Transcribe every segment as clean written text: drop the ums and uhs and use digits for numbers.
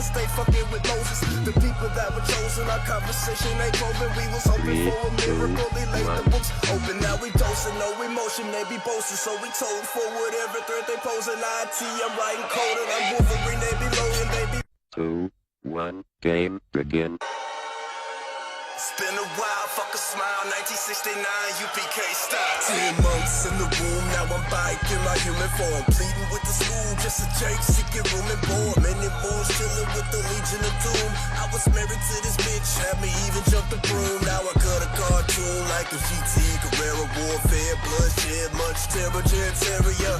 gotta stay fucking with Moses. The people that were chosen, our conversation ain't proven. We was hoping for a miracle, they laid the books open. Now we dosing, no emotion, they be boasting. So we told for whatever threat they posing. IT, I'm writing code and I'm Wolverine, they be loading, they be 2, 1, game, begin. It's been a while, fuck a smile, 1969, UPK style. 10 months in the room, now I'm back in my human form. Pleading with the school, just a Jake, seeking room and board. Many moons chilling with the Legion of Doom. I was married to this bitch, had me even jump the broom. Now I cut a cartoon like a GT, Guerrero warfare, bloodshed, much terror, Terrier.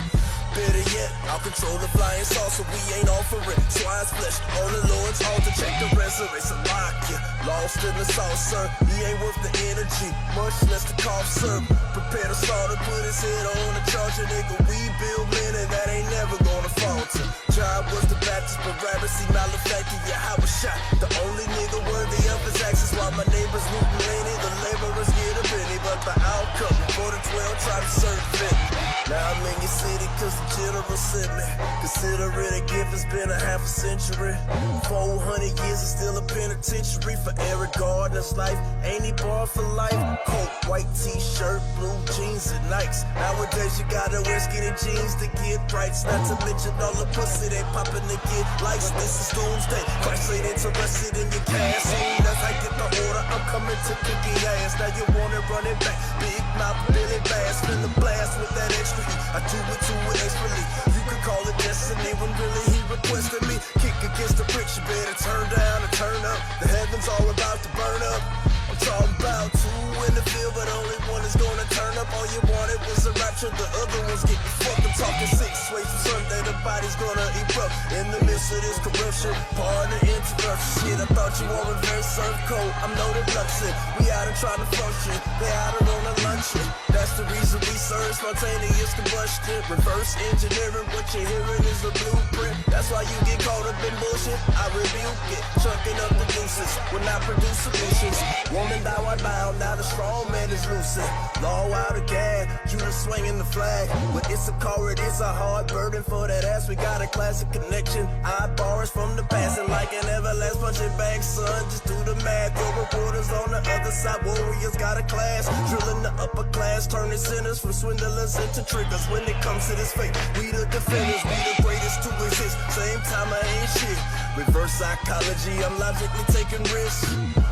Better yet, I'll control the flying saucer, we ain't offering swine's flesh on the Lord's altar. Check the resurrection, lock ya, lost in the saucer. He ain't worth the energy, much less the cough syrup. Prepare to slaughter, put his head on the charger, nigga. We build men and that ain't never gonna falter. Job was the Baptist, but Rabbicy malefactor, yeah, I was shot. The only nigga worthy of his access while my neighbors mutilated. The laborers get a penny, but the outcome for the 12 tribes serve fit. Now I'm in your city cause the general sent me. Consider it a gift, it's been a half a century. 400 years is still a penitentiary for Eric Gardner's life. Ain't he born for life? Coat, white t-shirt, blue jeans and Nikes. Nowadays you gotta wear skinny jeans to get rights. Not to mention all the pussy they poppin' to get likes. This is doomsday, Christ ain't interested in your cash. As I get the order, I'm coming to kick your ass. Now you wanna run it back, big mouth Billy Bass. Spin the blast with that extra heat, I do it to it expertly. You could call it destiny when really he requested me. Kick against the bricks, you better turn down and turn up. The heavens all about to burn up. I'm talking about two in the field, but only one is gonna turn up. All you wanted was a rapture, the other one's getting fucked. I'm talking 6 ways from Sunday, the body's gonna erupt. In the midst of this corruption, partner interruption. Shit, I thought you were reverse surf code. I'm loaded Luxon. We out and trying to function, they out and on a luncheon. That's the reason we serve spontaneous combustion. Reverse engineering, what you're hearing is the blueprint. That's why you get caught up in bullshit, I rebuke it. Chunking up the deuces when I produce solutions. Woman, thou art bound, now the strong man is loosened. Law out of gag, you the swinging the flag. But it's a car, it is a hard burden for that ass. We got a classic connection, odd bars from the past. And like an everlast punching bag, son, just do the math. Your reporters on the other side, warriors got a class. Drilling the upper class, turning sinners from swindlers into triggers. When it comes to this fate, we the defenders, we the greatest to exist. Same time I ain't shit. Reverse psychology, I'm logically taking risks.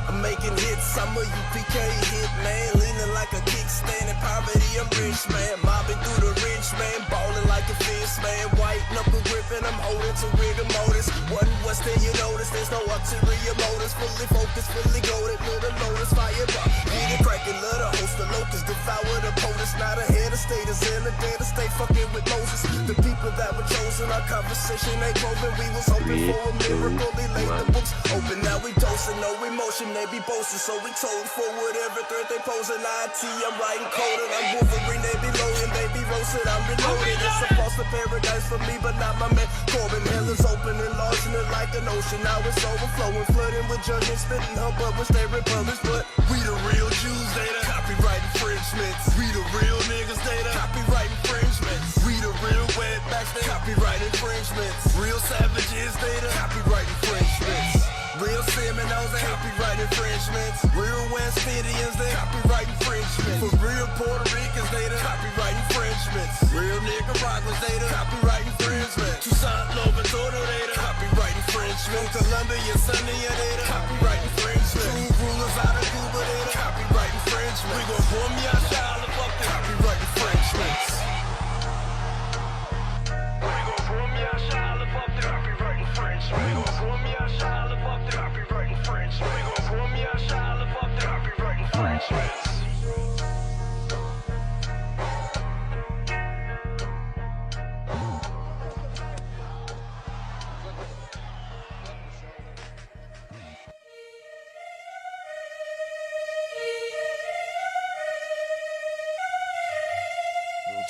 I'm making hits, I'm a UPK hit man. Leaning like a kickstand in poverty, I'm rich man. Mobbing through the rich man, balling like a fist man. White knuckle gripping, I'm holding to rigor mortis. One what's there you notice, there's no ulterior motives. Fully focused, fully goaded, little lotus fire bar. Get it cracking, let a host of locusts devour the POTUS. Not ahead of status, in the day to stay fucking with Moses. The people that were chosen, our conversation ain't proven. We was hoping for a miracle, they laid the books open. Now we dosing, no emotion, they be boasting. So we told for whatever threat they posing. IT, I'm writing code and I'm Wolverine, they be loading, they be roasted, I'm reloaded. It's a foster paradise for me, but not my man Corbin. Hell is open, enlarging it like an ocean. Now it's overflowing, flooding with judgment, spitting her bubbles, they republics. But we the real Jews, they the copyright infringements. We the real niggas, they the copyright infringements. We the real wetbacks, they copyright infringements. Real savages, they the copyright infringements. Real Seminoles, they copyright infringements. Real West Indians, they copyright infringements. For real Puerto Ricans, they the copyright infringements. Real Nicaraguans, they the copyright infringements. Toussaint Louverture, they the copyright infringements. Colombia, Sunday, they the copyright infringements. Two rulers out of Cuba, they the copyright infringements. We gon' form y'all child of fuck the copyright infringements. We gon' form y'all child of fuck the copyright infringements. We gon' form y'all child of fuck the copyright infringements. We gon' form y'all child of fuck the copyright infringements.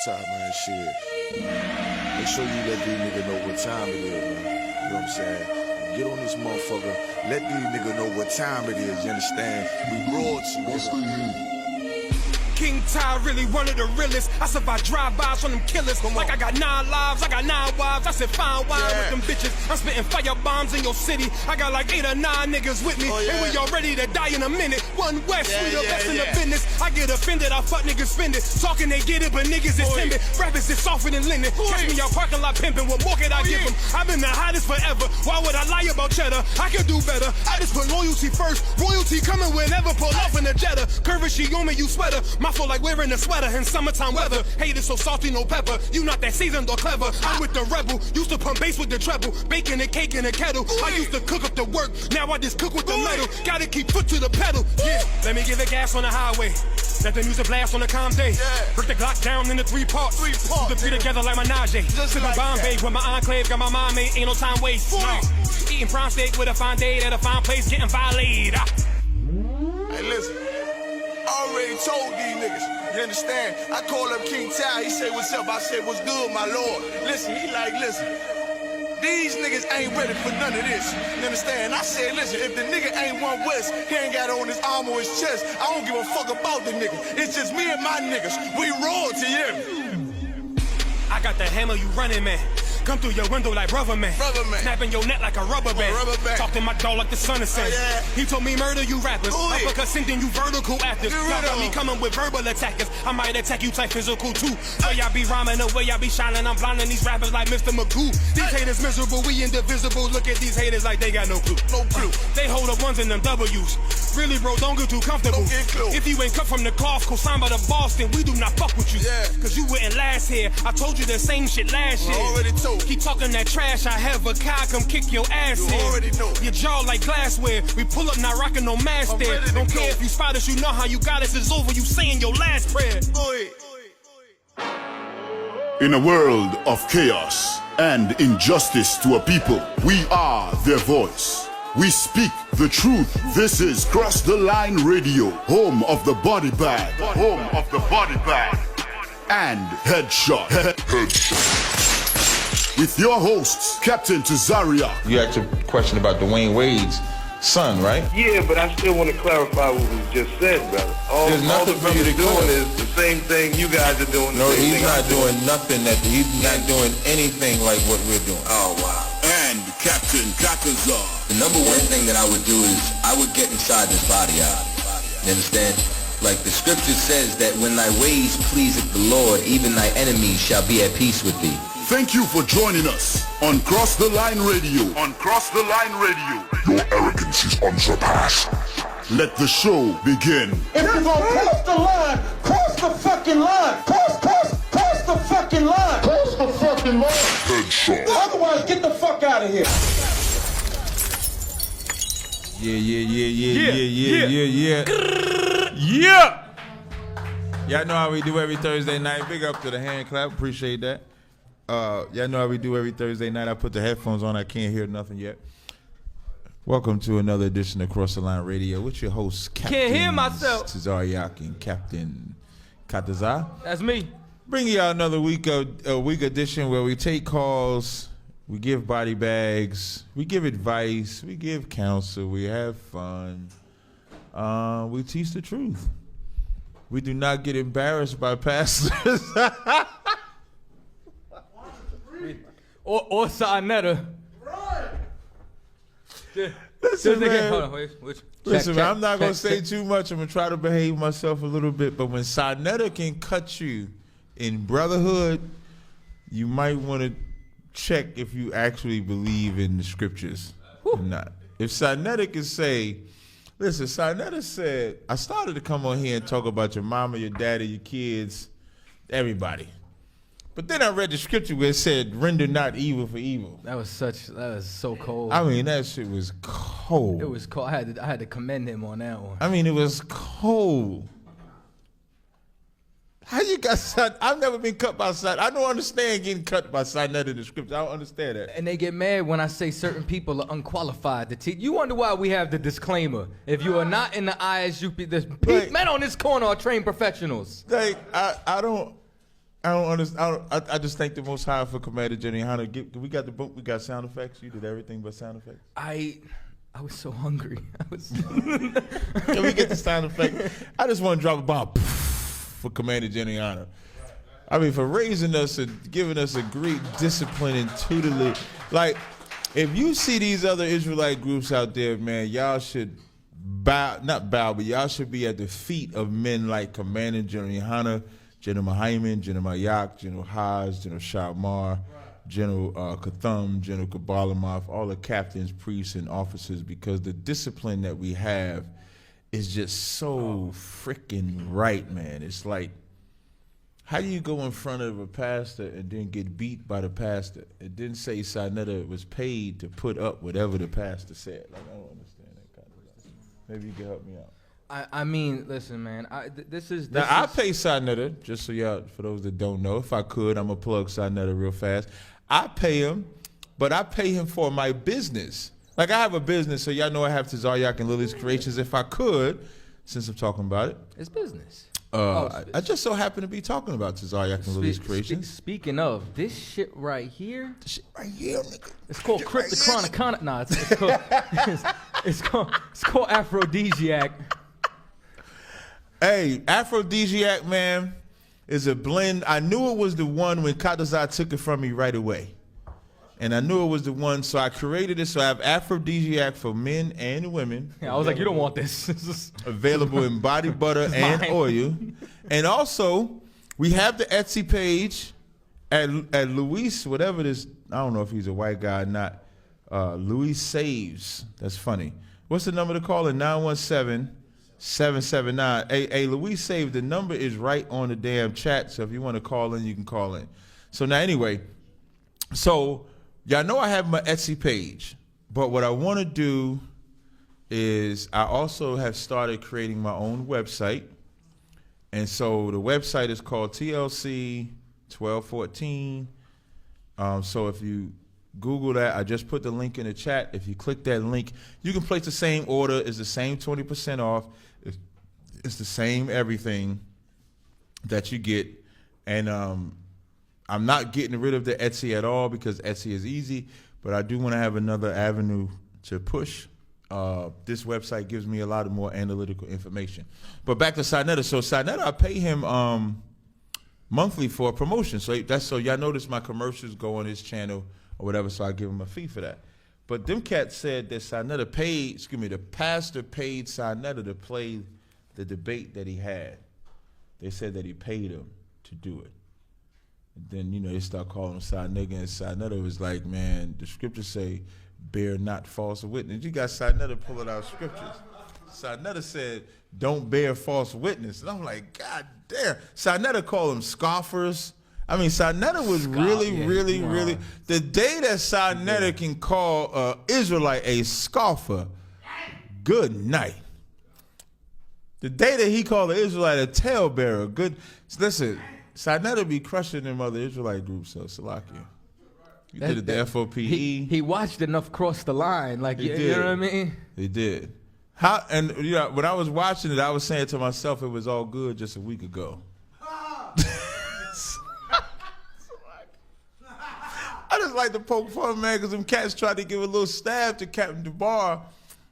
Top man shit. Make sure you let these niggas know what time it is, man. You know what I'm saying? Get on this motherfucker. Let these niggas know what time it is, you understand? We royalty. King Ty really one of the realest. I survived drive-bys from them killers. Like I got 9 lives, I got 9 wives. I said fine wine with them bitches. I'm spitting fire bombs in your city. I got like 8 or 9 niggas with me. And we all ready to die in a minute. One West, we the best in the business. I get offended, I fuck niggas spend it. Talking they get it, but niggas is timid. Rappers is softer than linen. Catch me out parking lot pimping. What more could I give them? I've been the hottest forever. Why would I lie about cheddar? I can do better. I just put loyalty first. Royalty coming whenever. Pull off in the Jetta. Curvature on me, you sweater. My flow like wearing a sweater in summertime weather. Haters so salty, no pepper. You not that seasoned or clever. I'm with the rebel. Used to pump bass with the treble. Baking a cake in a kettle. I used to cook up the work. Now I just cook with the metal. Gotta keep foot to the pedal. Yeah, let me give it gas on the highway. Let the music blast on the calm day. Break the Glock down into 3 parts. Put the 3 together like my Najee. Sippin' like Bombay with my enclave. Got my mind made. Ain't no time waste. No. Eating prime steak with a fine date at a fine place. Getting violated. Hey, listen. I already told these niggas. You understand? I called up King Ty. He said, what's up? I said, what's good, my lord? Listen, he like, listen. These niggas ain't ready for none of this. You understand? I said, listen, if the nigga ain't one West, he ain't got on his arm or his chest. I don't give a fuck about the nigga. It's just me and my niggas. We royalty, yeah. I got the hammer, you running, man. Come through your window like rubber man. Snapping your neck like a rubber band. Talk to my dog like the sun is saying. He told me murder you rappers. Uppercut sending you vertical actors. Y'all got me coming with verbal attackers. I might attack you type physical too. So y'all be rhyming the way y'all be shining. I'm blinding these rappers like Mr. Magoo. These haters miserable, we indivisible. Look at these haters like they got no clue. No clue. They hold up ones in them W's. Really, bro, don't get too comfortable. If you ain't cut from the cloth, co-signed by the boss, then we do not fuck with you. Cause you wouldn't last here. I told you the same shit last year. Already told. Keep talking that trash, I have a car, come kick your ass in. Already know. Your jaw like glassware. We pull up, not rocking no mask there. Don't care if you spot us, you know how you got us. It's over, you saying your last prayer. In a world of chaos and injustice to a people, we are their voice. We speak the truth. This is Cross the Line Radio, home of the body bag, home of the body bag, and Headshot. With your hosts, Captain Tazaria. You asked a question about Dwayne Wade's son, right? Yeah, but I still want to clarify what was just said, brother. All the brothers doing is the same thing you guys are doing. No, he's not doing nothing he's not doing anything like what we're doing. Oh, wow. And Captain Kakazar. The number one thing that I would do is I would get inside this body out. You understand? Like the scripture says that when thy ways pleaseth the Lord, even thy enemies shall be at peace with thee. Thank you for joining us on Cross the Line Radio. On Cross the Line Radio. Your arrogance is unsurpassed. Let the show begin. If you're gonna cross the line, cross the fucking line. Cross the fucking line. Cross the fucking line. Headshot. Otherwise, get the fuck out of here. Yeah. Y'all know how we do every Thursday night. Big up to the hand clap. Appreciate that. Y'all know how we do every Thursday night. I put the headphones on. I can't hear nothing yet. Welcome to another edition of Cross the Line Radio with your hosts, Captain Can't hear myself. Tazariak and Captain Katazar. That's me. Bringing y'all another week edition where we take calls, we give body bags, we give advice, we give counsel, we have fun, we teach the truth. We do not get embarrassed by pastors. or Sarnetta. Listen, man. Hold on, Listen, I'm not going to say too much. I'm going to try to behave myself a little bit. But when Sarnetta can cut you in brotherhood, you might want to check if you actually believe in the scriptures or not. If Sarnetta can say, listen, Sarnetta said, I started to come on here and talk about your mama, your daddy, your kids, everybody. But then I read the scripture where it said, render not evil for evil. That was so cold. I mean, that shit was cold. It was cold. I had to commend him on that one. I mean, it was cold. How you got Sarnetta? I've never been cut by Sarnetta. I don't understand getting cut by Sarnetta in the scripture. I don't understand that. And they get mad when I say certain people are unqualified to teach. You wonder why we have the disclaimer. If you are not in the ISUP, men on this corner are trained professionals. Like, I don't understand. I just thank the Most High for Commander Jenny Hunter. We got the book. We got sound effects. You did everything but sound effects. I was so hungry. Can we get the sound effect? I just want to drop a bomb. for Commander Giuliani. I mean, for raising us and giving us a great discipline and tutelage. Like, if you see these other Israelite groups out there, man, y'all should not bow, but y'all should be at the feet of men like Commander Giuliani, General Hyman, General Mayak, General Haz, General Shamar, General Katham, General Kabalamoff, all the captains, priests, and officers, because the discipline that we have is just so freaking right, man. It's like, how do you go in front of a pastor and then get beat by the pastor? It didn't say Sinetta was paid to put up whatever the pastor said. Like, I don't understand that kind of stuff. Maybe you can help me out. I mean, listen, man. This is I pay Sinetta, just so y'all, for those that don't know. If I could, I'm gonna plug Sinetta real fast. I pay him, but I pay him for my business. Like, I have a business, so y'all know I have Tazaryak and Lily's Creations. If I could, since I'm talking about it, it's business. I just so happen to be talking about Tazaryak and Lily's Creations. Speaking of, this shit right here. This shit right here, nigga. It's called Cryptochronic. Nah, it's called Aphrodisiac. Hey, Aphrodisiac, man, is a blend. I knew it was the one when Kadazai took it from me right away. And I knew it was the one, so I created it. So I have Aphrodisiac for men and women. Yeah, I was like, you don't want this. Available in body butter and oil. And also, we have the Etsy page at Luis, whatever this, I don't know if he's a white guy or not. Luis Saves. That's funny. What's the number to call it? 917-779. Hey, Luis Saves, the number is right on the damn chat. So if you want to call in, you can call in. So now anyway, so y'all know I have my Etsy page, but what I want to do is I also have started creating my own website. And so the website is called TLC 1214. So if you Google that, I just put the link in the chat. If you click that link, you can place the same order. It's the same 20% off. It's the same everything that you get. And I'm not getting rid of the Etsy at all because Etsy is easy, but I do want to have another avenue to push. This website gives me a lot of more analytical information. But back to Sinetta. So Sinetta, I pay him monthly for a promotion. So y'all notice my commercials go on his channel or whatever, so I give him a fee for that. But them cats said that the pastor paid Sinetta to play the debate that he had. They said that he paid him to do it. Then, they start calling him side nigga, and Sinetta was like, man, the scriptures say, bear not false witness. You got Sinetta pulling out scriptures. Sinetta said, don't bear false witness. And I'm like, God damn. Sinetta called them scoffers. I mean, Sinetta was really. The day that Sinetta can call Israelite a scoffer, good night. The day that he called the Israelite a talebearer, good. Listen, Sinetta be crushing them other Israelite groups, so Salakia. He did it the FOPE. He watched enough cross the line, like, you know what I mean? He did. When I was watching it, I was saying to myself, it was all good just a week ago. I just like to poke fun, man, because them cats tried to give a little stab to Captain DeBar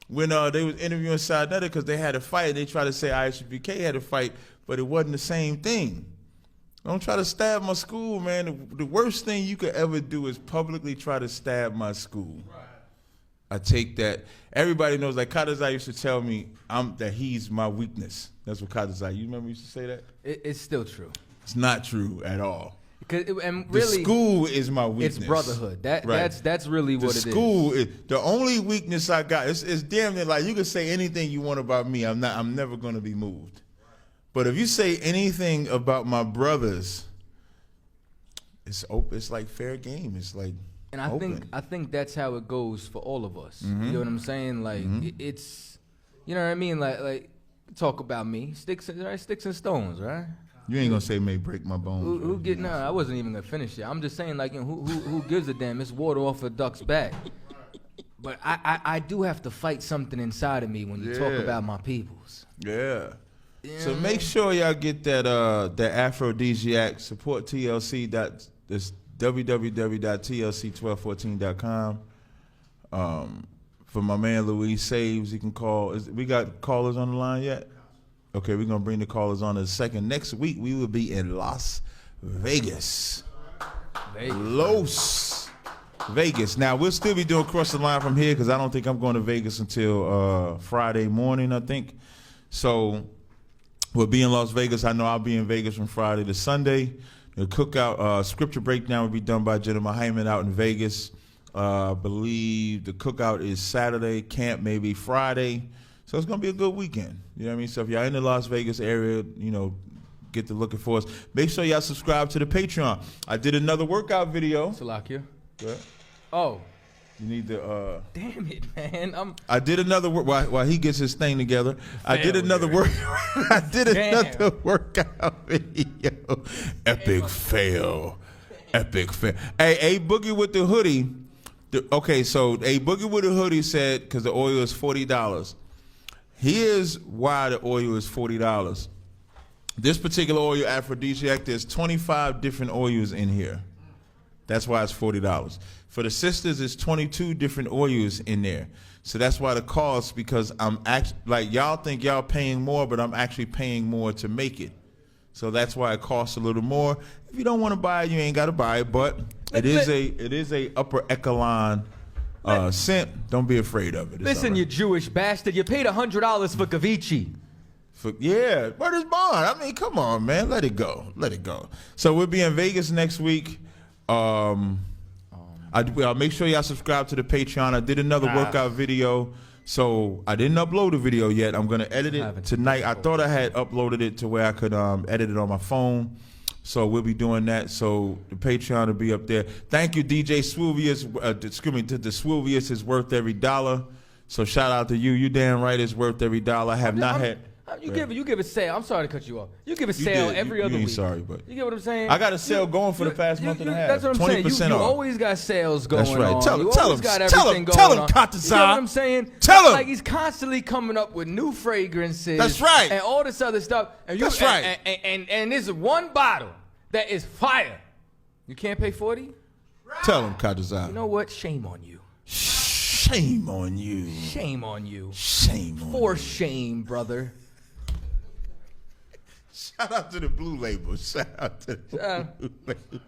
when they was interviewing Sinetta because they had a fight. They tried to say ISBK had a fight, but it wasn't the same thing. Don't try to stab my school, man. The worst thing you could ever do is publicly try to stab my school. Right. I take that. Everybody knows, like Kadazai used to tell me that he's my weakness. That's what Kadazai, you remember he used to say that? It's still true. It's not true at all. And the school is my weakness. It's brotherhood. That's really what it is. The school is the only weakness I got. It's damn near like you can say anything you want about me. I'm never going to be moved. But if you say anything about my brothers, it's open. It's like fair game. It's like open. I think that's how it goes for all of us. Mm-hmm. You know what I'm saying? Like it's, you know what I mean? Like talk about me, sticks and stones, right? You ain't gonna say may break my bones. I wasn't even gonna finish it. I'm just saying, like, who gives a damn? It's water off a duck's back. But I do have to fight something inside of me when you talk about my peoples. Yeah. So make sure y'all get that Aphrodisiac. Support TLC. That's www.tlc1214.com. For my man Luis Saves, you can call. We got callers on the line yet? Okay, we're gonna bring the callers on in a second. Next week we will be in Las Vegas. Los Vegas. Now we'll still be doing Cross the Line from here because I don't think I'm going to Vegas until Friday morning, I think. So we'll be in Las Vegas. I know I'll be in Vegas from Friday to Sunday. The cookout scripture breakdown will be done by Jennifer Hyman out in Vegas. I believe the cookout is Saturday, camp maybe Friday. So it's going to be a good weekend. You know what I mean? So if y'all in the Las Vegas area, you know, get to looking for us. Make sure y'all subscribe to the Patreon. I did another workout video. Salakia. Good. Oh. You need the Damn it, man. I did another work while he gets his thing together. I did another work. I did another workout video. Epic fail. Epic fail. Hey, A Boogie with the hoodie. Okay, so A Boogie with the hoodie said because the oil is $40. Here's why the oil is $40. This particular oil, aphrodisiac, there's 25 different oils in here. That's why it's $40. For the sisters, it's 22 different oils in there. So that's why the cost, because I'm actually, like, y'all think y'all paying more, but I'm actually paying more to make it. So that's why it costs a little more. If you don't want to buy it, you ain't got to buy it, but it is a upper echelon scent. Don't be afraid of it. Listen, you Jewish bastard, you paid $100 for Gavici. Yeah, but it's bond. I mean, come on, man. Let it go. Let it go. So we'll be in Vegas next week. I'll make sure y'all subscribe to the Patreon. I did another workout video, so I didn't upload the video yet. I'm going to edit it tonight. I thought I had uploaded it to where I could edit it on my phone. So we'll be doing that. So the Patreon will be up there. Thank you, DJ Swilvius. The Swilvius is worth every dollar. So shout out to you. You damn right it's worth every dollar. I have not had. You give a sale. I'm sorry to cut you off. You give a sale every other week. Sorry, but you get what I'm saying? I got a sale going for the past month and a half. That's what I'm saying. You always got sales going on. That's right. Tell him. Tell him. Tell him, Katazai. You know what I'm saying? Tell him. Like he's constantly coming up with new fragrances. That's right. And all this other stuff. And that's right. And there's one bottle that is fire. You can't pay $40? Tell him, Katazai. You know what? Shame on you. Shame on you. Shame on you. Shame on you. For shame, brother. Shout out to the Blue Label. Shout out to the Blue Label.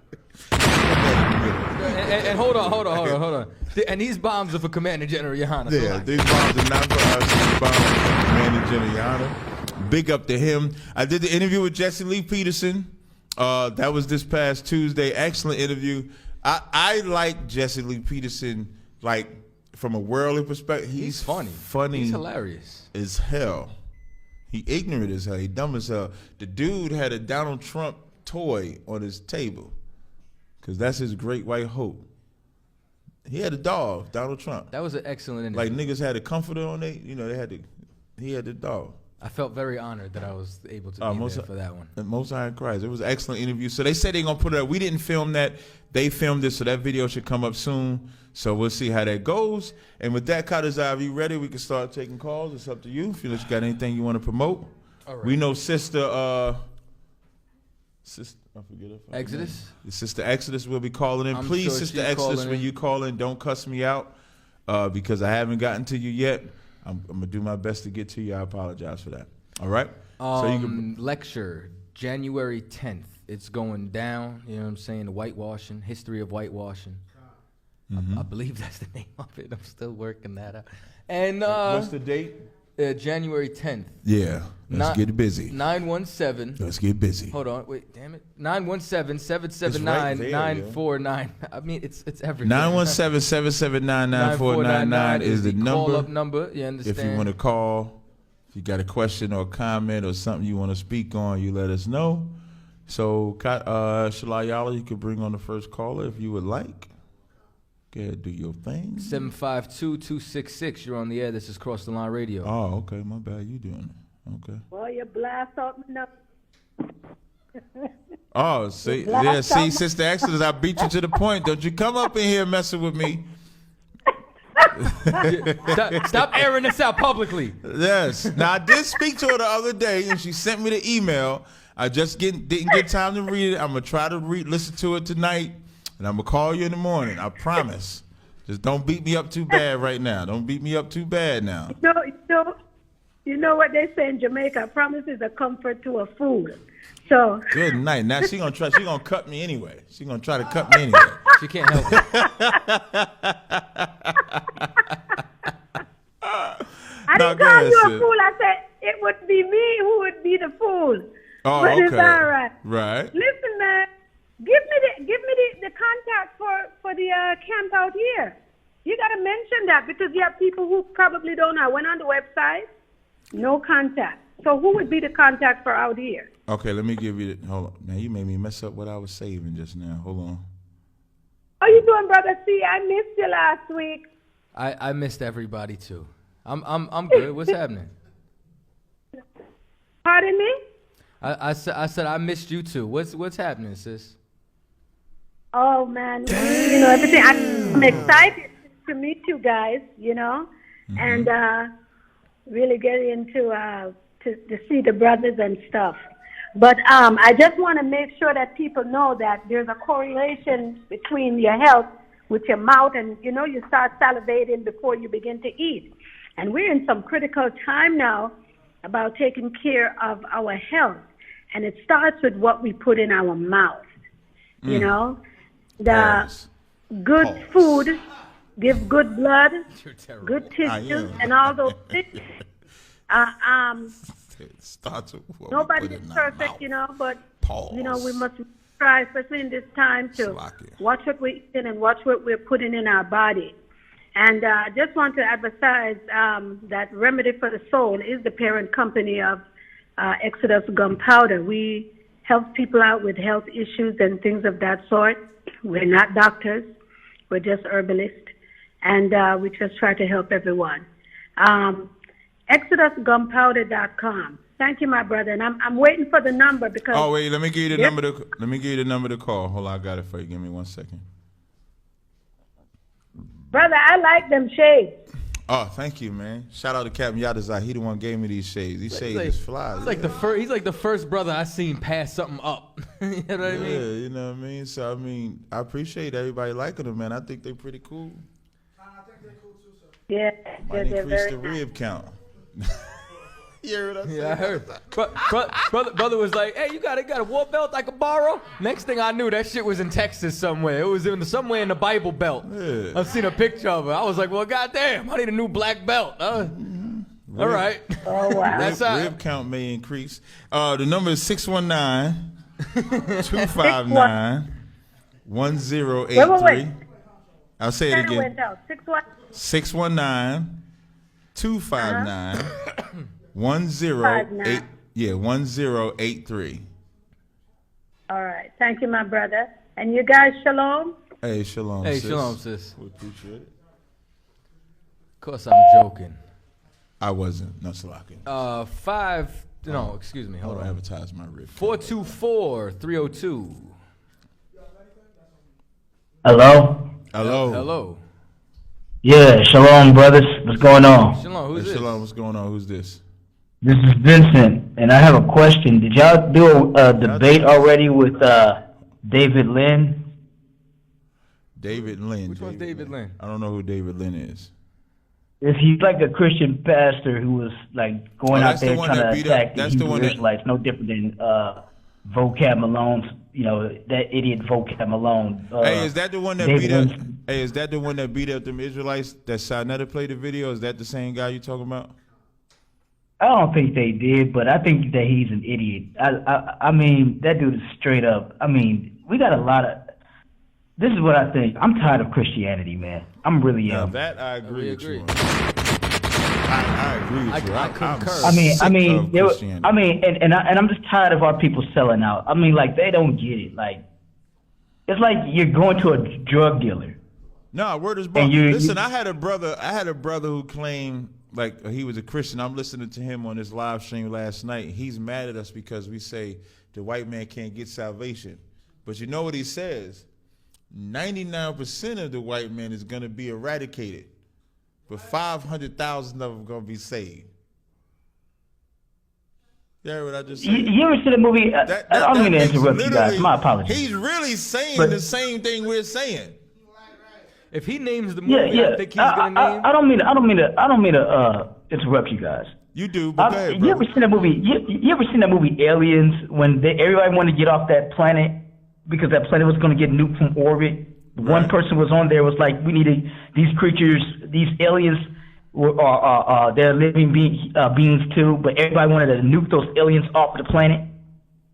And hold on. And these bombs are for Commander General Yohana. Yeah, these bombs are not for us. These bombs are for Commander General Yohana. Big up to him. I did the interview with Jesse Lee Peterson. That was this past Tuesday. Excellent interview. I like Jesse Lee Peterson, like, from a worldly perspective. He's funny. He's hilarious. As hell. He ignorant as hell. He dumb as hell. The dude had a Donald Trump toy on his table because that's his great white hope. He had a dog, Donald Trump. That was an excellent interview. Like niggas had a comforter on it. You know, he had the dog. I felt very honored that I was able to be there for that one. Most High in Christ. It was an excellent interview. So they said they're going to put it up. We didn't film that. They filmed it, so that video should come up soon. So we'll see how that goes. And with that, Katazai, are you ready? We can start taking calls. It's up to you. If you got anything you want to promote. All right. We know Sister, I forget her. Exodus? Sister Exodus will be calling in. Please, sure Sister Exodus, when you call in, don't cuss me out because I haven't gotten to you yet. I'm going to do my best to get to you. I apologize for that. All right? So you can lecture January 10th. It's going down. You know what I'm saying? The whitewashing, history of whitewashing. Mm-hmm. I believe that's the name of it. I'm still working that out. And what's the date? January 10th. Yeah. Let's get busy. 917. Let's get busy. Hold on. Wait, damn it. 917-779-9499. I mean, it's everything. 917-779-9499 is the number. Call-up number. You understand? If you want to call, if you got a question or a comment or something you want to speak on, you let us know. So, Shalayala, you could bring on the first caller if you would like. Go ahead, do your thing. 752-266. You're on the air. This is Cross the Line Radio. Oh, okay. My bad. You doing it. Okay. Well, you blast off my number. Oh, see, Sister Exodus, I beat you to the point. Don't you come up in here messing with me. Stop airing this out publicly. Yes. Now, I did speak to her the other day, and she sent me the email. I just didn't get time to read it. I'm going to try to listen to it tonight, and I'm going to call you in the morning. I promise. Just don't beat me up too bad right now. Don't beat me up too bad now. You You know what they say in Jamaica? Promise is a comfort to a fool. So good night. Now she gonna try. She gonna cut me anyway. She gonna try to cut me anyway. She can't help it. I didn't call you a fool. I said it would be me who would be the fool. Oh, but okay. It's all right. Right. Listen, man. Give me the contact for the camp out here. You got to mention that because you have people who probably don't know. I went on the website, no contact. So who would be the contact for out here? Okay, let me give you the, hold on. Man, you made me mess up what I was saving just now. Hold on. How you doing, brother? See, I missed you last week. I missed everybody too. I'm good. What's happening? Pardon me? I said I missed you too. What's happening, sis? Oh man, you know everything. I'm excited to meet you guys. You know, and really get into to see the brothers and stuff. But I just want to make sure that people know that there's a correlation between your health with your mouth, and you know you start salivating before you begin to eat. And we're in some critical time now about taking care of our health, and it starts with what we put in our mouth. You know, the good food give good blood, good tissues, and all those things. Nobody is perfect, you know, but you know we must try, especially in this time, to watch what we're eating and watch what we're putting in our body. And I just want to advertise that Remedy for the Soul is the parent company of Exodus Gunpowder. We help people out with health issues and things of that sort. We're not doctors. We're just herbalists. And we just try to help everyone. ExodusGunpowder.com. Thank you, my brother. And I'm waiting for the number because... Oh, wait. Let me give you the number to, let me give you the number to call. Hold on. I got it for you. Give me 1 second. Brother, I like them shades. Oh, thank you, man. Shout out to Captain Yadazai. He the one gave me these shades. These shades is fly. He's like he's like the first brother I seen pass something up. You know what I mean? Yeah, you know what I mean? So, I mean, I appreciate everybody liking them, man. I think they're pretty cool. I think they're cool, too, sir. Yeah, might increase the rib count. You heard what I said? Yeah, I heard. Brother was like, hey, you got a war belt I could borrow? Next thing I knew, that shit was in Texas somewhere. It was somewhere in the Bible Belt. Yeah. I've seen a picture of it. I was like, well, goddamn, I need a new black belt. All right. Oh, wow. That's rib count may increase. The number is 619-259-1083. Wait. I'll say it again. 619-259 1083. All right. Thank you, my brother. And you guys, shalom. Hey, shalom. Hey, sis. shalom, sis. We appreciate it. Of course, I'm joking. I wasn't. No, slacking. Excuse me. Hold on. Advertise my rib. 424-302. Hello. Yeah, shalom, brothers. What's going on? Shalom. Who's this? Shalom. What's going on? Who's this? This is Vincent, and I have a question. Did y'all do a debate already with David Lynn? David Lynn. Which one's David Lynn? I don't know who David Lynn is. He's like a Christian pastor who was like going out there trying to attack the Hebrew Israelites, no different than Vocab Malone's, you know, that idiot Vocab Malone. Hey, is that the one that beat up? Hey, is that the one that beat up them Israelites that Sinetta played the video? Is that the same guy you talking about? I don't think they did, but I think that he's an idiot. I mean, that dude is straight up. I mean, we got a lot of. This is what I think. I'm tired of Christianity, man. I'm really Now that I agree with you. I agree with you. I concur. And I'm just tired of our people selling out. I mean, like they don't get it. Like it's like you're going to a drug dealer. No, word is born. Listen, I had a brother who claimed like he was a Christian. I'm listening to him on this live stream last night. He's mad at us because we say the white man can't get salvation. But you know what he says? 99% of the white man is going to be eradicated, but 500,000 of them going to be saved. You heard what I just said? You ever see the movie? I don't mean to interrupt you guys. My apologies. He's really saying the same thing we're saying. If he names the movie, I think he's going to name. I don't mean to interrupt you guys. You do, but go ahead, you ever seen that movie? You ever seen that movie Aliens when everybody wanted to get off that planet because that planet was going to get nuked from orbit? Right. One person was on there was like, we needed these creatures, these aliens, they're living beings too, but everybody wanted to nuke those aliens off of the planet.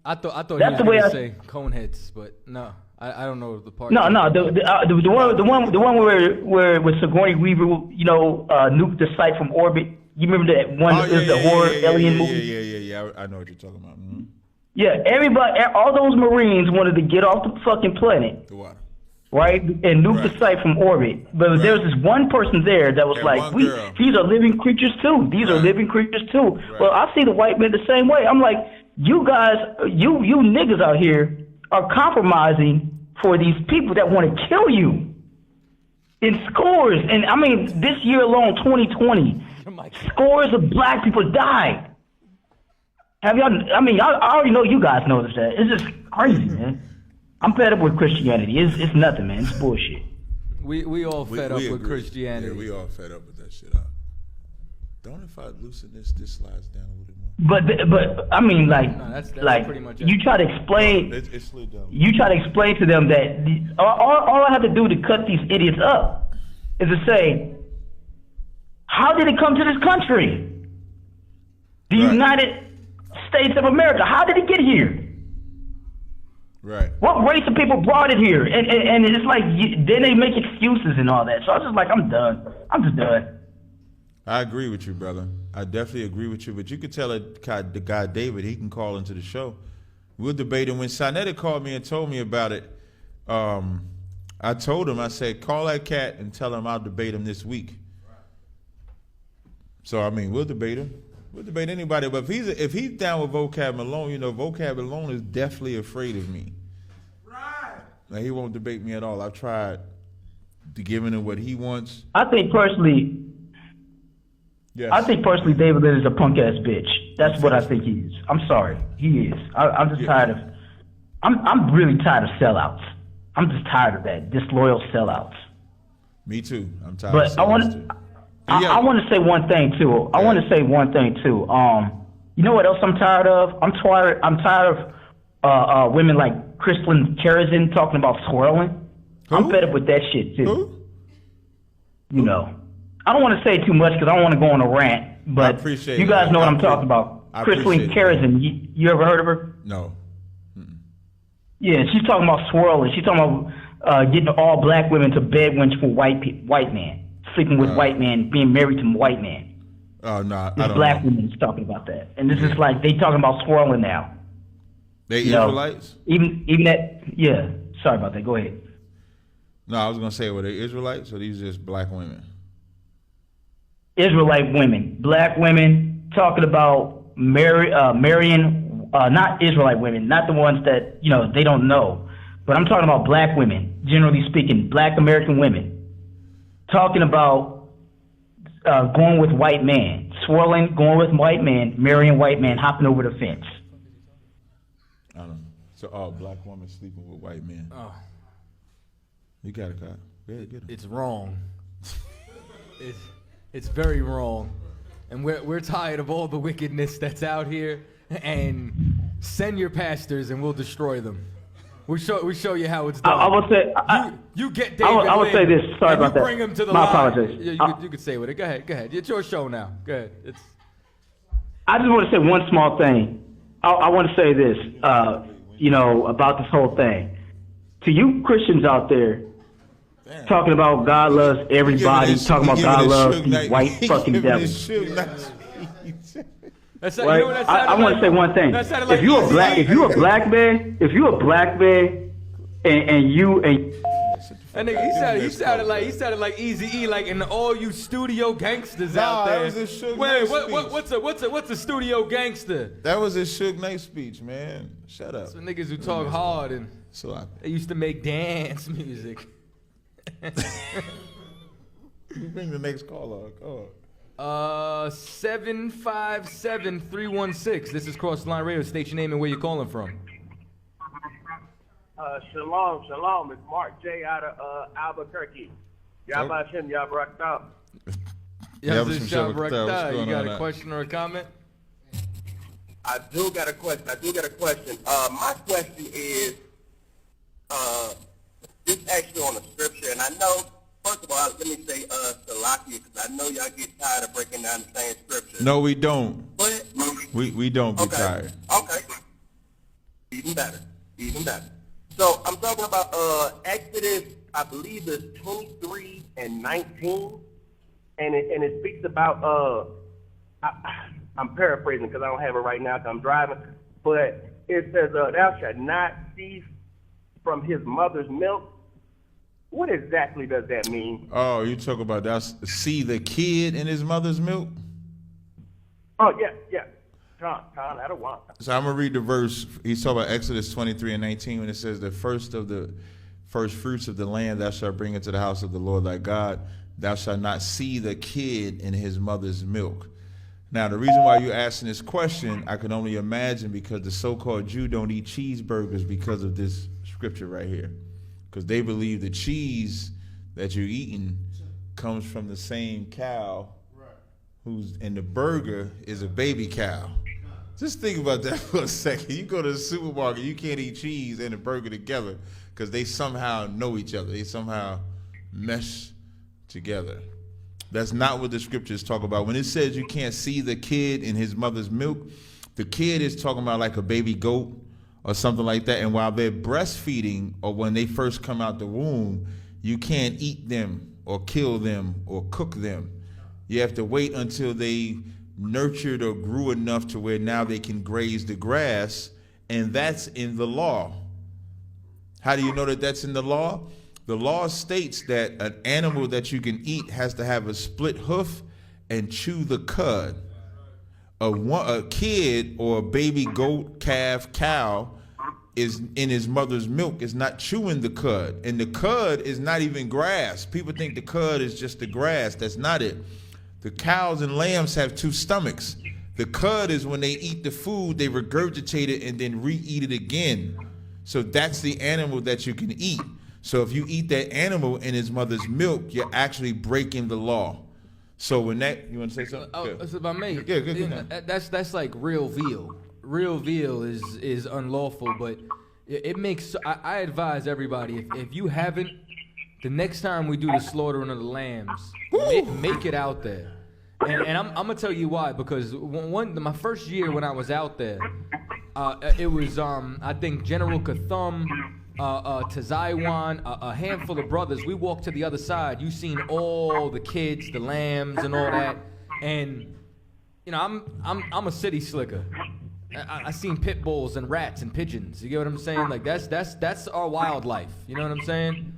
I thought that's you were going to say Coneheads, but no, I don't know the part. No, the one where Sigourney Weaver, nuked the site from orbit. You remember that one? The horror alien movie. Yeah. I know what you're talking about. Mm-hmm. Yeah, everybody, all those Marines wanted to get off the fucking planet. The water. Right? And nuke the site from orbit. But there was this one person there that was like, these are living creatures too. These are living creatures too. Right. Well, I see the white men the same way. I'm like, you guys, you niggas out here are compromising for these people that want to kill you in scores. And I mean, this year alone, 2020, scores of black people died. Have y'all? I mean, I already know you guys noticed that. It's just crazy, man. I'm fed up with Christianity. It's nothing, man. It's bullshit. We all fed up with Christianity. Yeah, we all fed up with that shit. Don't if I loosen this slides down a little more. But I mean, that's pretty much it. You try to explain. It slid down. You try to explain to them that all I have to do to cut these idiots up is to say, how did it come to this country? The United States of America. How did it get here? Right. What race of people brought it here? And it's like, then they make excuses and all that. So I was just like, I'm done. I'm just done. I agree with you, brother. I definitely agree with you. But you could tell the guy David, he can call into the show. We'll debate it. When Sinetta called me and told me about it, I told him, I said, call that cat and tell him I'll debate him this week. So, I mean, we'll debate him. We'll debate anybody. But if he's down with Vocab Malone, Vocab Malone is definitely afraid of me. Right. Now, he won't debate me at all. I've tried to give him what he wants. I think personally, David Lynn is a punk ass bitch. That's what I think he is. I'm sorry, he is. I'm just tired of. I'm really tired of sellouts. I'm just tired of that disloyal sellouts. Me too. I'm tired. But of I want to say one thing too. I want to say one thing too. You know what else I'm tired of? I'm tired of women like Kristlyn Kerrigan talking about swirling. Who? I'm fed up with that shit too. Who? You know. I don't want to say too much because I don't want to go on a rant, but you guys know what I'm talking about. Kristlyn Kerrigan, you ever heard of her? No. Yeah, she's talking about swirling. She's talking about getting all black women to bed when for white men, sleeping with white men, being married to white men. Oh no, I don't black know. women is talking about that, and this is like they talking about swirling now. They Israelites? Even that. Yeah. Sorry about that. Go ahead. No, I was gonna say, were they Israelites or these just black women? Israelite women, black women, talking about marrying, not Israelite women, not the ones that, they don't know. But I'm talking about black women, generally speaking, black American women, talking about going with white men, swirling, going with white men, marrying white men, hopping over the fence. I don't know. So all black women sleeping with white men. Oh. You got it, Kyle. Get him. It's wrong. It's very wrong, and we're tired of all the wickedness that's out here. And send your pastors, and we'll destroy them. We show you how it's done. I will say you get David. I will say this. Sorry about that. Bring him to the My line. apologies. You could say with it. Go ahead. It's your show now. Go ahead. I just want to say one small thing. I want to say this. About this whole thing. To you Christians out there. Damn. Talking about God loves everybody. Talking about God loves these white fucking devils. I want to say one thing. If you're a black man, and he sounded like Eazy-E, like in all you studio gangsters out there. That was a Suge Knight speech. What's a studio gangster? That was his Suge Knight speech, man. Shut up. Some niggas who talk hard and they used to make dance music. You bring the next caller. 757-316. This is Cross the Line Radio. State your name and where you're calling from. Shalom. It's Mark J out of Albuquerque. Y'all about him, y'all rocked out. Yes, this is Sean Recta. You got a question or a comment? I do got a question. My question is, this actually on the scripture, and I know, first of all, let me say Salakia, because I know y'all get tired of breaking down the same scripture. No, we don't. But we don't get tired. Okay. Even better. So I'm talking about Exodus, I believe it's 23 and 19, and it speaks about I'm paraphrasing because I don't have it right now because I'm driving, but it says, thou shalt not cease from his mother's milk. What exactly does that mean? Oh, you talk about that? See the kid in his mother's milk? Oh, yeah. John, I don't want. So I'm going to read the verse. He's talking about Exodus 23 and 19 when it says, the first fruits of the land thou shalt bring into the house of the Lord thy God. Thou shalt not see the kid in his mother's milk. Now, the reason why you're asking this question, I can only imagine because the so-called Jew don't eat cheeseburgers because of this scripture right here. Because they believe the cheese that you're eating comes from the same cow and the burger is a baby cow. Just think about that for a second. You go to the supermarket, you can't eat cheese and a burger together because they somehow know each other. They somehow mesh together. That's not what the scriptures talk about. When it says you can't see the kid in his mother's milk, the kid is talking about like a baby goat or something like that. And while they're breastfeeding or when they first come out the womb, you can't eat them or kill them or cook them. You have to wait until they nurtured or grew enough to where now they can graze the grass, and that's in the law. How do you know that that's in the law? The law states that an animal that you can eat has to have a split hoof and chew the cud. A kid or a baby goat, calf, cow is in his mother's milk is not chewing the cud. And the cud is not even grass. People think the cud is just the grass. That's not it. The cows and lambs have two stomachs. The cud is when they eat the food, they regurgitate it and then re-eat it again. So that's the animal that you can eat. So if you eat that animal in his mother's milk, you're actually breaking the law. So when that, you want to say something? It's about me. Yeah, good. That's like real veal. Real veal is unlawful, but it makes. I advise everybody if you haven't, the next time we do the slaughtering of the lambs, make it out there. And I'm gonna tell you why, because my first year when I was out there, it was I think General Kathum, Tazaiwan, a handful of brothers. We walked to the other side. You seen all the kids, the lambs, and all that. And you know, I'm a city slicker. I seen pit bulls and rats and pigeons. You get what I'm saying? Like that's our wildlife. You know what I'm saying?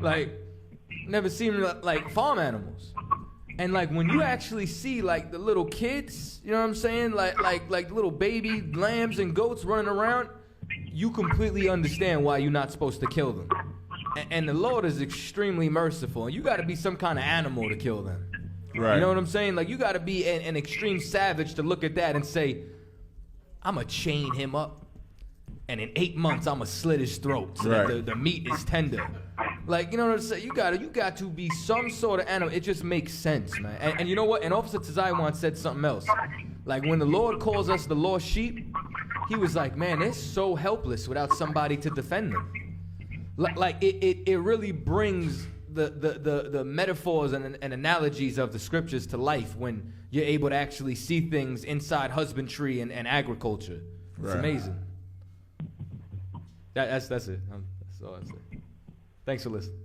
Like never seen like farm animals. And like when you actually see like the little kids, you know what I'm saying? Like little baby lambs and goats running around, you completely understand why you're not supposed to kill them. And the Lord is extremely merciful. And you got to be some kind of animal to kill them. Right. You know what I'm saying? Like you got to be an extreme savage to look at that and say, I'm going to chain him up. And in 8 months, I'm going to slit his throat so that the meat is tender. Like, you know what I'm saying? You got to be some sort of animal. It just makes sense, man. And you know what? And Officer Tazaiwan said something else. Like, when the Lord calls us the lost sheep, he was like, man, they're so helpless without somebody to defend them. Like, it really brings the metaphors and analogies of the scriptures to life when you're able to actually see things inside husbandry and agriculture. It's amazing. That's it. That's all I say. Thanks for listening.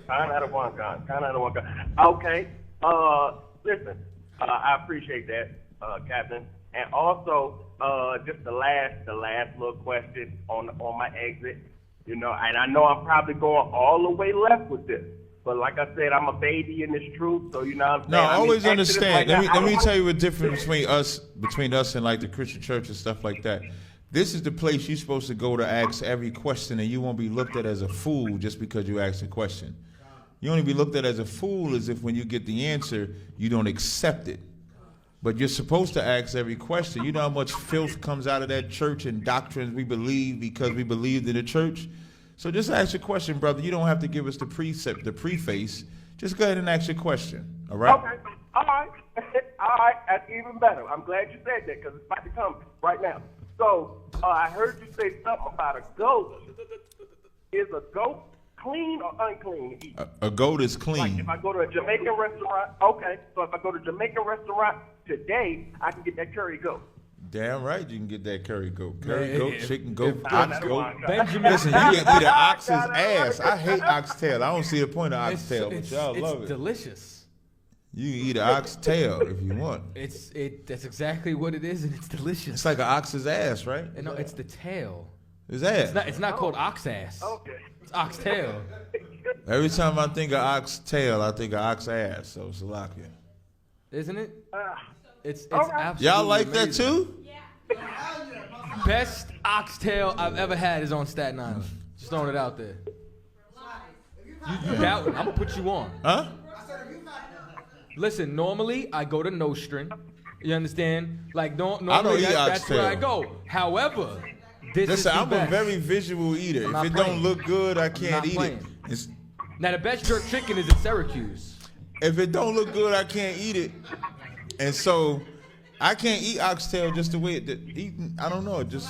Kind out of one gun. Okay. Listen, I appreciate that, Captain. And also, just the last little question on my exit. You know, and I know I'm probably going all the way left with this. But like I said, I'm a baby in this truth, so you know what I'm saying? No, I always understand. Let me tell you the difference between us and like the Christian church and stuff like that. This is the place you're supposed to go to ask every question, and you won't be looked at as a fool just because you ask a question. You only be looked at as a fool as if when you get the answer, you don't accept it. But you're supposed to ask every question. You know how much filth comes out of that church and doctrines we believe because we believed in the church? So just ask your question, brother. You don't have to give us the preface. Just go ahead and ask your question, all right? Okay, all right. All right, that's even better. I'm glad you said that because it's about to come right now. So I heard you say something about a goat. Is a goat clean or unclean to eat? A goat is clean. Like if I go to a Jamaican restaurant, okay. So if I go to a Jamaican restaurant today, I can get that curry goat. Damn right you can get that curry goat. Curry goat, chicken goat, if ox goat. Benjamin- Listen, you can eat an ox's ass. I hate oxtail. I don't see the point of oxtail, but y'all love it. It's delicious. You can eat an oxtail if you want. That's exactly what it is, and it's delicious. It's like an ox's ass, right? No, it's the tail. His ass. It's not called ox ass. Okay. It's oxtail. Every time I think of oxtail, I think of ox ass. So Salakia. Isn't it? It's right. absolutely Y'all like amazing. that too? Best oxtail I've ever had is on Staten Island. Just throwing it out there. You doubt it. I'm gonna put you on. Huh? Listen, normally I go to Nostrand. You understand? Like normally I don't eat that's where I oxtail. go. However, this Listen, is the I'm best. a very visual eater. I'm If not it playing. don't look good, I can't not eat playing. it. It's, Now the best jerk chicken is in Syracuse. if it don't look good, I can't eat it. And so I can't eat oxtail just the way eating. I don't know. It just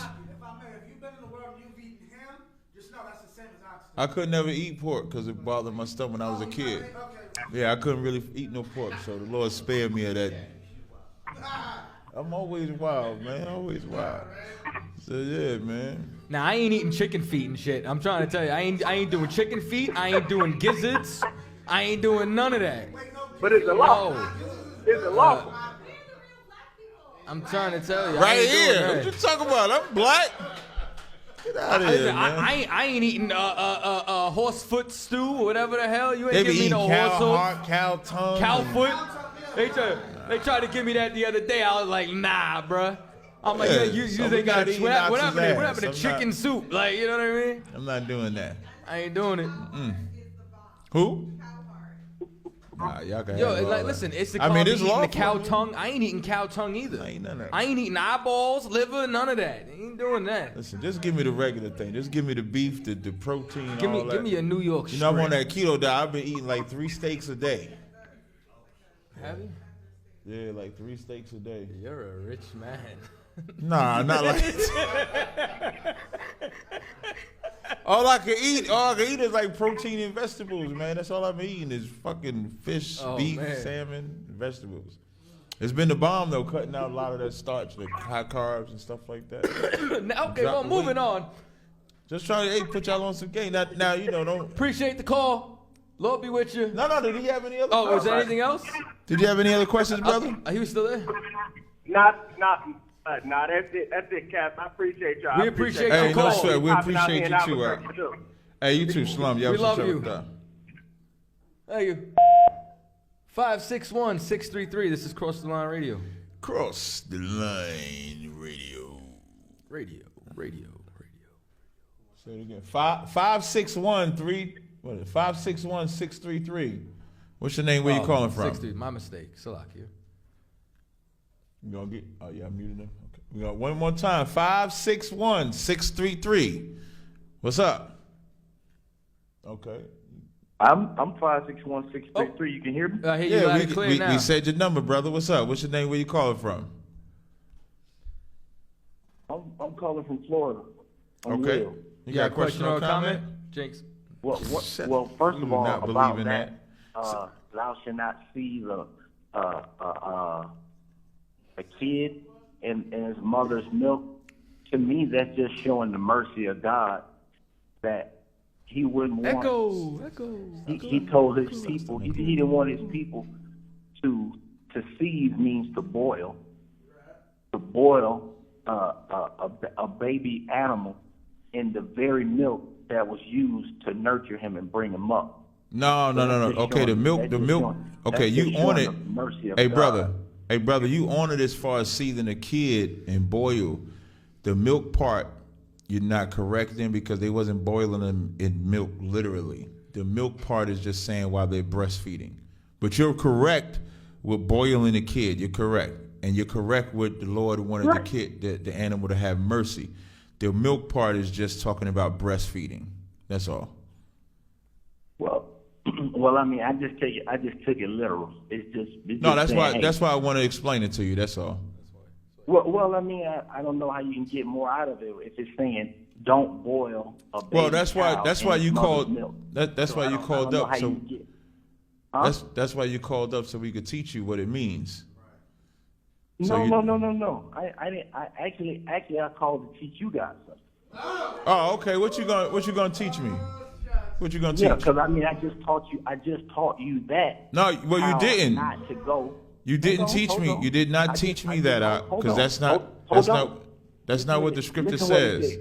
I could never eat pork because it bothered my stomach when I was a kid. Yeah, I couldn't really eat no pork, so the Lord spared me of that. I'm always wild, man. Always wild. So yeah, man. Now I ain't eating chicken feet and shit. I'm trying to tell you, I ain't doing chicken feet. I ain't doing gizzards. I ain't doing none of that. But it's a law. No. It's a law. I'm trying to tell you. I Right ain't doing here. that. What you talking about? I'm black. Get out of here, man. I ain't eating horse foot stew or whatever the hell. You They ain't be give me eating no cow horse foot. heart, cow tongue. Cow and- foot. They tried to give me that the other day. I was like, nah, bruh. I'm like, Yeah, yeah, you so just we ain't got not a eating what ox's happened ass. what happened to I'm chicken not- soup? Like, you know what I mean? I'm not doing that. I ain't doing it. Who? Nah, y'all can Yo, have all like, that. listen, it's the I mean, eating it's the lawful, cow man. tongue. I ain't eating cow tongue either. I ain't none of that. I ain't eating eyeballs, liver, none of that. Ain't doing that. Listen, just give me the regular thing. Just give me the beef, the protein, Give me, all that. give me a New York You know, I'm on strip. that keto diet. I've been eating like 3 steaks a day. Have you? Yeah, like 3 steaks a day. You're a rich man. Nah, not like all I can eat is like protein and vegetables, man. That's all I've been eating is fucking fish, Oh, beef, man. salmon, vegetables. It's been the bomb though, cutting out a lot of that starch, like high carbs and stuff like that. Now, okay, Drop well, the moving weight. on. Just trying to put y'all on some game. Now you know, don't. Appreciate the call. Lord be with you. No, did he have any other? Oh, is there anything else? Did you have any other questions, brother? He was still there? Nah, that's it. That's it, Cap. I appreciate y'all. We I appreciate Hey, your no call. sweat. We Popping out appreciate here in you too. Albuquerque, too. Hey, you too, Slum. We love you. That. Thank you. 561-633. This is Cross the Line Radio. Cross the Line Radio. Radio. Say it again. 561-633. What's your name? Where you calling from? 60. My mistake. Salakia. You gonna get? Oh yeah, I muted him. Okay. We got one more time. 561-633. What's up? Okay. I'm 561-633. You can hear me? I hear you loud and clear now. we said your number, brother. What's up? What's your name? Where you calling from? I'm calling from Florida. I'm Okay. Will. You got a question or comment? Jinx. Well, first You of do all, not believe about in that, thou shalt not see a kid in his mother's milk. To me, that's just showing the mercy of God that He wouldn't want. He told His people. He didn't want His people to seethe means to boil. To boil a baby animal in the very milk that was used to nurture him and bring him up. No. Okay, the milk. Okay, you on it. Hey, brother, you on it as far as seething a kid and boil. The milk part, you're not correct in because they wasn't boiling them in milk literally. The milk part is just saying while they're breastfeeding. But you're correct with boiling a kid. You're correct. And you're correct with the Lord wanted the kid, the animal to have mercy. The milk part is just talking about breastfeeding. That's all. Well, Well, I mean, I just took it literal. It's No, just saying, that's why I want to explain it to you. That's all. Well, I mean, I don't know how you can get more out of it if it's saying don't boil a baby. Well, that's why you called. Milk. That's why you called up. So that's why you called up so we could teach you what it means. No. I didn't. Actually, I called to teach you guys something. Oh, okay. What you gonna teach me? What you gonna teach? Yeah, because I mean, I just taught you that. No, well, you didn't. Not to go. You didn't teach me. You did not teach me that, because that's not what the scripture says.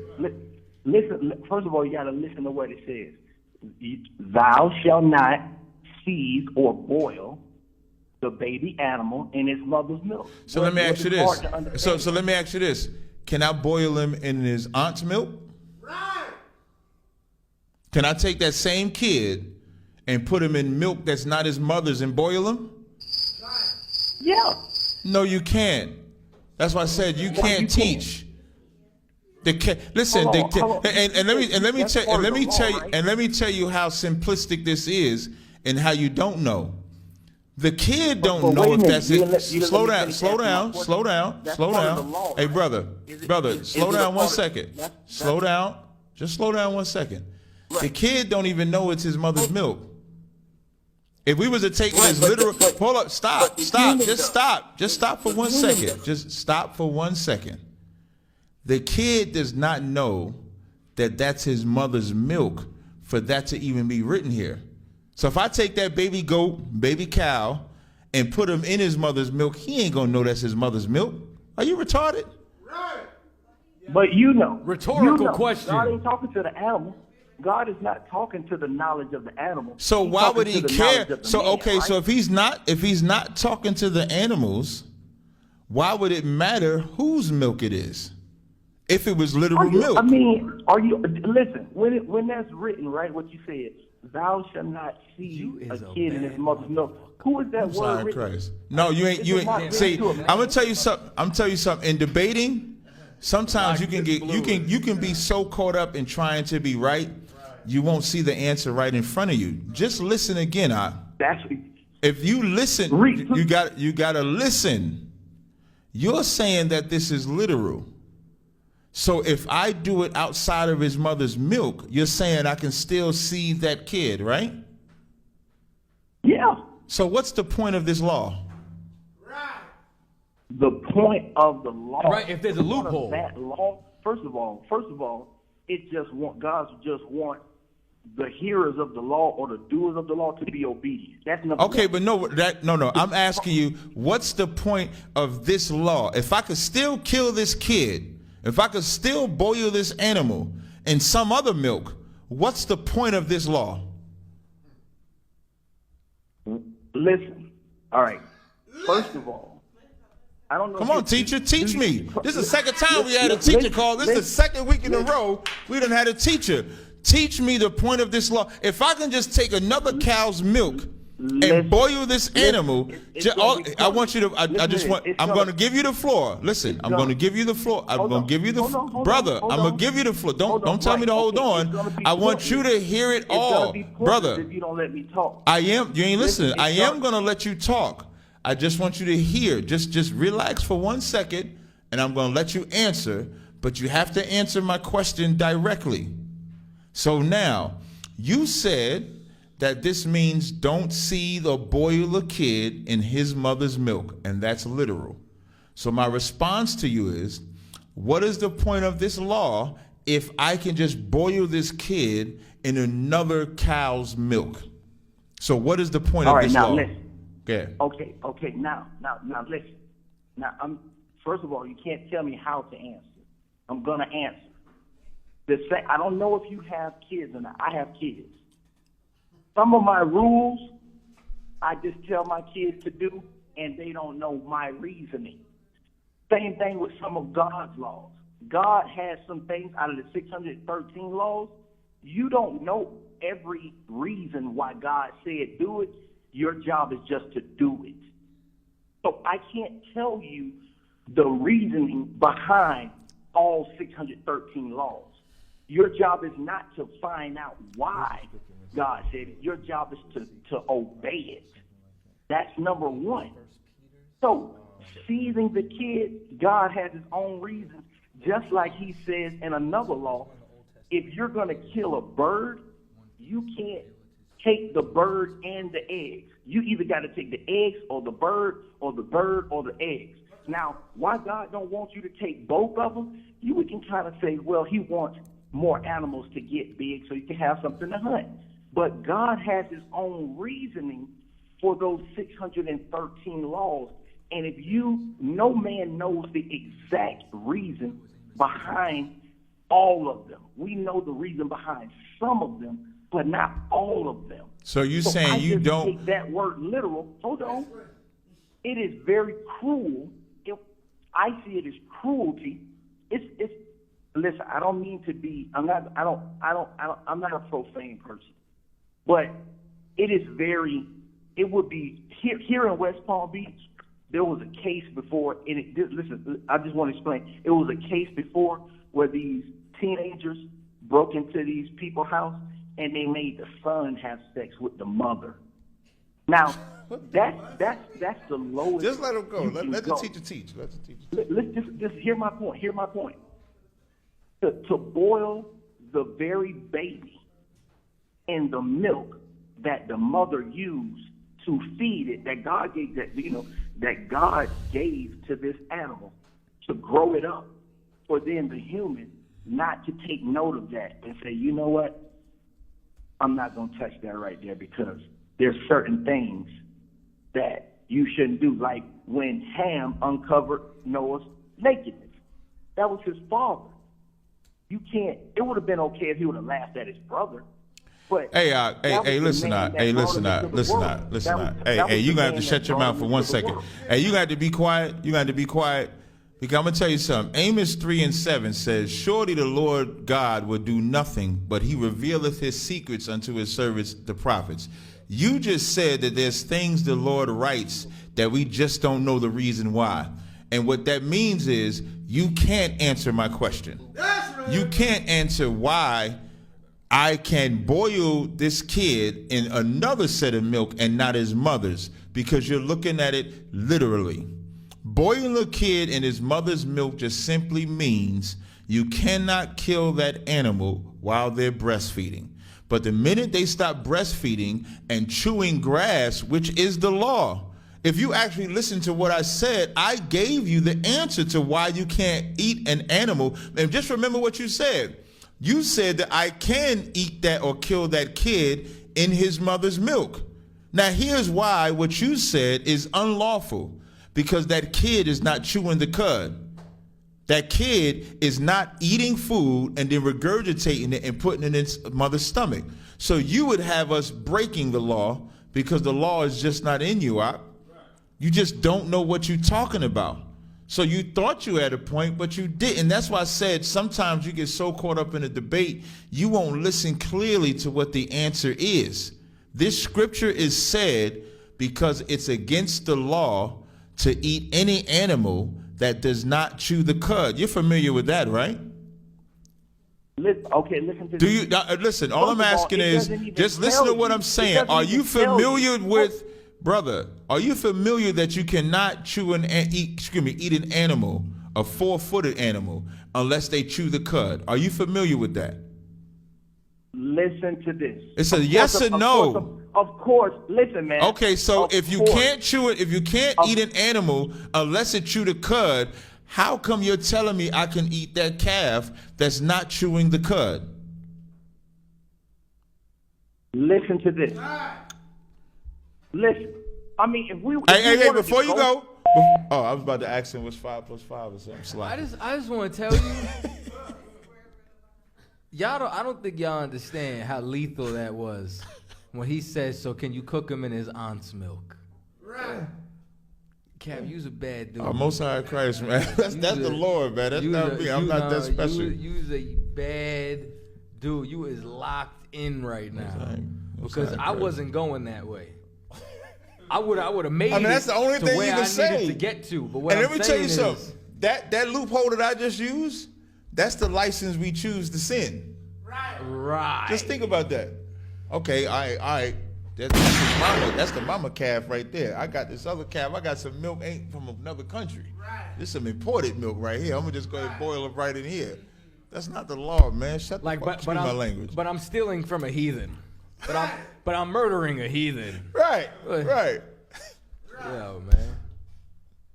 Listen. First of all, you got to listen to what it says. Thou shalt not seize or boil the baby animal in its mother's milk. So let me ask you this. So let me ask you this. Can I boil him in his aunt's milk? Right. Can I take that same kid and put him in milk that's not his mother's and boil him? Yeah. No, you can't. That's why I said you can't teach. Listen, and let me tell you how simplistic this is and how you don't know. The kid don't know if that's it. Slow down. Hey, brother, slow down 1 second. Slow down. Just slow down 1 second. The kid don't even know it's his mother's milk. If we was to take this literal, hold up, stop, just stop for 1 second. Just stop for 1 second. The kid does not know that that's his mother's milk for that to even be written here. So if I take that baby goat, baby cow, and put him in his mother's milk, he ain't gonna know that's his mother's milk. Are you retarded? Right. But you know. Rhetorical question. God ain't talking to the animal. God is not talking to the knowledge of the animal. So why would he care? So if he's not talking to the animals, why would it matter whose milk it is? If it was literal milk. I mean, listen, when that's written, right, what you said, thou shalt not see a kid in his mother's milk. Who is that word written? Christ. No, you ain't. See, I'm gonna tell you something. In debating, sometimes you can be so caught up in trying to be right, you won't see the answer right in front of you. Just listen again. If you listen, you gotta listen. You're saying that this is literal. So if I do it outside of his mother's milk, you're saying I can still see that kid, right? Yeah. So what's the point of this law? The point of the law. Right, if there's a loophole. That law, first of all, God just want the hearers of the law or the doers of the law to be obedient. That's number okay, one. but no. I'm asking you, what's the point of this law? If I could still kill this kid, if I could still boil this animal in some other milk, what's the point of this law? Listen, all right. First of all, I don't know. Come on, teacher, teach me. This is the second time we had a teacher call. This is the second week in a row we done had a teacher. Teach me the point of this law. If I can just take another cow's milk and boil this animal, I want you to. I'm going to give you the floor. Listen, I'm going to give you the floor. I'm going to give you the brother. I'm going to give you the floor. Don't tell me to hold on. I want you to hear it all, brother. If you don't let me talk, I am. You ain't listening. I am going to let you talk. I just want you to hear. Just relax for 1 second, and I'm going to let you answer. But you have to answer my question directly. So now, you said that this means don't seethe or boil a kid in his mother's milk, and that's literal. So my response to you is, what is the point of this law if I can just boil this kid in another cow's milk? So what is the point of this law? All right, now listen. Okay. Okay. Now listen. Now, first of all, you can't tell me how to answer. I'm gonna answer. I don't know if you have kids or not. I have kids. Some of my rules, I just tell my kids to do, and they don't know my reasoning. Same thing with some of God's laws. God has some things out of the 613 laws. You don't know every reason why God said do it. Your job is just to do it. So I can't tell you the reasoning behind all 613 laws. Your job is not to find out why God said it. Your job is to obey it. That's number one. So, seizing the kid, God has his own reasons. Just like he says in another law, if you're going to kill a bird, you can't take the bird and the eggs. You either got to take the eggs or the bird or the bird or the eggs. Now, why God don't want you to take both of them, you can kind of say, well, he wants more animals to get big so you can have something to hunt. But God has his own reasoning for those 613 laws. And if no man knows the exact reason behind all of them. We know the reason behind some of them, but not all of them. So you're saying you don't take that word literal. Hold on. It is very cruel. I see it as cruelty. It's listen, I don't mean to be I'm not a profane person. But it would be here in West Palm Beach. There was a case before, and listen, I just want to explain. It was a case before where these teenagers broke into these people's house and they made the son have sex with the mother. Now, that's the lowest. Just let them go. Let the teacher teach. Let the teacher. Let's just hear my point. Hear my point. To boil the very baby in the milk that the mother used to feed it, that God gave to this animal to grow it up, for then the human not to take note of that and say, you know what, I'm not going to touch that right there because there's certain things that you shouldn't do, like when Ham uncovered Noah's nakedness. That was his father. You can't. It would have been okay if he would have laughed at his brother. But listen, Hey, you got to shut your mouth for 1 second. Hey, you got to be quiet. Because I'm going to tell you something. Amos 3:7 says, surely the Lord God will do nothing, but he revealeth his secrets unto his servants, the prophets. You just said that there's things the Lord writes that we just don't know the reason why. And what that means is you can't answer my question. You can't answer why I can boil this kid in another set of milk and not his mother's, because you're looking at it literally. Boiling a kid in his mother's milk just simply means you cannot kill that animal while they're breastfeeding. But the minute they stop breastfeeding and chewing grass, which is the law, if you actually listen to what I said, I gave you the answer to why you can't eat an animal. And just remember what you said. You said that I can eat that or kill that kid in his mother's milk. Now, here's why what you said is unlawful. Because that kid is not chewing the cud. That kid is not eating food and then regurgitating it and putting it in its mother's stomach. So you would have us breaking the law because the law is just not in you. You just don't know what you're talking about. So you thought you had a point, but you didn't. That's why I said sometimes you get so caught up in a debate, you won't listen clearly to what the answer is. This scripture is said because it's against the law to eat any animal that does not chew the cud. You're familiar with that, right? Listen to Do you listen? All I'm asking is just listen to what I'm saying. Are you familiar with, brother? Are you familiar that you cannot eat an animal, a 4-footed animal, unless they chew the cud? Are you familiar with that? Listen to this. It's a yes or no. Of course, listen, man. Okay, so if you can't chew it, if you can't eat an animal unless it chew the cud, how come you're telling me I can eat that calf that's not chewing the cud? Listen to this. Listen. I mean, if we Hey, before you go. Oh, I was about to ask him what's 5 + 5 or something. I just want to tell you, I don't think y'all understand how lethal that was. When he says, so can you cook him in his aunt's milk? Right. Cap, you's a bad dude. Oh, Most High Christ, man. That's the Lord, man. That's not me. I'm not that special. You's a bad dude. You is locked in right now. Because I wasn't going that way. I would have made it that's the only to thing where you can I say. needed to get to. But what and I'm let me tell you saying something. That loophole that I just used, that's the license we choose to sin. Right. Just think about that. Okay, all right. That's the mama calf right there. I got this other calf. I got some milk ain't from another country. This some imported milk right here. I'm gonna just go ahead and boil it right in here. That's not the law, man. Shut the fuck up. My language. But I'm stealing from a heathen. But I'm murdering a heathen. Right. Yo, man.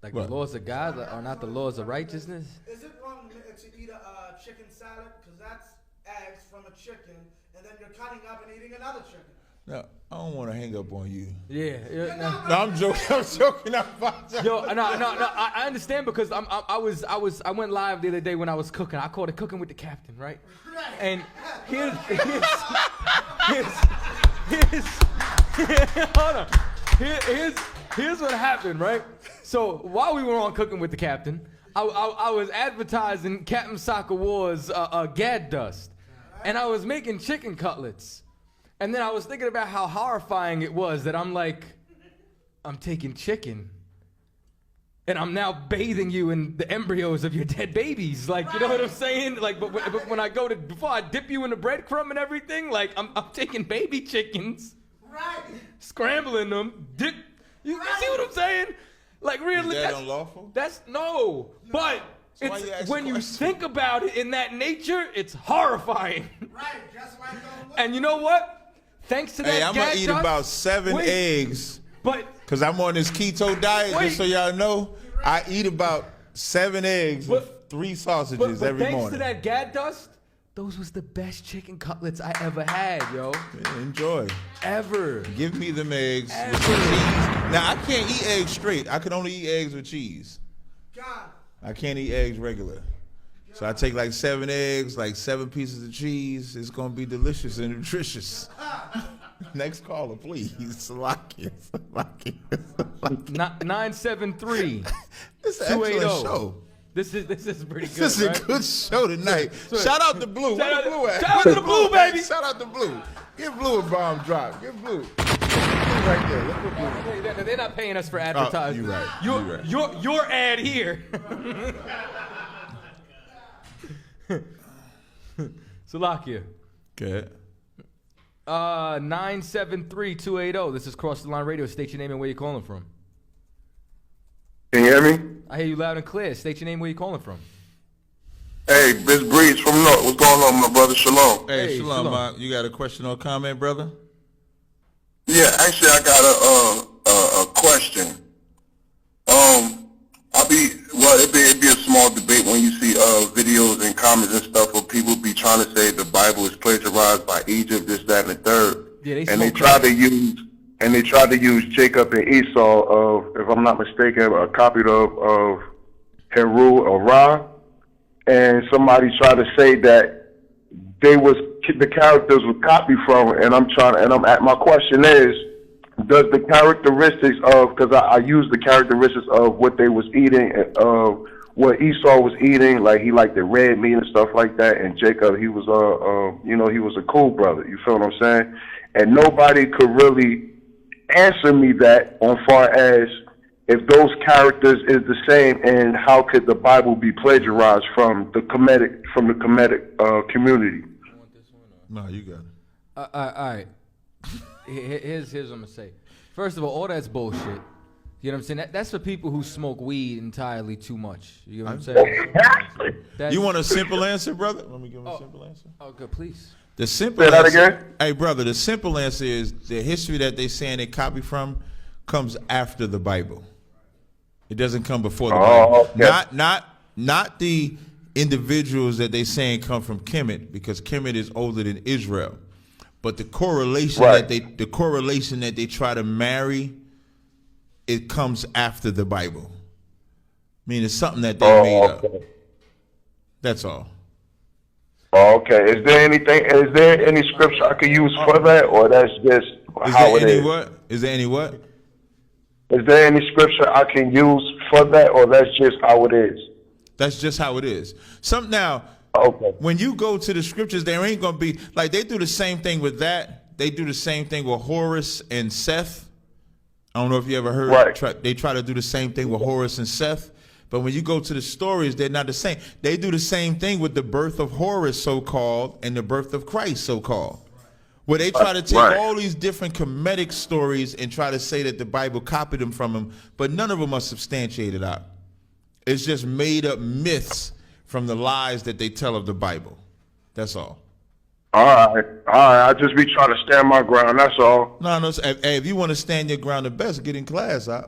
Like the laws of God are not the laws of righteousness. Is it wrong to eat a chicken salad? Because that's eggs from a chicken, and then you're cutting up and eating another chicken. No, I don't want to hang up on you. Yeah. No, I'm joking. Yo, no. I understand because I went live the other day when I was cooking. I called it Cooking with the Captain, right? And here's hold on. Here's what happened, right? So while we were on Cooking with the Captain, I was advertising Captain Soccer Wars Gad Dust, and I was making chicken cutlets. And then I was thinking about how horrifying it was that I'm taking chicken and I'm now bathing you in the embryos of your dead babies. Like, you know what I'm saying? Like, but when I before I dip you in the breadcrumb and everything, like, I'm taking baby chickens, scrambling them, you see what I'm saying? Like, really? Is that unlawful? No. But when you think about it in that nature, it's horrifying. Just like and you know what? Thanks to that. Hey, I'm gonna eat about 7 eggs. Because I'm on this keto diet, just so y'all know. I eat about 7 eggs with 3 sausages every morning. Thanks to that Gad Dust, those was the best chicken cutlets I ever had, yo. Yeah, enjoy. Ever. Give me them eggs with some cheese. Now, I can't eat eggs straight. I can only eat eggs with cheese. I can't eat eggs regular. So I take like 7 eggs, like 7 pieces of cheese. It's going to be delicious and nutritious. Next caller, please. Salakia. 973. This is an excellent show. This is pretty good. This is a good show tonight. Shout out to Blue. Where the Blue at? Shout out to the Blue, baby. Shout out to Blue. Give Blue a bomb drop. Give Blue. Right there. Look at Blue. They're not paying us for advertising. You're right. Your ad here. Salakia. Good. 973-280. This is Cross the Line Radio. State your name and where you're calling from. Can you hear me? I hear you loud and clear. State your name and where you're calling from. Hey, Biz Breeze from North. What's going on, my brother? Shalom. Hey, Shalom. You got a question or comment, brother? Yeah, actually, I got a question. It'd be a small debate when you see videos and comments and stuff where people be trying to say the Bible is plagiarized by Egypt, this, that, and the third. Yeah, they try to use Jacob and Esau of, if I'm not mistaken, a copy of Heru or Ra, and somebody tried to say that the characters were copied from, my question is, does the characteristics of, because I use the characteristics of what they was eating, what Esau was eating, like he liked the red meat and stuff like that, and Jacob, he was he was a cool brother. You feel what I'm saying? And nobody could really answer me that on far as if those characters is the same, and how could the Bible be plagiarized from the Kemetic community? No, you got it. All right. Here's what I'm gonna say. First of all that's bullshit. You know what I'm saying? That's for people who smoke weed entirely too much. You know what I'm saying? You want a simple answer, brother? Let me give him a simple answer. Oh, good, please. The simple Say that answer, again? Hey, brother, the simple answer is the history that they saying they copy from comes after the Bible. It doesn't come before the Bible. Okay. Not the individuals that they saying come from Kemet, because Kemet is older than Israel. But the correlation that they try to marry, it comes after the Bible. I mean, it's something that they made up. That's all. Okay. Is there any scripture I can use for that, or that's just how it is? Is there any what? Is there any scripture I can use for that, or that's just how it is? That's just how it is. When you go to the scriptures, there ain't gonna be like they do the same thing with that. They do the same thing with Horus and Seth. I don't know if you ever heard. They try to do the same thing with Horus and Seth, But when you go to the stories, they're not the same. They do the same thing with the birth of Horus, so-called, and the birth of Christ, so-called. Where they try to take all these different comedic stories and try to say that the Bible copied them from them, but none of them are substantiated out. It's just made up myths from the lies that they tell of the Bible. That's all. All right. I just be trying to stand my ground. That's all. No. Hey, if you want to stand your ground the best, get in class, huh?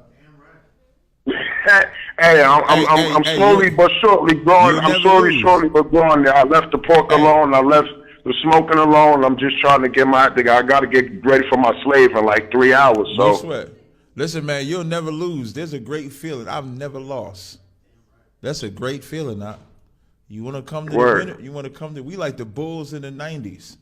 Hey, I'm slowly but shortly going. I'm shortly but going there. I left the pork alone. I left the smoking alone. I'm just trying to get I got to get ready for my slave in like 3 hours. So. No sweat. Listen, man, you'll never lose. There's a great feeling. I've never lost. That's a great feeling, huh? You want to come to the winner? You want to come to? We like the Bulls in the '90s,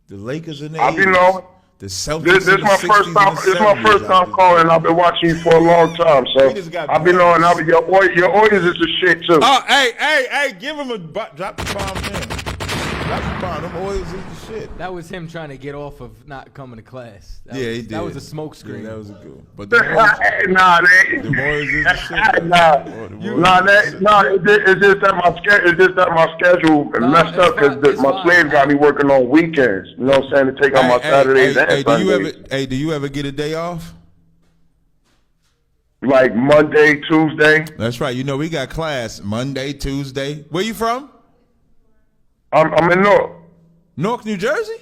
the Lakers in the '80s, the Celtics. This is my first time. This is my first time calling. I've been watching you for a long time, so I've been knowing. Your Oilers is the shit too. Oh, hey, give him a drop the bomb in. Drop the bomb. Them Oilers is the shit. That was him trying to get off of not coming to class. He did. That was a smoke screen. Yeah, that was a good one. But the Oilers is the shit. It's just that my schedule messed up because my slave got me working on weekends. You know what I'm saying? To take on my Saturdays and Sundays. Do you ever get a day off? Like Monday, Tuesday. That's right. You know we got class Monday, Tuesday. Where you from? I'm in Newark, New Jersey?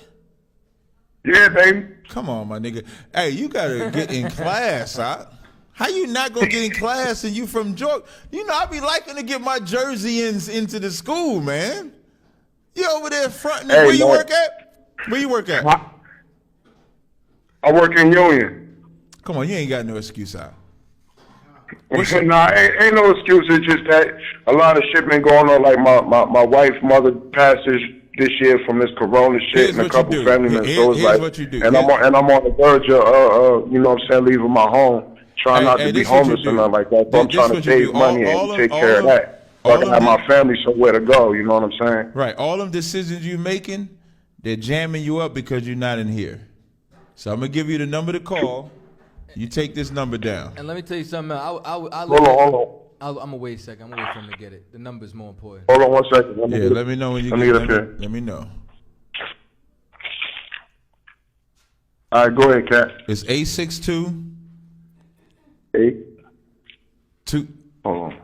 Yeah, baby. Come on, my nigga. Hey, you gotta get in class, huh? How you not gonna get in class and you from Georgia? You know, I be liking to get my Jerseyans into the school, man. You over there fronting. Where you work at? Where you work at? I work in Union. Come on, you ain't got no ain't no excuse. It's just that a lot of shit been going on. Like my wife's mother passed this year from this corona shit, and a couple family members. So it's like, what you do. And I'm on the verge of you know what I'm saying, leaving my home, trying not to be homeless or nothing like that. So I'm trying to save money and take care of that. So I can have my family somewhere to go. You know what I'm saying? Right. All them decisions you making, they're jamming you up because you're not in here. So I'm gonna give you the number to call. You take this number down. And let me tell you something else. Hold on. I'm gonna wait a second. I'm gonna wait for him to get it. The number's more important. Hold on 1 second. Let me know when you get it. Let me know. All right, go ahead, Cat. It's 862. 2. Hold on.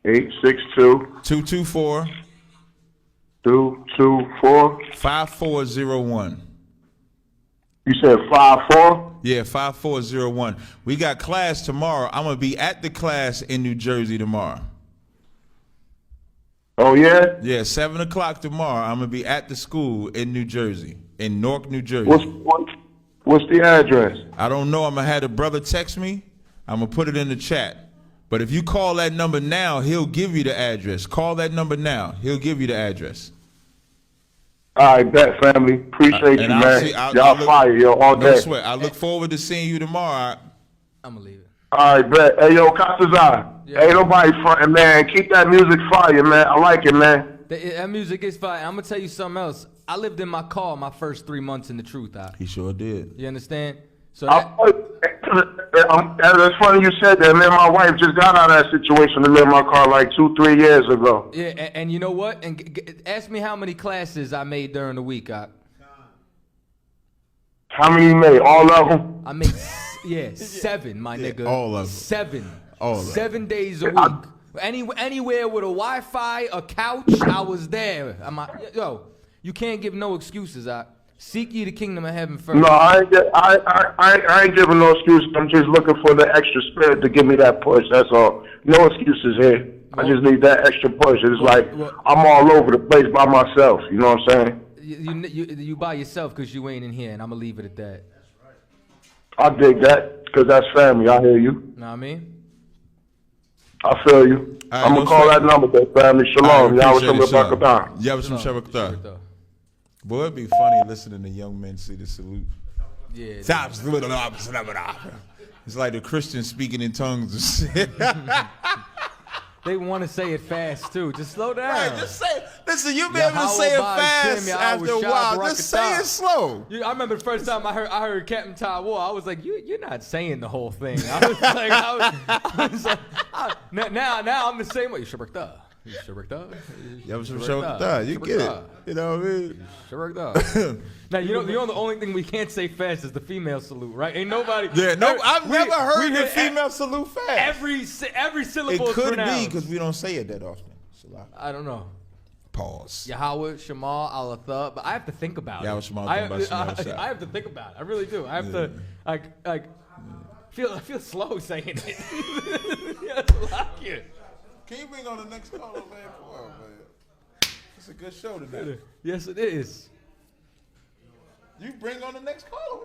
862. 224. 224. 5401. You said 54? Yeah, 5401. We got class tomorrow. I'm gonna be at the class in New Jersey tomorrow. Oh yeah? Yeah, 7 o'clock tomorrow. I'm gonna be at the school in New Jersey, in Newark, New Jersey. What's the address? I don't know. I'm gonna have a brother text me. I'm gonna put it in the chat. But if you call that number now, he'll give you the address. Call that number now. He'll give you the address. All right, bet, family. Appreciate you, man. Y'all fire, yo, all day. No sweat. I look forward to seeing you tomorrow. I'm gonna leave it. All right, bet. Hey, yo, Casazai. Yeah. Ain't nobody fronting, man. Keep that music fire, man. I like it, man. That music is fire. I'm gonna tell you something else. I lived in my car my first 3 months in the truth. He sure did. You understand? So that's funny you said that, man. My wife just got out of that situation to live in my car like 2-3 years ago. Yeah, and you know what? And ask me how many classes I made during the week. How many you made? All of them? I made 7, my nigga. All of them. 7. All of them. 7 days a week. Anywhere with a Wi-Fi, a couch, I was there. Yo, you can't give no excuses. Seek ye the kingdom of heaven first. No, I ain't giving no excuses. I'm just looking for the extra spirit to give me that push. That's all. No excuses here. I just need that extra push. It's like I'm all over the place by myself. You know what I'm saying? You by yourself because you ain't in here, and I'm going to leave it at that. I dig that because that's family. I hear you. Know what I mean? I feel you. I'm going to call that number, though, family. Shalom. Y'all was some Shabbat. Y'all was some Shabbat. Boy, it'd be funny listening to young men say the salute. Yeah. It's like the Christians speaking in tongues and shit. They want to say it fast too. Just slow down. Right, just say. Listen, you'll be able to say it fast after a while. Just say it slow. I remember the first time I heard Captain Taiwo, I was like, you're not saying the whole thing. I was like, now I'm the same way. Shabakta. You get it. You know what I mean? Now, you know the only thing we can't say fast is the female salute, right? Ain't nobody. Yeah, no, I've never heard the female salute fast. Every syllable is pronounced. It could be because we don't say it that often. I don't know. Pause. Yahweh, Shema, Alatha, but I have to think about it. I have to think about it. I really do. I have to feel slow saying it. Can you bring on the next caller, man? Come on, man. It's a good show today. Yes, it is. You bring on the next caller.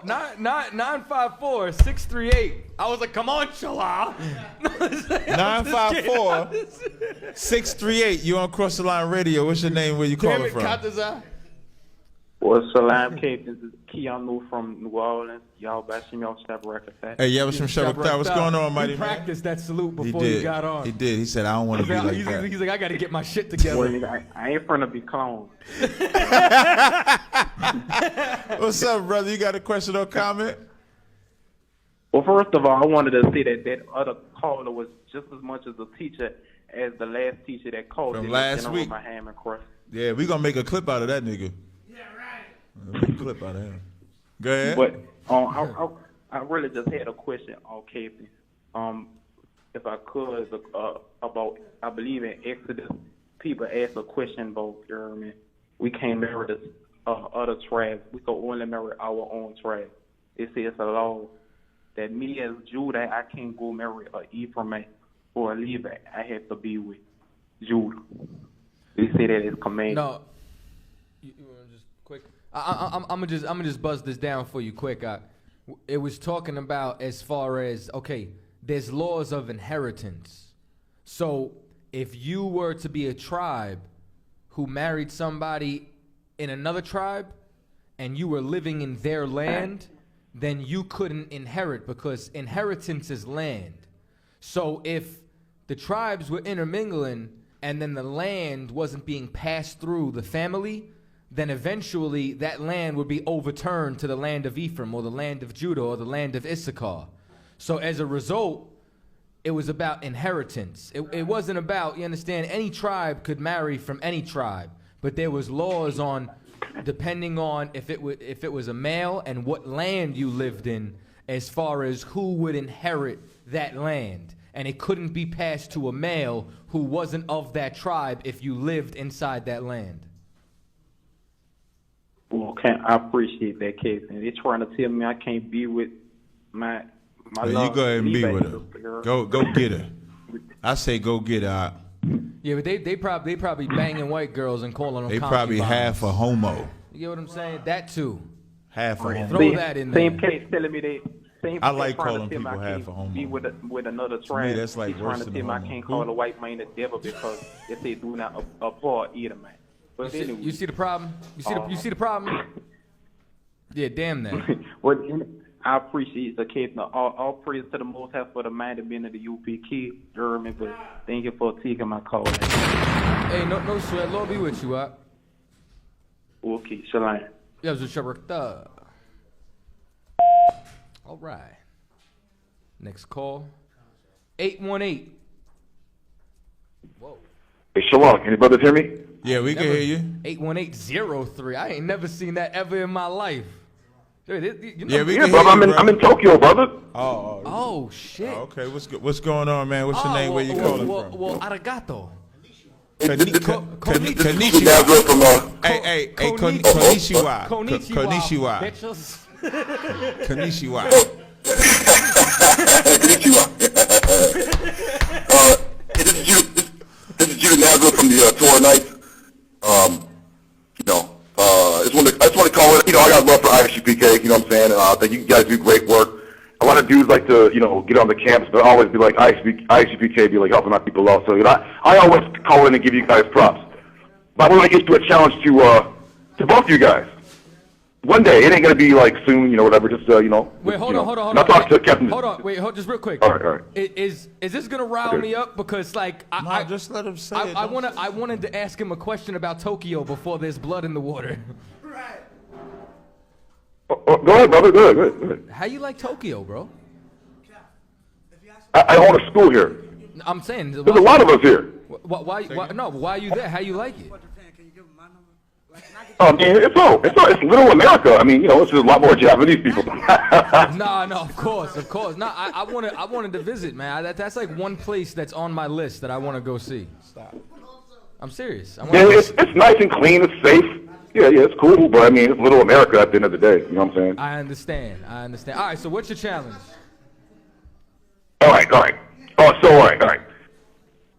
954-638. I was like, come on, Shala. 954-638. You on Cross the Line Radio. What's your name? Where you calling from? Well, Salam Cape. This is Keanu from New Orleans. Y'all bashing y'all step record. Hey, yeah, what's from Shabbat? What's going on, mighty man? He practiced that salute before he got on. He did. He said, I don't want to be like that. He's like, I got to get my shit together. Well, I ain't trying to be cloned. What's up, brother? You got a question or comment? Well, first of all, I wanted to say that other caller was just as much as a teacher as the last teacher that called from last week. My ham and crust. Yeah, we gonna make a clip out of that nigga. Yeah, right. Make a clip out of him. Go ahead. But I really just had a question on Captain. If I could, about I believe in Exodus, people ask a question about we can't marry this other tribe. We can only marry our own tribe. It says a law that me as Judah, I can't go marry a Ephraimite or a Levite. I have to be with Judah. They say that it's commanded. No, you want to just quick? I'm gonna just buzz this down for you quick. It was talking about as far as there's laws of inheritance. So if you were to be a tribe who married somebody in another tribe and you were living in their land, then you couldn't inherit because inheritance is land. So if the tribes were intermingling and then the land wasn't being passed through the family, then eventually that land would be overturned to the land of Ephraim or the land of Judah or the land of Issachar. So as a result, it was about inheritance. It wasn't about, you understand, any tribe could marry from any tribe, but there was laws on depending on if it was a male and what land you lived in as far as who would inherit that land. And it couldn't be passed to a male who wasn't of that tribe if you lived inside that land. Well, I appreciate that, case. And they're trying to tell me I can't be with my you go ahead and be with her. Go get her. I say go get her. Yeah, but they probably banging white girls and calling them. They probably half a homo. You get what I'm saying? That too. Half a homo. Throw that in there. Same case telling me they. I like calling people half a homo. Be with another tribe. That's like he's worse trying to than tell me I can't call a white man the devil because if they do not abhor either man. But anyway, you see the problem? You see the problem? Yeah, damn that. Well, I appreciate the case. All praise to the Most High for the mind of being of the UPK. German, but thank you for taking my call. Hey, no sweat. Lord be with you, Okay, shalom. Yeah, it was a all right. Next call. 818. Whoa. Hey, Shalom, can you brothers hear me? Yeah, we can hear you. 81803. I ain't never seen that ever in my life. Dude, Yeah, brother. I'm in Tokyo, brother. Oh shit. Oh, okay, what's going on, man? What's your name? Where you calling from? Well, arigato. Konnichiwa. Hey, konnichiwa. Konnichiwa. Konnichiwa. This is Judah Nazareth from the Torah Nights. I just want to call it. I got love for ISUPK. You know what I'm saying? I think you guys do great work. A lot of dudes like to, get on the campus, but always be like ISUPK, be like helping out people out. So I always call in and give you guys props. But I want to get to a challenge to both you guys. One day, it ain't gonna be like soon, whatever. Just Wait, hold on. I'll talk to Captain. Hold on, wait, just real quick. All right. Is this gonna rile me up? Because just let him say it. I wanted to ask him a question about Tokyo before there's blood in the water. Go ahead, brother. Go ahead. How you like Tokyo, bro? I own a school here. I'm saying there's a lot of us here. Why are you there? How you like it? I mean, it's little America. I mean, it's just a lot more Japanese people. No, of course. No, I wanted to visit, man. That's like one place that's on my list that I want to go see. Stop. I'm serious. It's nice and clean. It's safe. Yeah, it's cool. But I mean, it's little America at the end of the day. You know what I'm saying? I understand. All right. So what's your challenge? All right. Oh, so all right.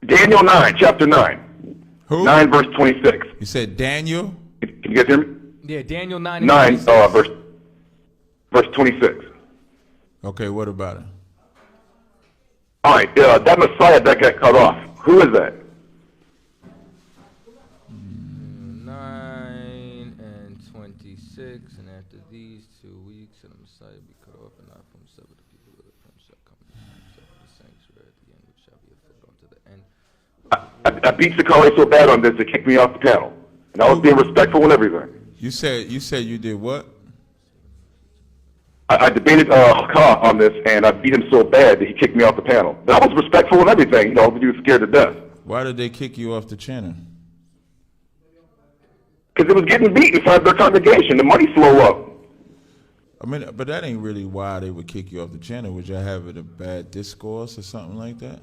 Daniel 9, chapter 9. Who? 9 verse 26. You said Daniel? Can you guys hear me? Yeah, Daniel 9. 9, verse 26. Okay, what about it? All right, that Messiah that got cut off. Who is that? 9 and 26, and after these 2 weeks, and the Messiah be cut off, and not from 7 the people of the prince shall come to the sanctuary at the end, which shall be a foot unto the end. I beat Sakari so bad on this, they kicked me off the panel. And I was being respectful and everything. You said you did what? I debated Haka on this, and I beat him so bad that he kicked me off the panel. But I was respectful and everything, but he was scared to death. Why did they kick you off the channel? Because it was getting beat inside their congregation. The money flow up. I mean, but that ain't really why they would kick you off the channel. Would you have a bad discourse or something like that?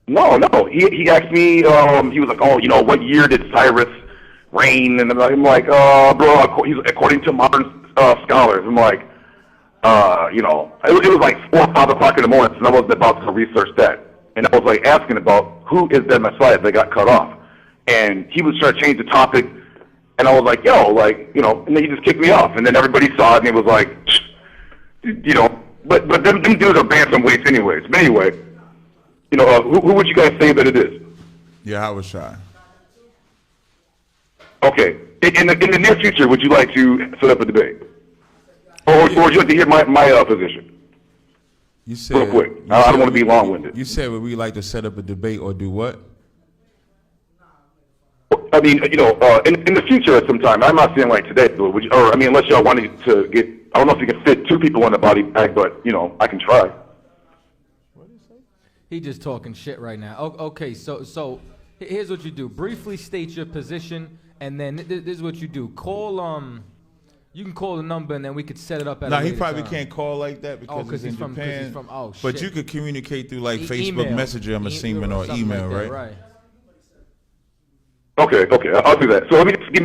No. He asked me, he was like, what year did Cyrus reign? And I'm like, bro, he's according to modern scholars. I'm like, it was like 4 or 5 o'clock in the morning, and I wasn't about to research that. And I was like asking about who is that Messiah that got cut off. And he was trying to change the topic, and I was like, and then he just kicked me off. And then everybody saw it, and he was like, but them dudes are bantamweights anyways. But anyway, who would you guys say that it is? Yeah, I was shy. Okay. In the near future, would you like to set up a debate? Or would you like to hear my position? You said, real quick. I don't want to be long-winded. You said would we like to set up a debate or do what? I mean, in the future at some time. I'm not saying like today, but unless y'all wanted to get, I don't know if you can fit 2 people in the body bag, but, I can try. He just talking shit right now. Okay, so here's what you do. Briefly state your position, and then this is what you do. You can call the number, and then we could set it up at a later he probably time. can't call like that because he's in Japan. Shit. But you could communicate through like Facebook email. Messenger, I'm assuming, or email, like that, right? Okay, I'll do that. So let me just give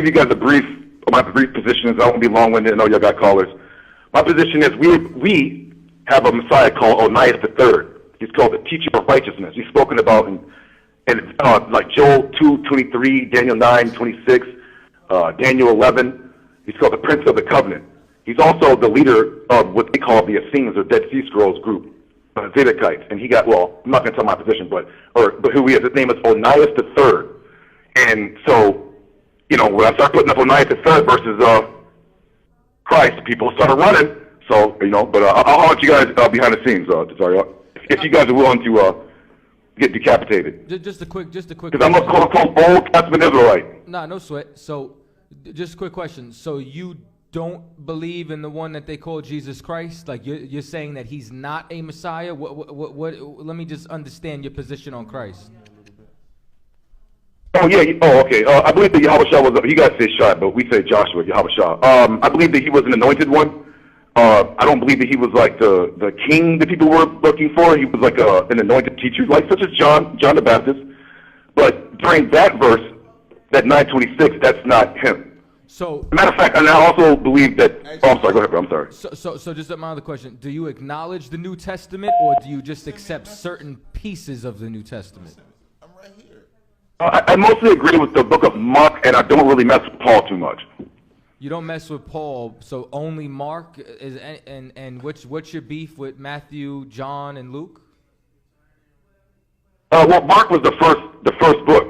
you guys a brief. My brief position is I won't be long-winded. I know y'all got callers. My position is we have a Messiah called Onias III. He's called the teacher of righteousness. He's spoken about in like Joel 2:23, Daniel 9:26, Daniel 11. He's called the Prince of the Covenant. He's also the leader of what they call the Essenes or Dead Sea Scrolls group, Zadokites. And he got, I'm not going to tell my position, but who he is. His name is Onias III. And so, when I start putting up Onias III versus Christ, people started running. So, but I'll let you guys behind the scenes, if you guys are willing to get decapitated. Just a quick. Because I'm a quote-unquote Old Testament Israelite. No sweat. So, just a quick question. So you don't believe in the one that they call Jesus Christ? Like you're saying that he's not a Messiah? What? Let me just understand your position on Christ. Oh yeah. Okay. I believe that Yahushua was. You guys say Shai, but we say Joshua. Yahushua. I believe that he was an anointed one. I don't believe that he was like the king that people were looking for. He was like an anointed teacher, like such as John the Baptist. But during that verse, that 9:26, that's not him. So, matter of fact, and I also believe that. Oh, I'm sorry. Go ahead, bro. I'm sorry. So just my other question: do you acknowledge the New Testament, or do you just accept certain pieces of the New Testament? I'm right here. I mostly agree with the book of Mark, and I don't really mess with Paul too much. You don't mess with Paul, so only Mark is, and what's your beef with Matthew, John, and Luke? Well, Mark was the first book,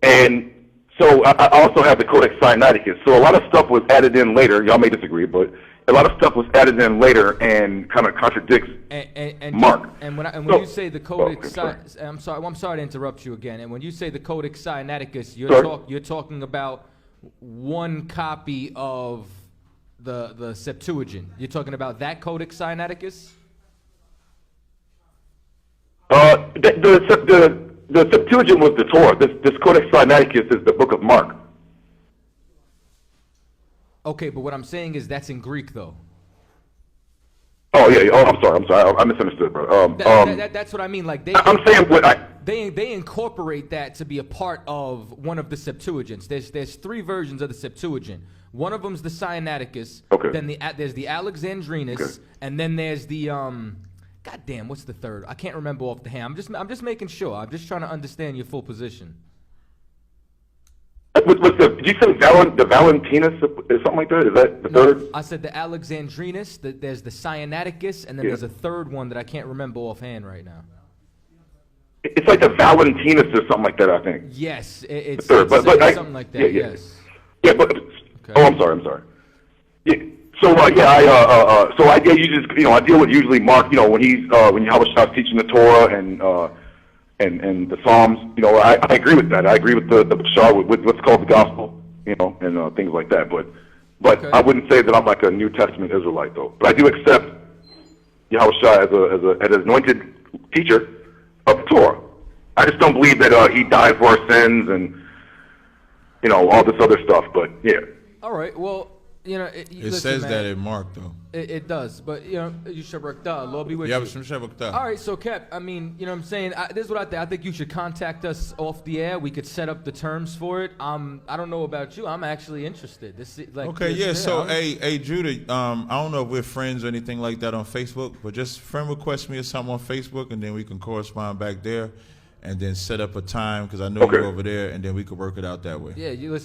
and so also I also have the Codex Sinaiticus. So a lot of stuff was added in later. Y'all may disagree, but a lot of stuff was added in later and kind of contradicts Mark. And when you say the Codex, I'm sorry to interrupt you again. And when you say the Codex Sinaiticus, you're talking about one copy of the Septuagint. You're talking about that Codex Sinaiticus? The Septuagint was the Torah. This Codex Sinaiticus is the Book of Mark. Okay, but what I'm saying is that's in Greek, though. Oh yeah. Oh, I'm sorry. I misunderstood, bro. That's what I mean. Like I'm saying what they incorporate that to be a part of one of the Septuagints. There's 3 versions of the Septuagint. One of them's the Sinaiticus. Okay. Then there's the Alexandrinus, and then there's the goddamn, what's the third? I can't remember off the hand. I'm just making sure. I'm just trying to understand your full position. Did you say the Valentinus or something like that? Is that the third? I said the Alexandrinus. There's the Sinaiticus, and then there's a third one that I can't remember offhand right now. It's like the Valentinus or something like that, I think. Yes, it's the third, but something like that. Yeah. Yes. Yeah, but okay. Oh, I'm sorry. Yeah. So I deal with usually Mark. When Yahushua teaching the Torah and the Psalms. I agree with that. I agree with the Bashar with what's called the gospel. And things like that. But okay. I wouldn't say that I'm like a New Testament Israelite though. But I do accept Yahushua as an anointed teacher of the Torah. I just don't believe that he died for our sins and all this other stuff. But yeah. All right. Well. It says that in Mark, though. It does, but Lord be with you. All right, so Cap, I mean, you know what I'm saying? This is what I think. I think you should contact us off the air. We could set up the terms for it. I don't know about you. I'm actually interested. So hey, Judah, I don't know if we're friends or anything like that on Facebook, but just friend request me or something on Facebook, and then we can correspond back there. And then set up a time because I know you're over there, and then we could work it out that way. Yeah, you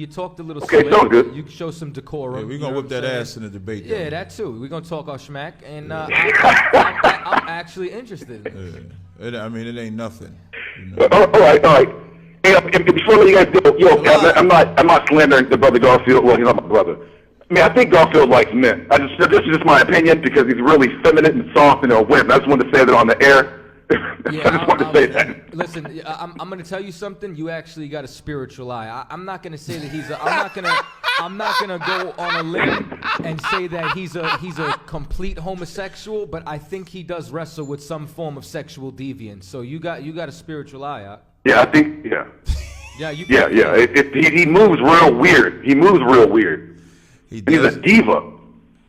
talked a little. Okay, sounds good. You show some decorum. Yeah, we're gonna whip that ass in the debate. Yeah, though. That too. We're gonna talk our schmack, and I'm actually interested. It ain't nothing. All right. Hey, before you guys go, I'm not slandering the brother Garfield. Well, he's not my brother. I mean, I think Garfield likes men. This is just my opinion because he's really feminine and soft and a wimp. I just wanted to say that on the air. Yeah, I just wanted to say that. Listen, I'm going to tell you something. You actually got a spiritual eye. I'm not going to say that he's. I'm not going to go on a limb and say that he's a complete homosexual. But I think he does wrestle with some form of sexual deviance. So you got a spiritual eye. Huh? Yeah, I think. Yeah. Yeah. He moves real weird. He's a diva.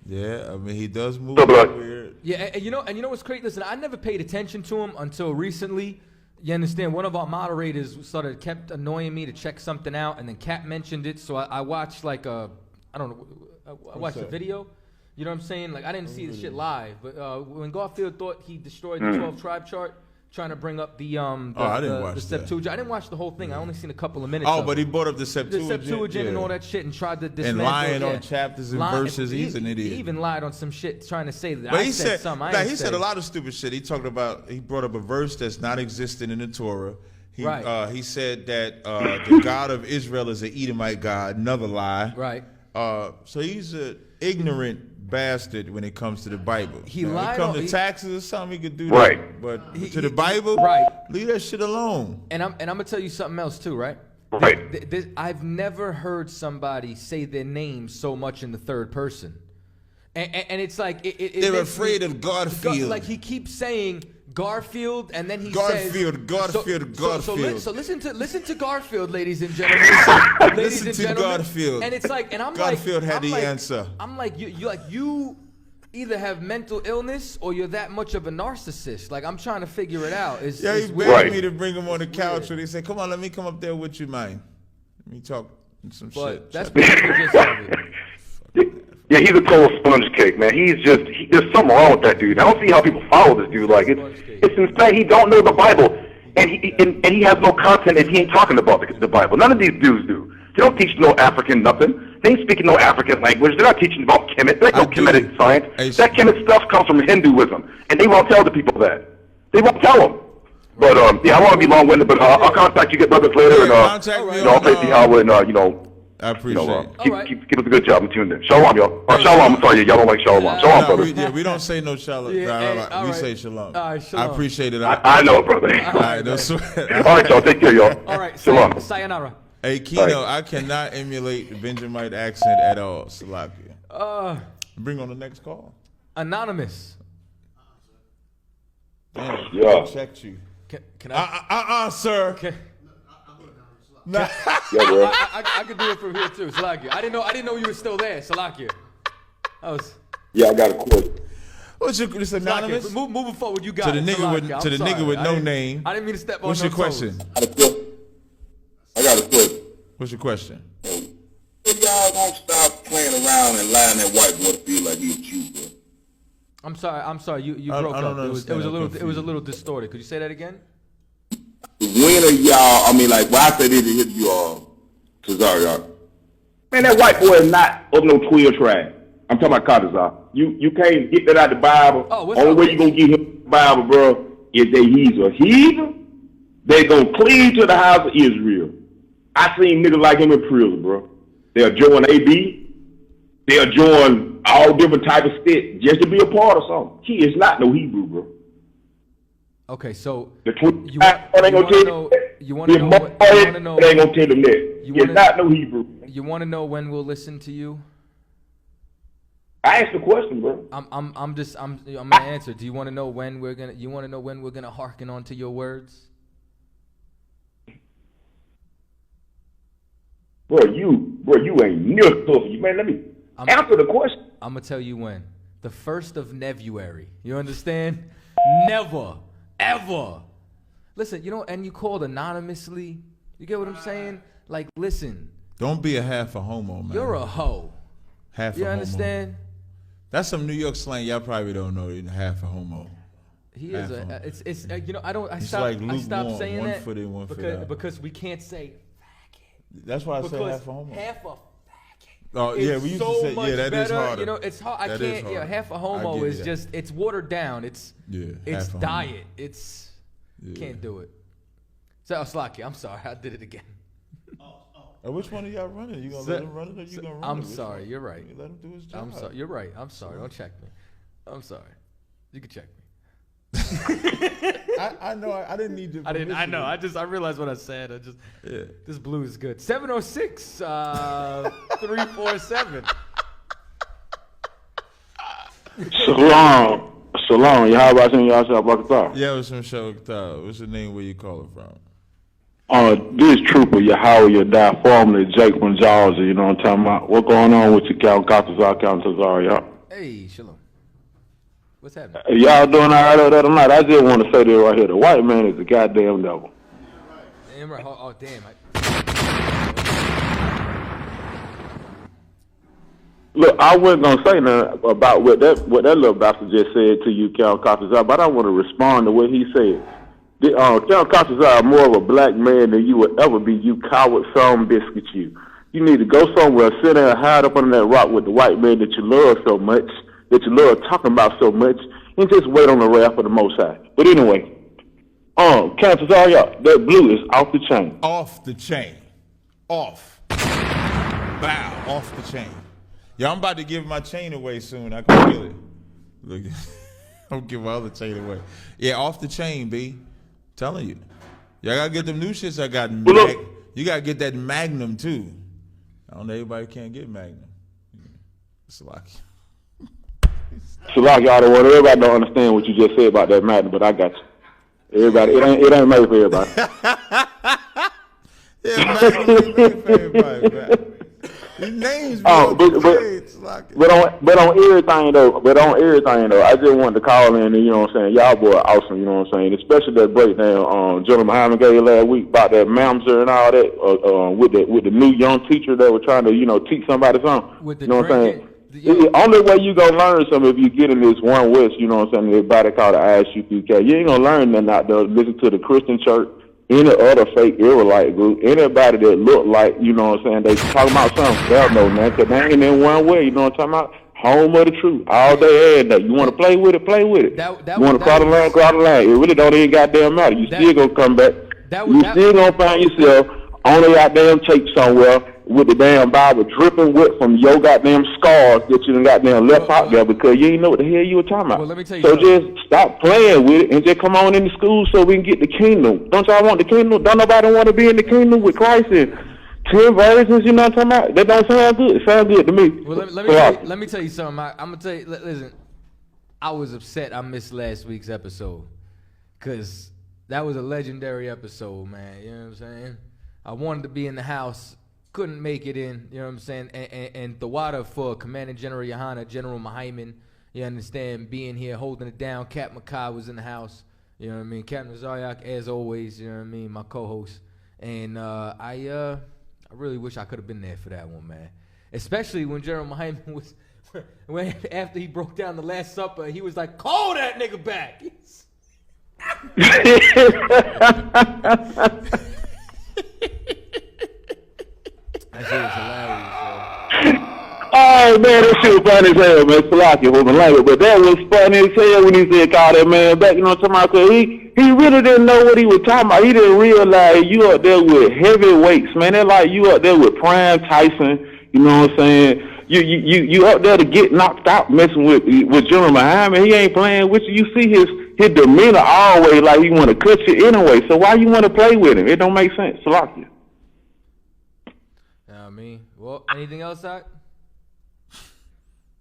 Yeah, I mean he does move weird. Yeah, and you know what's crazy? Listen, I never paid attention to him until recently. You understand? One of our moderators kept annoying me to check something out, and then Kat mentioned it, so I watched I watched the video. You know what I'm saying? Like I didn't see the shit live, but when Garfield thought he destroyed the 12 tribe chart, trying to bring up the Septuagint. I didn't watch the whole thing. I only seen a couple of minutes. But he brought up the Septuagint, and all that shit, and tried to dismantle. And lying on chapters and verses. He's an idiot. He even lied on some shit, trying to say that he said a lot of stupid shit. He brought up a verse that's not existent in the Torah. He said that the God of Israel is an Edomite God. Another lie. Right. So he's an ignorant bastard when it comes to the Bible. When it comes to taxes or something, he could do right. that. But to the Bible, leave that shit alone. And I'm gonna tell you something else too, right? Right. I've never heard somebody say their name so much in the third person, and it's like they're afraid of Garfield. Like he keeps saying Garfield, and then he Garfield. So listen to Garfield, ladies and gentlemen. Listen to Garfield. And it's like, and I'm Garfield like, had the answer. I'm like, you either have mental illness or you're that much of a narcissist. Like I'm trying to figure it out. He begged me to bring him on the couch, and he said, "Come on, let me come up there with you, man. Let me talk some shit." That's basically just it. Yeah, he's a total sponge cake, man. There's something wrong with that dude. I don't see how people follow this dude. Like it's insane. He don't know the Bible, and he has no content if he ain't talking about the Bible. None of these dudes do. They don't teach no African nothing. They ain't speaking no African language. They're not teaching about Kemet. There's no Kemetic science. That Kemet stuff comes from Hinduism, and they won't tell the people that. They won't tell them. But yeah, I want to be long-winded, but I'll contact you, brothers, later, and I'll play Howard, and I appreciate it. Keep us a good job and tune in. Shalom, y'all. Or shalom. I'm sorry, y'all don't like shalom. Shalom, brother. We don't say no shalom. We say shalom. All right, shalom. I appreciate it. I know, brother. All right, no sweat. All right, y'all. Take care, y'all. All right, shalom. Sayonara. Hey, Keno, I cannot emulate the Benjamite accent at all. Salakia. Bring on the next call. Anonymous. Damn, yeah. Checked you. Can I? Sir. Nah. Yeah, bro. I could do it from here too, Salakia. I didn't know you were still there, Salakia. Yeah, I got a question. What's your this anonymous? Moving forward, you got to the nigga with no name. I didn't mean to step on. What's your question? I got a question. What's your question? If y'all don't stop playing around and lying that white boy to feel like he's cute, bro. I'm sorry. You broke up. It was a little distorted. Could you say that again? When are y'all? I mean, like, why I said it hit you all? Tazar, man, that white boy is not of no 12 tribe. I'm talking about Kadazar. You can't get that out of the Bible. Only way you gonna get him the Bible, bro, is that he's a heathen. They gonna cleave to the house of Israel. I seen niggas like him in prison, bro. They'll join AB. They'll join all different type of sticks just to be a part of something. He is not no Hebrew, bro. Okay, so you want to know? You want to know? They ain't gonna tell them that. He's not no Hebrew. You want to know when we'll listen to you? I asked the question, bro. I'm gonna answer. Do you want to know when we're gonna? You want to know when we're gonna hearken onto your words? Bro, you ain't near tough. Man, let me answer the question. I'm gonna tell you when. The 1st of February. You understand? Never, ever. Listen, and you called anonymously. You get what I'm saying? Like, listen. Don't be a half a homo, man. You're a hoe. Half a homo. You understand? That's some New York slang y'all probably don't know. Half a homo. He is a. It's I stopped saying one that foot in, one foot out. because we can't say. That's why I said half a homo. Half a faggot. Oh yeah, we used to say that better. is harder. It's hard. I can't. Yeah, half a homo is just it's watered down. It's diet. It's can't do it. So Slaki, I'm sorry, I did it again. Which one of y'all running? You gonna let him run it, or you gonna run it? I'm sorry. You're right. You let him do his job. I'm sorry. You're right. I'm sorry. Don't check me. I'm sorry. You can check me. I know. I didn't need to. I know. I realized what I said. This blue is good. 706 347. Shalom. Yahweh Hashem Yahshua Barakatah. Yeah, it was from Shawakatah. What's the name where you calling from? This trooper Yahweh Yadah, formerly Jake from Georgia. You know what I'm talking about? What going on with your Count Tazar, y'all? Hey, shalom. What's happening? Y'all doing all right the other night? I just want to say this right here. The white man is a goddamn devil. Damn right. Oh, damn. Look, I wasn't going to say nothing about what that little bastard just said to you, Cal Cottazar, but I want to respond to what he said. Cal Cottazar is more of a black man than you would ever be, you coward son biscuit you. You need to go somewhere, sit there and hide up under that rock with the white man that you love so much, that you love talking about so much, and just wait on the wrath of the Most High. But anyway, Cottazar, y'all, that blue is off the chain. Off the chain. Off. Bow. Off the chain. Yeah, I'm about to give my chain away soon. I can feel it. Look, I'm gonna give my other chain away. Yeah, off the chain, B. Telling you. Y'all gotta get them new shits I got. You gotta get that Magnum too. I don't know, everybody can't get Magnum. Salaki. Salaki, I don't want everybody to understand what you just said about that Magnum, but I got you. Everybody, it ain't made for everybody. Yeah, Magnum ain't made for everybody, man. These names, but on everything though, I just wanted to call in and, you know what I'm saying, y'all boy are awesome, you know what I'm saying, especially that breakdown General Muhammad gave last week about that mamzer and all that, with the new young teacher that was trying to, you know, teach somebody something. You know what I'm saying? The only way you gonna learn something if you get in this one West, you know what I'm saying, everybody called the ISUPK. You ain't gonna learn nothing out there. Listen to the Christian church, any other fake Israelite group, anybody that look like, you know what I'm saying, they talking about something. Hell no, man, because they ain't in one way, you know what I'm talking about? Home of the truth. All day, every day. You want to play with it, play with it. You want to cross the line, cross the line. It really don't even goddamn matter. You still gonna come back. You still gonna find yourself on a goddamn tape somewhere with the damn Bible dripping wet from your goddamn scars that you done goddamn left out there because you ain't know what the hell you were talking about. Well, let me tell you so something. just stop playing with it and just come on into school so we can get the kingdom. Don't y'all want the kingdom? Don't nobody want to be in the kingdom with Christ and 10 versions, you know what I'm talking about? That don't sound good. It sounds good to me. Well, let me tell you something. I'm going to tell you, listen, I was upset I missed last week's episode because that was a legendary episode, man. You know what I'm saying? I wanted to be in the house, couldn't make it in, you know what I'm saying? And the water for Commanding General Yohana, General Mahaiman, you understand, being here, holding it down. Cap Makai was in the house, you know what I mean? Captain Zaryak, as always, you know what I mean, my co-host. And I really wish I could have been there for that one, man. Especially when General Mahaiman was, when after he broke down the Last Supper, he was like, call that nigga back. That shit was hilarious, Oh man, that shit was funny as hell, man. Salaki wasn't like it, but that was funny as hell when he said call that man back. You know what I'm talking about? Cause he really didn't know what he was talking about. He didn't realize you up there with heavyweights, man. They're like you up there with Prime Tyson. You know what I'm saying? You up there to get knocked out messing with General Muhammad. He ain't playing with you. You see his demeanor always like he want to cut you anyway. So why you want to play with him? It don't make sense. Salaki. I mean, well, anything else, Zach?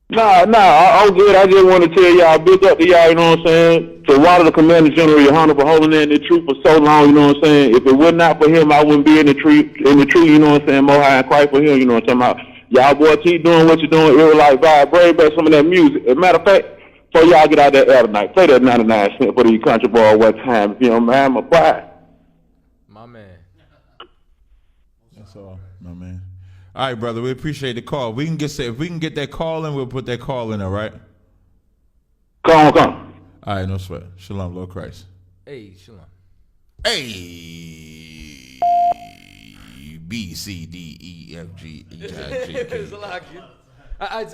Nah, I'm good. I just want to tell y'all, big up to y'all, you know what I'm saying? To water the Commander General Yohana for holding in the truth for so long, you know what I'm saying? If it were not for him, I wouldn't be in the truth, you know what I'm saying? More high and cry for him, you know what I'm talking about? Y'all boy, keep doing what you're doing. It was like vibe, bring back some of that music. As a matter of fact, before y'all get out that air tonight, play that 99 cent for these country boys one time. If you don't mind my pride. My man. That's all, my man. All right, brother. We appreciate the call. If we can get that call in, we'll put that call in. All right. Come. All right, no sweat. Shalom, Lord Christ. Hey, shalom. Hey. B C D E F G H I J K.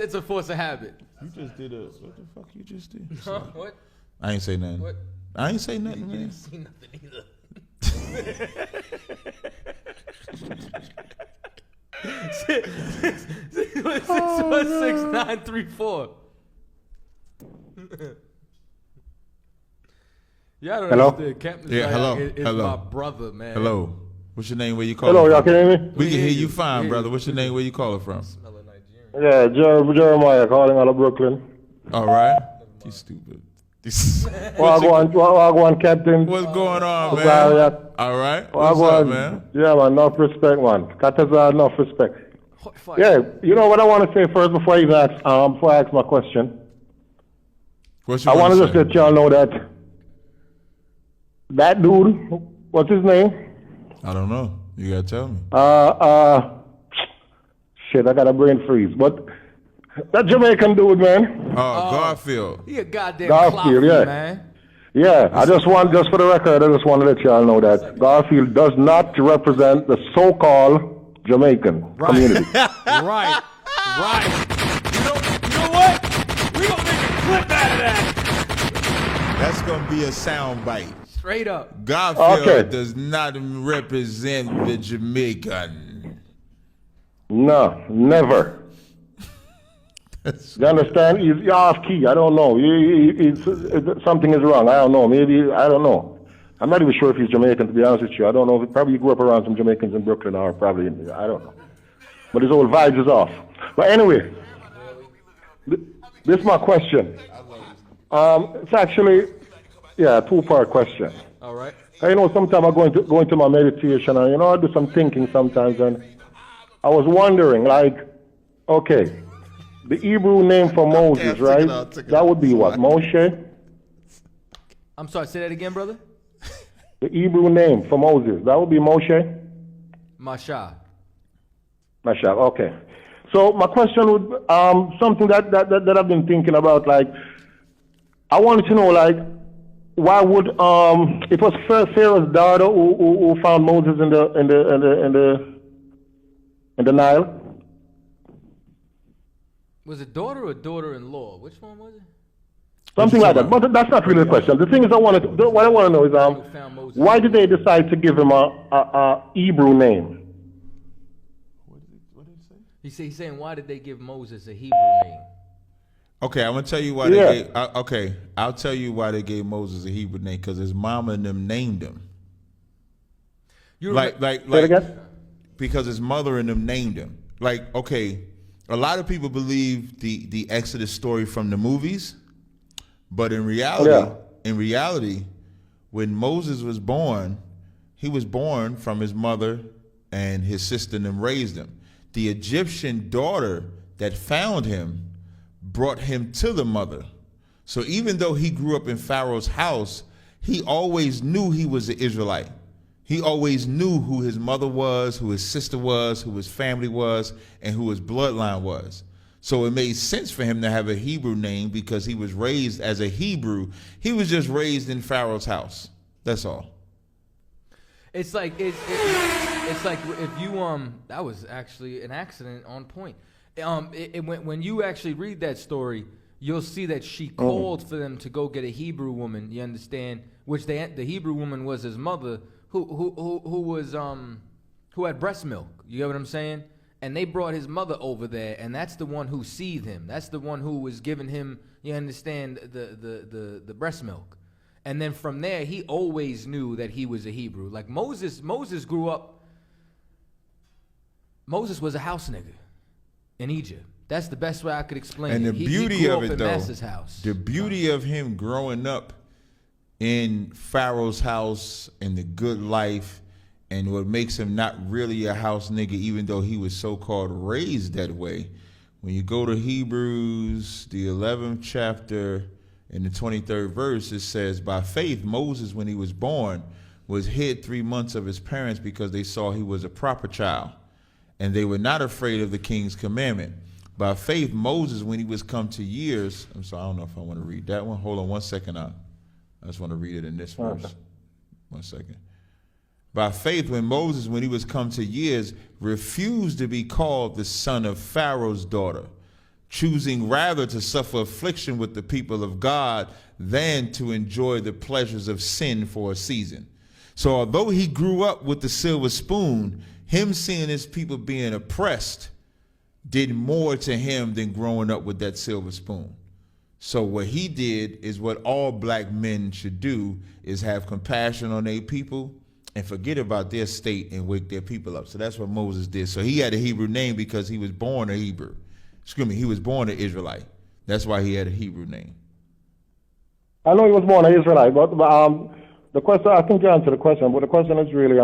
It's a force of habit. You just did what the fuck you just did? What? I ain't say nothing. What? I ain't say nothing, man. You didn't see nothing either. 616-934. Yeah, I don't understand. Captain hello. is my brother, man. Hello. What's your name? Where you calling Hello, from? y'all can hear me? We can hear you fine, brother. What's your name? Where you calling from? Yeah, Jeremiah calling out of Brooklyn. All right. You stupid. Wagwan, Captain. What's going on, man? All right. What's up, man? Yeah, man. Enough respect, man. Kataza, enough respect. Yeah, you know what I want to say first before I ask my question. I want to just let y'all know that dude, what's his name? I don't know. You gotta tell me. Shit, I got a brain freeze. But that Jamaican dude, man. Garfield. He a goddamn Garfield, yeah. Man. Yeah, just for the record, I just want to let y'all know that Garfield does not represent the so-called Jamaican community. Right. You know what? We gonna make a clip out of that. That's gonna be a sound bite. Straight up. Garfield does not represent the Jamaican. No, never. You understand? He's off key. I don't know. Something is wrong. I don't know. Maybe, I don't know. I'm not even sure if he's Jamaican, to be honest with you. I don't know. Probably he grew up around some Jamaicans in Brooklyn or probably, I don't know. But his old vibes is off. But anyway, this is my question. It's actually, a two-part question. All right. You know, sometimes I go into my meditation and, I do some thinking sometimes, and I was wondering, okay, the Hebrew name for Moses, right? That would be what? Moshe? I'm sorry, say that again, brother? The Hebrew name for Moses, that would be Moshe? Masha, okay. So my question would, something that I've been thinking about, I wanted to know, why would it was Pharaoh's daughter who found Moses in the Nile? Was it daughter or daughter-in-law? Which one was it? Something like that. But that's not really the question. The thing is, what I want to know is, why did they decide to give him a Hebrew name? He's saying, why did they give Moses a Hebrew name? Okay, I'm gonna tell you why they gave. Okay, I'll tell you why they gave Moses a Hebrew name, because his mama and them named him. Like, because his mother and them named him. Like, okay, a lot of people believe the Exodus story from the movies, but in reality, when Moses was born, he was born from his mother and his sister and them raised him. The Egyptian daughter that found him brought him to the mother. So even though he grew up in Pharaoh's house, he always knew he was an Israelite. He always knew who his mother was, who his sister was, who his family was, and who his bloodline was. So it made sense for him to have a Hebrew name because he was raised as a Hebrew. He was just raised in Pharaoh's house. That's all. It's like it's like if you that was actually an accident on point. When you actually read that story, you'll see that she called for them to go get a Hebrew woman. You understand? Which the Hebrew woman was his mother, who had breast milk. You get what I'm saying? And they brought his mother over there, and that's the one who seethed him. That's the one who was giving him, you understand, the breast milk. And then from there, he always knew that he was a Hebrew. Like Moses grew up. Moses was a house nigga in Egypt. That's the best way I could explain it. And the beauty of it, though, the beauty of him growing up in Pharaoh's house and the good life, and what makes him not really a house nigga, even though he was so-called raised that way. When you go to Hebrews, the 11th chapter, in the 23rd verse, it says, by faith, Moses, when he was born, was hid 3 months of his parents because they saw he was a proper child, and they were not afraid of the king's commandment. By faith, Moses, when he was come to years, I'm sorry, I don't know if I want to read that one. Hold on 1 second. I just want to read it in this verse. 1 second. By faith, when Moses, when he was come to years, refused to be called the son of Pharaoh's daughter, choosing rather to suffer affliction with the people of God than to enjoy the pleasures of sin for a season. So although he grew up with the silver spoon, him seeing his people being oppressed did more to him than growing up with that silver spoon. So what he did is what all black men should do, is have compassion on their people and forget about their state and wake their people up. So that's what Moses did. So he had a Hebrew name because he was born a Hebrew. Excuse me, he was born an Israelite. That's why he had a Hebrew name. I know he was born an Israelite, but the question, I think you answered the question, but the question is really,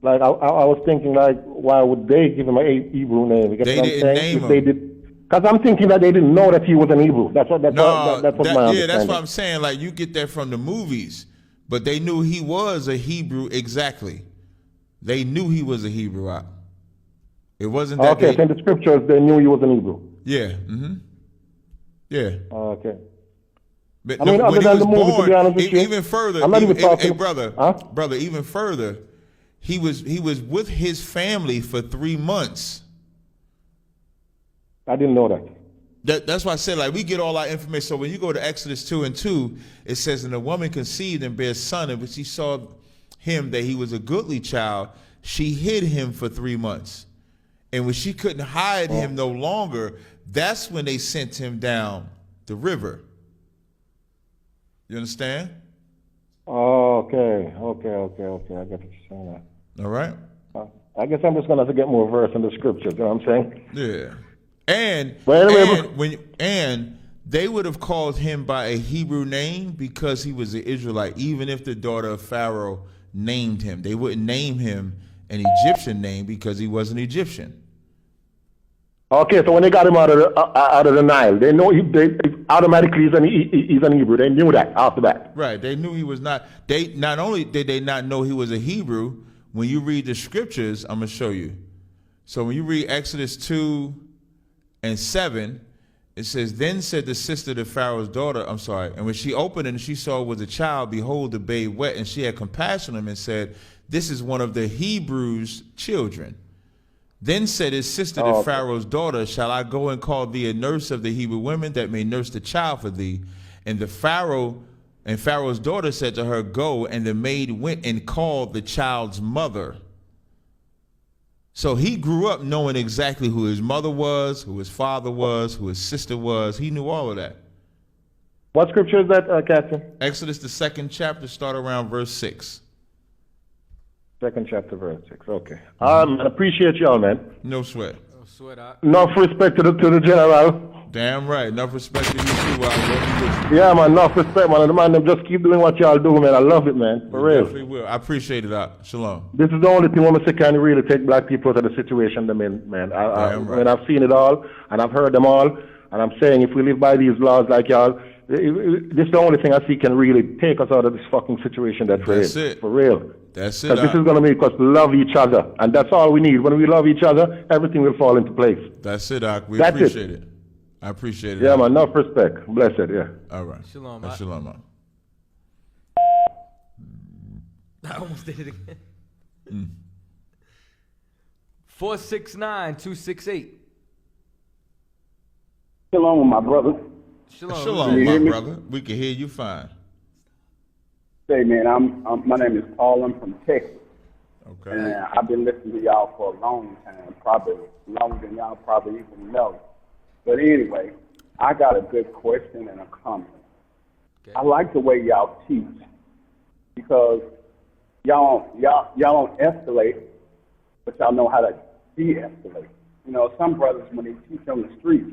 like, I was thinking, like, why would they give him a Hebrew name? Because they didn't name him. Because I'm thinking that they didn't know that he was an Hebrew. That's what my understanding. Yeah, that's what I'm saying. Like, you get that from the movies, but they knew he was a Hebrew exactly. They knew he was a Hebrew. It wasn't that. Okay, so in the scriptures, they knew he was an Hebrew. Yeah. Mm-hmm. Yeah. Okay. But I mean, other than the movie, to be honest with you, even further, I'm not even talking. Hey, brother, even further, he was with his family for 3 months. I didn't know that. That's why I said, like, we get all our information. So when you go to Exodus 2:2, it says, and the woman conceived and bare son, and when she saw him that he was a goodly child, she hid him for 3 months. And when she couldn't hide him no longer, that's when they sent him down the river. You understand? Okay. I get what you're saying. All right. I guess I'm just gonna have to get more verse in the scriptures. You know what I'm saying? Yeah. And they would have called him by a Hebrew name because he was an Israelite, even if the daughter of Pharaoh named him. They wouldn't name him an Egyptian name because he wasn't Egyptian. Okay, so when they got him out of the Nile, they know they automatically he's an Hebrew. They knew that after that. Right. They knew he was not. They not only did they not know he was a Hebrew. When you read the scriptures, I'm gonna show you. So when you read Exodus 2:7, it says, "Then said the sister to Pharaoh's daughter, and when she opened it and she saw it was a child, behold, the babe wet, and she had compassion on him and said, this is one of the Hebrews' children." Then said his sister to Pharaoh's daughter, shall I go and call thee a nurse of the Hebrew women that may nurse the child for thee? And Pharaoh's daughter said to her, go. And the maid went and called the child's mother. So he grew up knowing exactly who his mother was, who his father was, who his sister was. He knew all of that. What scripture is that, Captain? Exodus, the 2nd chapter, start around verse 6. 2nd chapter, verse 6. Okay. I appreciate y'all, man. No sweat. No sweat. Enough respect to the general. Damn right. Enough respect to you too. Yeah, man. Enough respect, man. And man, them just keep doing what y'all do, man. I love it, man. For real. Definitely will. I appreciate it. Shalom. This is the only thing I'm can really take black people out of the situation they're in, man. I've seen it all, and I've heard them all, and I'm saying if we live by these laws like y'all, this is the only thing I see can really take us out of this fucking situation that we're in. That's it. For real. That's it. Because this is going to make us love each other, and that's all we need. When we love each other, everything will fall into place. That's it, Doc. We appreciate it. I appreciate it. Yeah, man. Enough respect. Blessed, yeah. All right. Shalom, Shalom, man. I almost did it again. 469-268. Shalom, my brother. Shalom, my brother. We can hear you fine. Hey, man, my name is Paul. I'm from Texas. Okay. And I've been listening to y'all for a long time, probably longer than y'all probably even know. But anyway, I got a good question and a comment. Okay. I like the way y'all teach because y'all don't escalate, but y'all know how to de-escalate. You know, some brothers, when they teach on the street,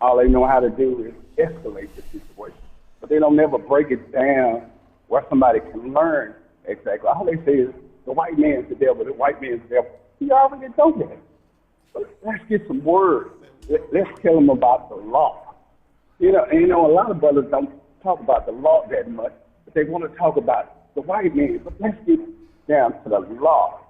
all they know how to do is escalate the situation. But they don't never break it down where somebody can learn exactly. All they say is, the white man's the devil, the white man's the devil. He already told that. But let's get some words. Let's tell them about the law. You know, a lot of brothers don't talk about the law that much, but they want to talk about the white man. But let's get down to the law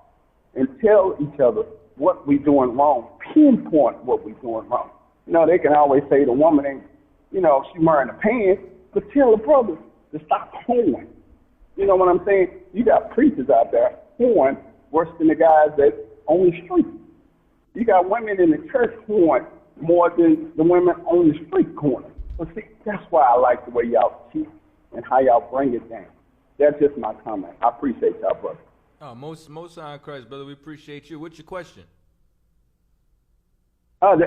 and tell each other what we're doing wrong, pinpoint what we're doing wrong. You know, they can always say the woman ain't, you know, she wearing the pants, but tell the brothers to stop hoeing. You know what I'm saying? You got preachers out there hoeing worse than the guys that's on the street. You got women in the church hoeing more than the women on the street corner. But see, that's why I like the way y'all teach and how y'all bring it down. That's just my comment. I appreciate y'all, brother. Oh, most high in Christ, brother. We appreciate you. What's your question? Well,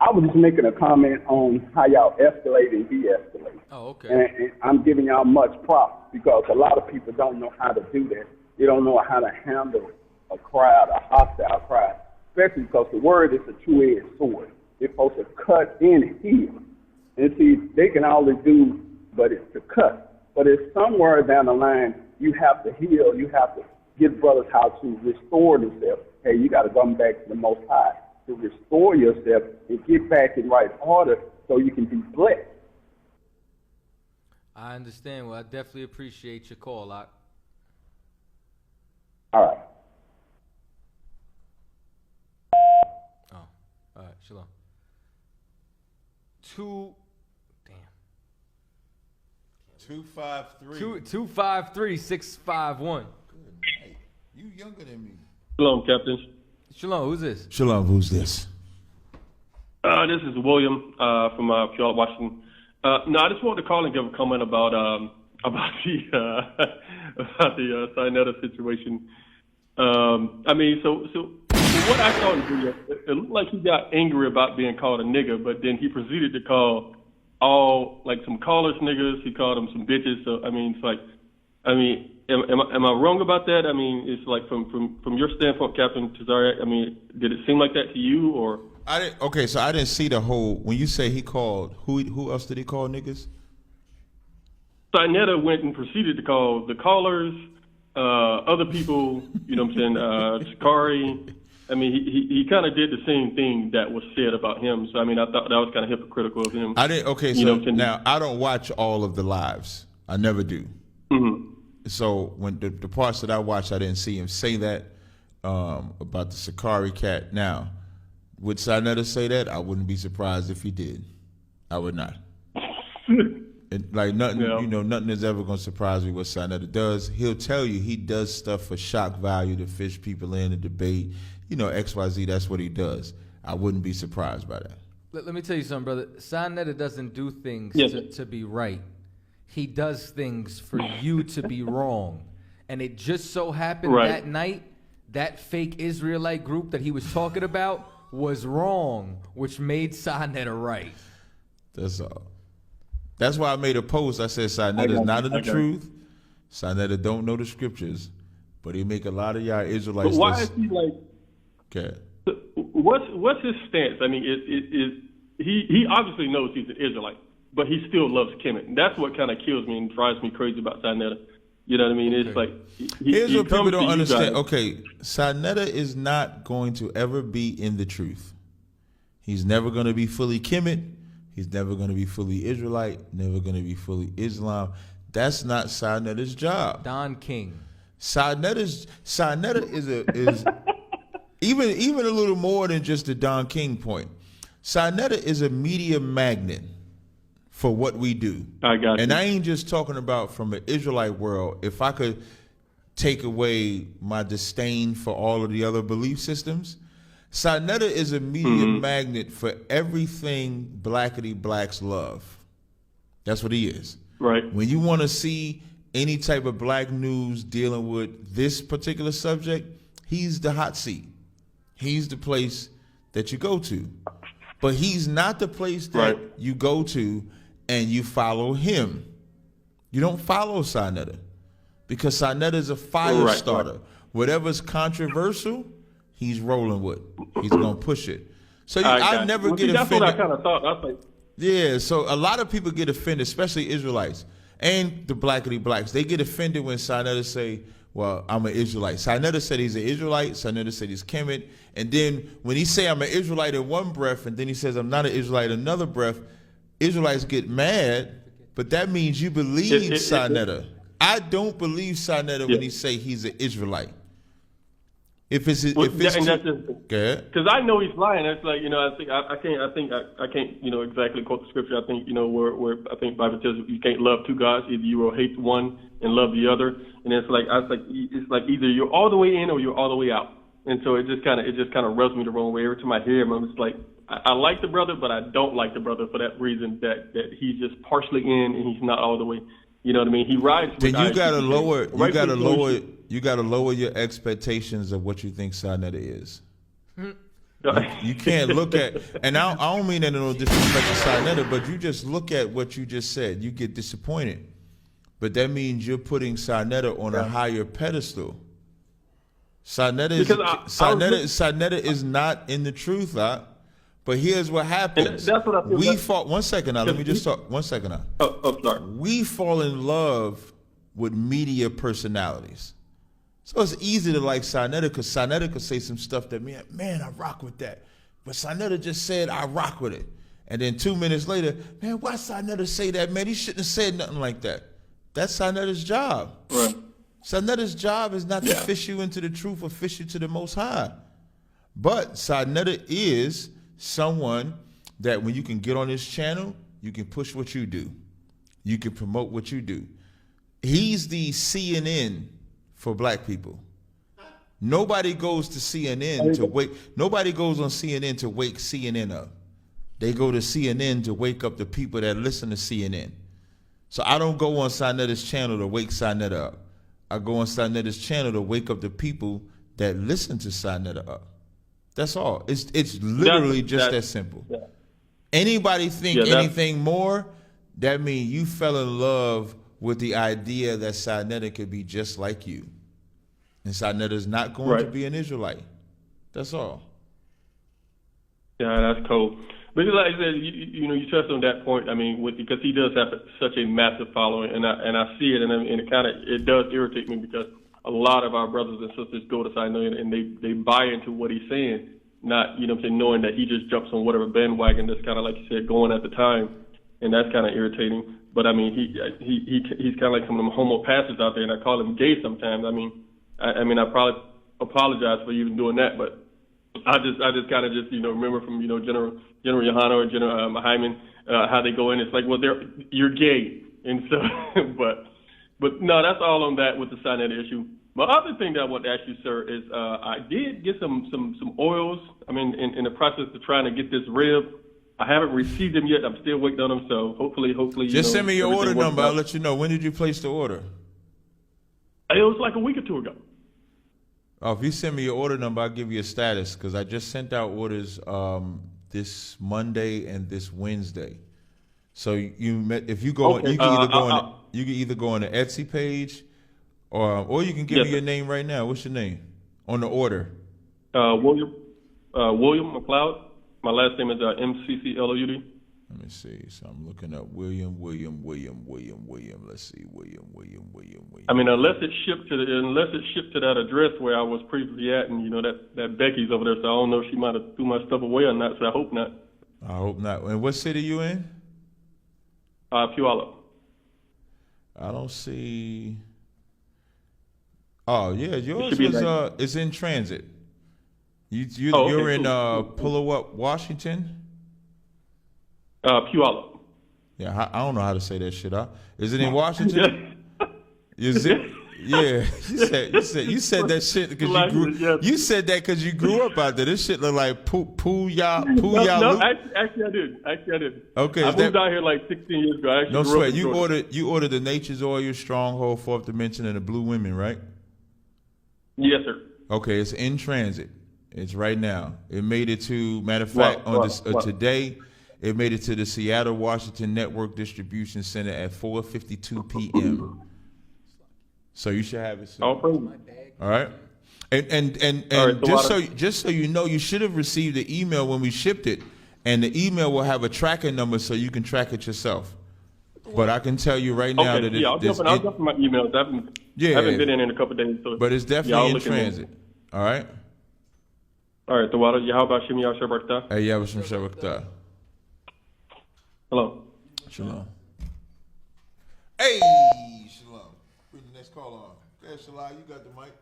I was just making a comment on how y'all escalate and de-escalate. Oh, okay. And I'm giving y'all much props because a lot of people don't know how to do that. They don't know how to handle a crowd, a hostile crowd, especially because the word is a two-edged sword. It's supposed to cut and heal. And see, they can always do, but it's to cut. But it's somewhere down the line, you have to heal. You have to give brothers how to restore themselves. Hey, you got to come back to the Most High to restore yourself and get back in right order so you can be blessed. I understand. Well, I definitely appreciate your call, Lot. All right. Oh, all right. Shalom. 253-651. Hey, you younger than me. Shalom, Captain. Shalom, who's this? Shalom, who's this? This is William from Charlotte, Washington. No, I just wanted to call and give a comment about the Sinetta situation. I mean, so what I saw in the video, it looked like he got angry about being called a nigger, but then he proceeded to call some callers niggas. He called them some bitches. So I mean, it's like, am I wrong about that? I mean, it's like from your standpoint, Captain Tazariak. I mean, did it seem like that to you, or? I didn't. Okay, so I didn't see the whole. When you say he called, who else did he call niggas? Sinetta went and proceeded to call the callers, other people. You know what I'm saying? Shikari. I mean, he kind of did the same thing that was said about him. So I mean, I thought that was kind of hypocritical of him. I didn't. Okay, so now I don't watch all of the lives. I never do. Mm-hmm. So when the parts that I watched, I didn't see him say that about the Sakari cat. Now, would Sinetta say that? I wouldn't be surprised if he did. I would not. Like nothing, nothing is ever going to surprise me what Sinetta does. He'll tell you he does stuff for shock value to fish people in the debate. XYZ, that's what he does. I wouldn't be surprised by that. Let me tell you something, brother. Sinetta doesn't do things to be right. He does things for you to be wrong. And it just so happened that night, that fake Israelite group that he was talking about was wrong, which made Sinetta right. That's all. That's why I made a post. I said Sinetta is not in the truth. Sinetta don't know the scriptures, but he make a lot of y'all Israelites. But why is he like? Okay. What's his stance? I mean, he obviously knows he's an Israelite, but he still loves Kemet. And that's what kind of kills me and drives me crazy about Sinetta. You know what I mean? It's like here's what people don't understand. Okay, Sinetta is not going to ever be in the truth. He's never going to be fully Kemet. He's never going to be fully Israelite. Never going to be fully Islam. That's not Sinetta's job. Don King. Sinetta is even a little more than just the Don King point. Sinetta is a media magnet for what we do. I got you. And I ain't just talking about from an Israelite world. If I could take away my disdain for all of the other belief systems, Sinetta is a media magnet for everything blackity blacks love. That's what he is. Right. When you want to see any type of black news dealing with this particular subject, he's the hot seat. He's the place that you go to. But he's not the place that you go to and you follow him. You don't follow Sinetta because Sinetta is a fire starter. Whatever's controversial, he's rolling with. He's going to push it. So I never get offended. That's what I kind of thought. I was like, yeah, so a lot of people get offended, especially Israelites and the blackity blacks. They get offended when Sinetta say, well, I'm an Israelite. Sinetta said he's an Israelite. Sinetta said he's Kemet. And then when he say I'm an Israelite in one breath, and then he says I'm not an Israelite in another breath, Israelites get mad, but that means you believe Sinetta. I don't believe Sinetta when he say he's an Israelite. Because I know he's lying. It's like, I can't exactly quote the scripture. I think where I think Bible tells you can't love two gods. Either you will hate one and love the other. And it's like either you're all the way in or you're all the way out. And so it just kind of rubs me the wrong way every time I hear him. I'm just like, I like the brother, but I don't like the brother for that reason that he's just partially in and he's not all the way. You know what I mean? He rides. Then you gotta lower your expectations of what you think Sinetta is. You can't look at, and I don't mean that in no disrespect to Sinetta, but you just look at what you just said. You get disappointed, but that means you're putting Sinetta on a higher pedestal. Sinetta is not in the truth, but here's what happens. That's what I feel. We fall. One second now. Let me just talk. 1 second now. Oh, sorry. We fall in love with media personalities. So it's easy to like Sinetta because Sinetta could say some stuff that, man, I rock with that. But Sinetta just said, I rock with it. And then 2 minutes later, man, why Sinetta say that, man? He shouldn't have said nothing like that. That's Sinetta's job. Right. Sinetta's job is not to fish you into the truth or fish you to the Most High. But Sinetta is someone that when you can get on his channel, you can push what you do. You can promote what you do. He's the CNN for black people. Nobody goes to CNN to wake. Nobody goes on CNN to wake CNN up. They go to CNN to wake up the people that listen to CNN. So I don't go on Sinetta's channel to wake Sinetta up. I go on Sinetta's channel to wake up the people that listen to Sinetta up. That's all. It's literally just that simple. Yeah. Anybody think anything more, that means you fell in love with the idea that Sinetta could be just like you. And Sinetta's not going to be an Israelite. That's all. Yeah, that's cool. But like I said, you touched on that point. I mean, because he does have such a massive following, and I see it, and it does irritate me because a lot of our brothers and sisters go to Sinetta and they buy into what he's saying, not knowing that he just jumps on whatever bandwagon that's kind of like you said going at the time, and that's kind of irritating. But I mean, he's kind of like some of them homo pastors out there, and I call him gay sometimes. I mean, I probably apologize for even doing that, but I just kind of remember from General Yohana or General Hyman how they go in. It's like, well, you're gay, and so but no, that's all on that with the Sinetta issue. My other thing that I want to ask you, sir, is I did get some oils. I'm in the process of trying to get this rib. I haven't received them yet. I'm still waiting on them. So hopefully, just send me your order number. I'll let you know. When did you place the order? It was like a week or two ago. Oh, if you send me your order number, I'll give you a status because I just sent out orders this Monday and this Wednesday. So if you go, okay. you can either go on the Etsy page, or you can give me your name right now. What's your name on the order? William McLeod. My last name is MCCLOUD. Let me see. So I'm looking up William. Let's see, William. I mean, unless it's shipped to that address where I was previously at, and that Becky's over there, so I don't know if she might have threw my stuff away or not. So I hope not. I hope not. And what city you in? Puyallup. I don't see. Oh yeah, yours was it's in transit. You're in Puyallup, Washington. Puyallup. Yeah, I don't know how to say that shit. Is it in Washington? Is it? Yeah, you said that shit because you said that because you grew up out there. This shit look like Puyallup. No, actually I did. Okay, I moved out here like 16 years ago. I no sweat. You ordered the Nature's Oil, Stronghold, Fourth Dimension, and the Blue Women, right? Yes, sir. Okay, it's in transit. It's right now. It made it to, matter of fact, today, it made it to the Seattle, Washington Network Distribution Center at 4:52 p.m. So you should have it soon. All right. And right, just so you know, you should have received the email when we shipped it, and the email will have a tracking number so you can track it yourself. But I can tell you right now that I'll jump in my emails. I haven't been in a couple of days. So but it's definitely in transit. All right. All right, Tawada, Yahaba Shimi Yahshua Barakatah. Hey, Yahshua Barakatah. Hello. Shalom. Hey, Shalom. Bring the next call on. Okay, Shalom, you got the mic.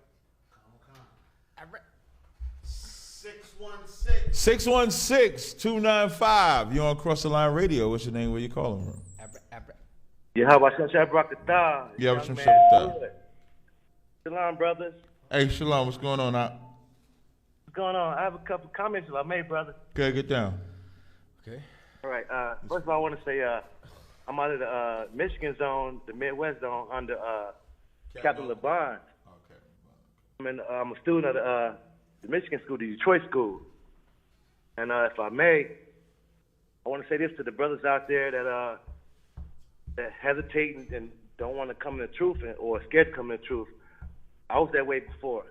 616-295. You're on Cross the Line Radio. What's your name? Where you calling from? Yahaba Shimshai Barakatah. Yahaba Shimshai Barakatah. Shalom, brothers. Hey, Shalom, what's going on out? What's going on? I have a couple comments I made, brother. Okay, get down. Okay. All right. First of all, I want to say I'm out of the Michigan zone, the Midwest zone, under Captain LeBron. Okay. I'm a student of the Michigan school, the Detroit school. And if I may, I want to say this to the brothers out there that hesitate and don't want to come to the truth or scared to come to the truth. I was that way before.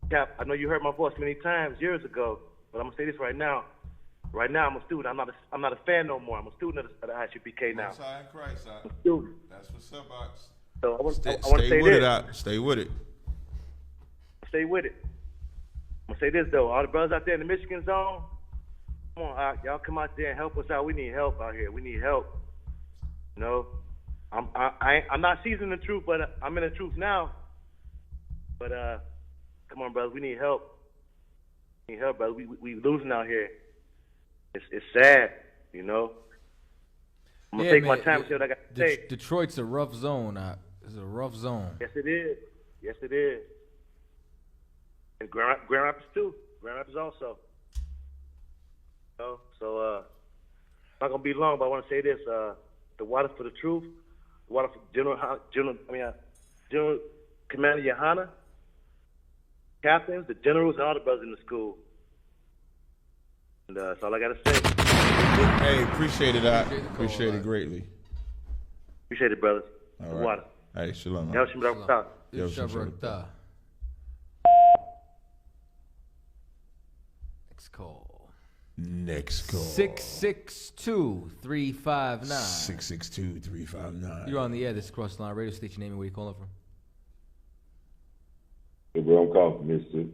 Cap, I know you heard my voice many times years ago, but I'm gonna say this right now. Right now, I'm a student. I'm not a fan no more. I'm a student of the ISUPK now. I'm a student. That's what's up, Box. So I want to say this. Stay with it. Stay with it. I'm gonna say this though. All the brothers out there in the Michigan zone, come on, y'all come out there and help us out. We need help out here. We need help. You know, I'm not seasoned in the truth, but I'm in the truth now. But come on, brothers, we need help. We need help, brother. We losing out here. It's sad, you know. I'm gonna take my time and say what I got to say. Detroit's a rough zone. It's a rough zone. Yes, it is. Yes, it is. And Grand Rapids too. Grand Rapids also. You know? So not gonna be long, but I want to say this: the water for the truth, the water for General Commander Yohana, captains, the generals, and all the brothers in the school. And that's all I got to say. Hey, appreciate it, appreciate it greatly. Appreciate it, brothers. All the right. water. Hey, shalom. Yahshua Barakatah. Yahshua Barakatah. Next call. 662-359. 662-359. You're on the air. This is Cross the Line Radio Station. Name and where you calling from? Hey, bro, I'm calling from Mississippi.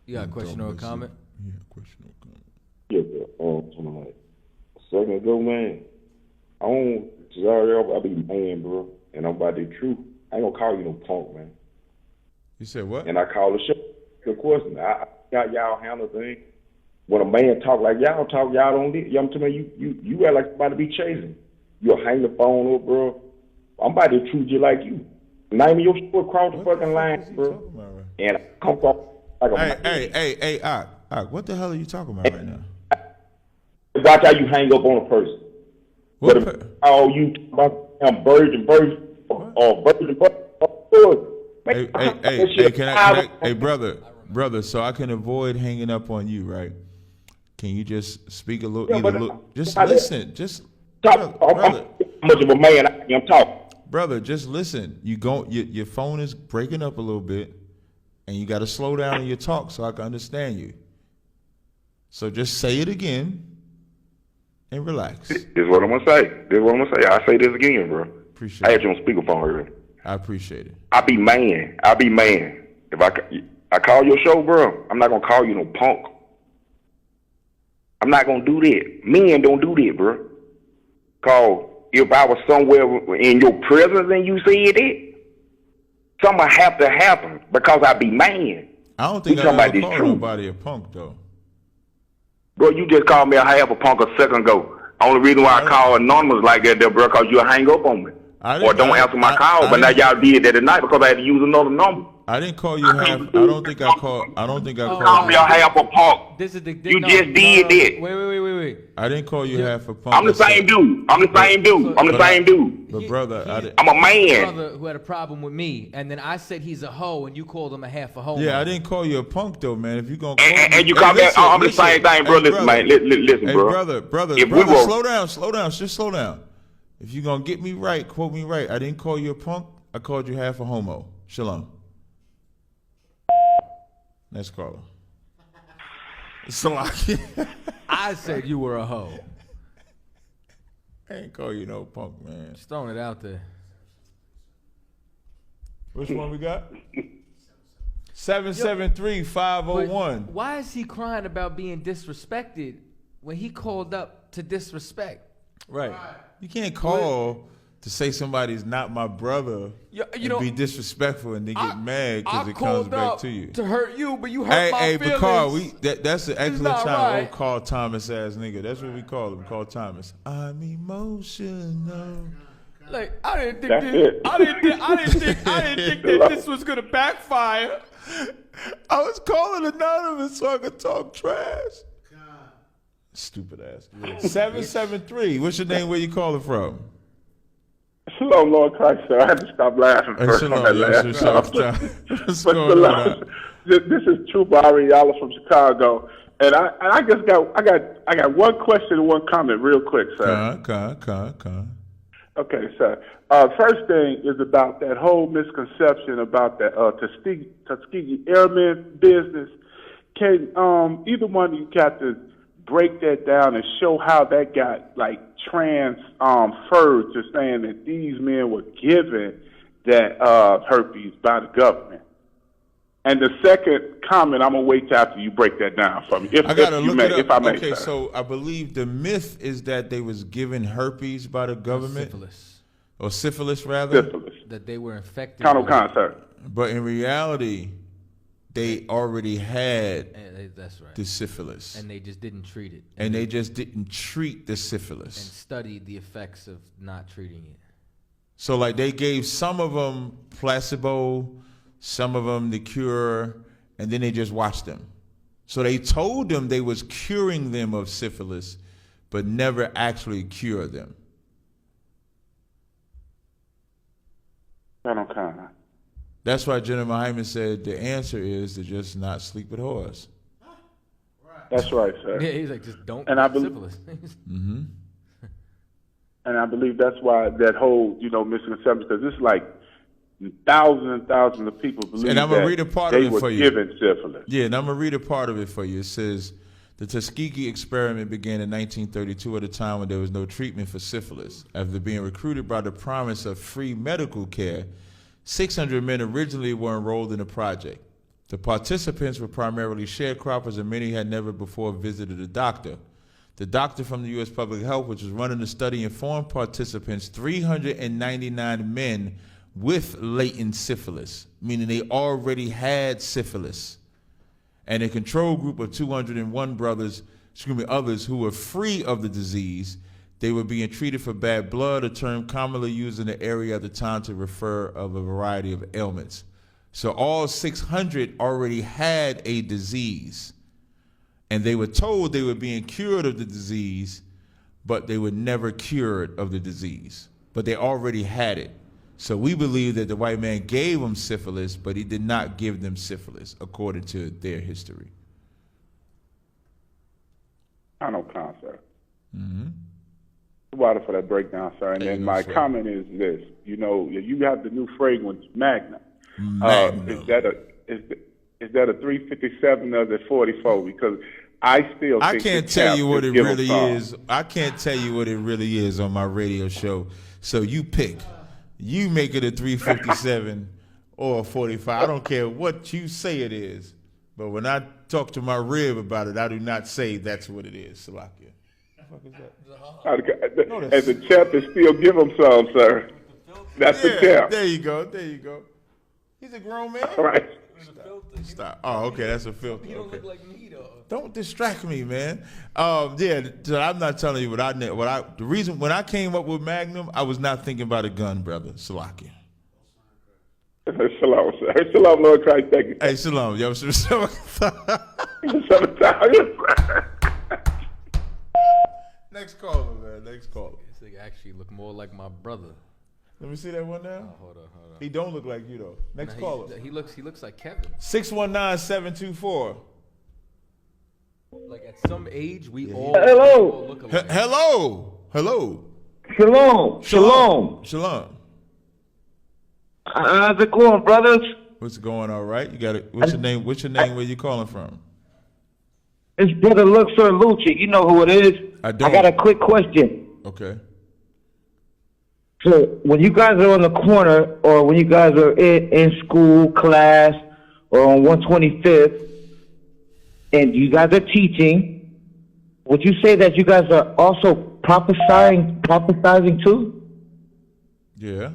You got a question or a comment? Yeah, question or comment. Yeah, bro. Something like a second ago, man. I be man, bro, and I'm about the truth. I ain't gonna call you no punk, man. You said what? And I call the show. Of course, I got y'all handle thing. When a man talk like y'all talk, y'all don't need. You know what I'm saying? You act like somebody be chasing. You'll hang the phone up, bro. I'm about to treat you like you. Name your show across the fucking line, bro. And come across like a Hey, Ak, what the hell are you talking about right now? Watch how you hang up on a person. But if all you about virgin, hey, brother, so I can avoid hanging up on you, right? Can you just speak a little, just listen, just talk. Brother. How much of a man I am talking? Brother, just listen. Your phone is breaking up a little bit, and you got to slow down in your talk so I can understand you. So just say it again and relax. This is what I'm gonna say. I say this again, bro. Appreciate I had you on speakerphone already. I appreciate it. I be man. If I call your show, bro, I'm not gonna call you no punk. I'm not gonna do that. Men don't do that, bro. Cause if I was somewhere in your presence and you said it, something have to happen because I be man. I don't think I ever called nobody a punk though. Bro, you just called me a half a punk a second ago. Only reason why I call anonymous like that, there, bro, because you'll hang up on me. Or don't answer my call. But now y'all did that tonight because I had to use another number. I didn't call you half. I don't think I called. Call me a half a punk. You just did that. Wait. I didn't call you half a punk. I'm the same dude. But brother, I'm a man. Brother who had a problem with me, and then I said he's a hoe, and you called him a half a hoe. Yeah, I didn't call you a punk though, man. If you gonna call and you call me, I'm the same thing, bro. Listen, man. Listen, bro. Brother, slow down. Just slow down. If you gonna get me right, quote me right. I didn't call you a punk. I called you half a homo. Shalom. Next caller. So I said you were a hoe. I ain't call you no punk, man. Just throwing it out there. Which one we got? 773-501. Why is he crying about being disrespected when he called up to disrespect? Right. You can't call to say somebody's not my brother and be disrespectful and then get mad because it comes back to you. To hurt you, but you hurt my feelings. But Carl, that's an excellent time. Right. We'll call Thomas ass nigga. That's what we call him. Call Thomas. I'm emotional. Like I didn't think that this was gonna backfire. I was calling anonymous so I could talk trash. Stupid ass. 773. What's your name? Where you calling from? Shalom, Lord Christ, sir. I had to stop laughing first on that last. This is True Ariala from Chicago, and I just got one question and one comment, real quick, sir. Okay, sir. First thing is about that whole misconception about that Tuskegee Airmen business. Can either one of you captains break that down and show how that got transferred to saying that these men were given that herpes by the government? And the second comment, I'm gonna wait till after you break that down for me. If I may. Okay, so I believe the myth is that they was given herpes by the government, syphilis rather. That they were infected. Sir. But in reality, they already had that's right. the syphilis. And they just didn't treat it. And they just didn't treat the syphilis. And studied the effects of not treating it. So like they gave some of them placebo, some of them the cure, and then they just watched them. So they told them they was curing them of syphilis, but never actually cured them. That's why General Hyman said the answer is to just not sleep with whores. That's right, sir. Yeah, he's like, just don't syphilis. Mm-hmm. And I believe that's why that whole, misconception, because it's like thousands and thousands of people believe and I'm gonna read a part of it for you. Given syphilis. Yeah, and I'm going to read a part of it for you. It says, the Tuskegee experiment began in 1932 at a time when there was no treatment for syphilis. After being recruited by the promise of free medical care, 600 men originally were enrolled in the project. The participants were primarily sharecroppers, and many had never before visited a doctor. The doctor from the U.S. Public Health, which was running the study, informed participants 399 men with latent syphilis, meaning they already had syphilis, and a control group of 201 others who were free of the disease They were being treated for bad blood, a term commonly used in the area at the time to refer of a variety of ailments. So all 600 already had a disease, and they were told they were being cured of the disease, but they were never cured of the disease. But they already had it. So we believe that the white man gave them syphilis, but he did not give them syphilis, according to their history. I know, sir. Mm-hmm. Water for that breakdown, sir. And then my comment is this: you have the new fragrance Magnum. Is that a 357 or the 44? Because I still think I can't tell you what it really is. I can't tell you what it really is on my radio show. So you pick. You make it a 357 or a 45. I don't care what you say it is. But when I talk to my rib about it, I do not say that's what it is, Salakia. What the fuck is that? And the champ is still give him some, sir. That's the champ. There you go. There you go. He's a grown man. All right. Stop. Oh, okay. That's a filter. You don't Okay. look like me though. Don't distract me, man. Yeah, so I'm not telling you the reason when I came up with Magnum, I was not thinking about a gun, brother. Salakia. Shalom, sir. Shalom, Lord Christ. Thank you. Hey, shalom, yo. Next caller, man. Next caller. This nigga actually look more like my brother. Let me see that one now. Oh, hold on. He don't look like you though. Next caller. He looks like Kevin. 619-724. Like at some age, we all Hello. look alike. Hello. Shalom. How's it going, brothers? What's going all right? You got it. What's your name? Where you calling from? It's Brother Luxor Lucci. You know who it is. I don't. I got a quick question. Okay. So when you guys are on the corner, or when you guys are in school, class, or on 125th, and you guys are teaching, would you say that you guys are also prophesying too? Yeah.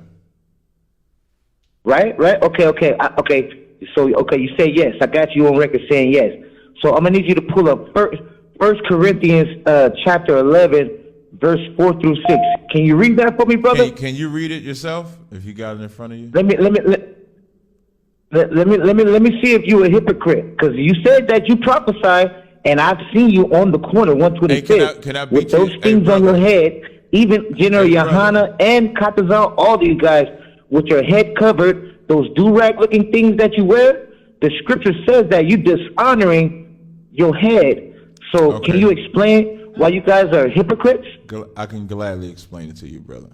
Right. Okay. So you say yes. I got you on record saying yes. So I'm gonna need you to pull up First Corinthians chapter 11. Verse 4 through 6. Can you read that for me, brother? Can you read it yourself if you got it in front of you? Let me see if you a hypocrite, because you said that you prophesy, and I've seen you on the corner 125th can I with those things on your head. Even General Yohana and Katazal, all these guys with your head covered, those do-rag looking things that you wear. The scripture says that you dishonoring your head. So Can you explain why you guys are hypocrites? I can gladly explain it to you, brother.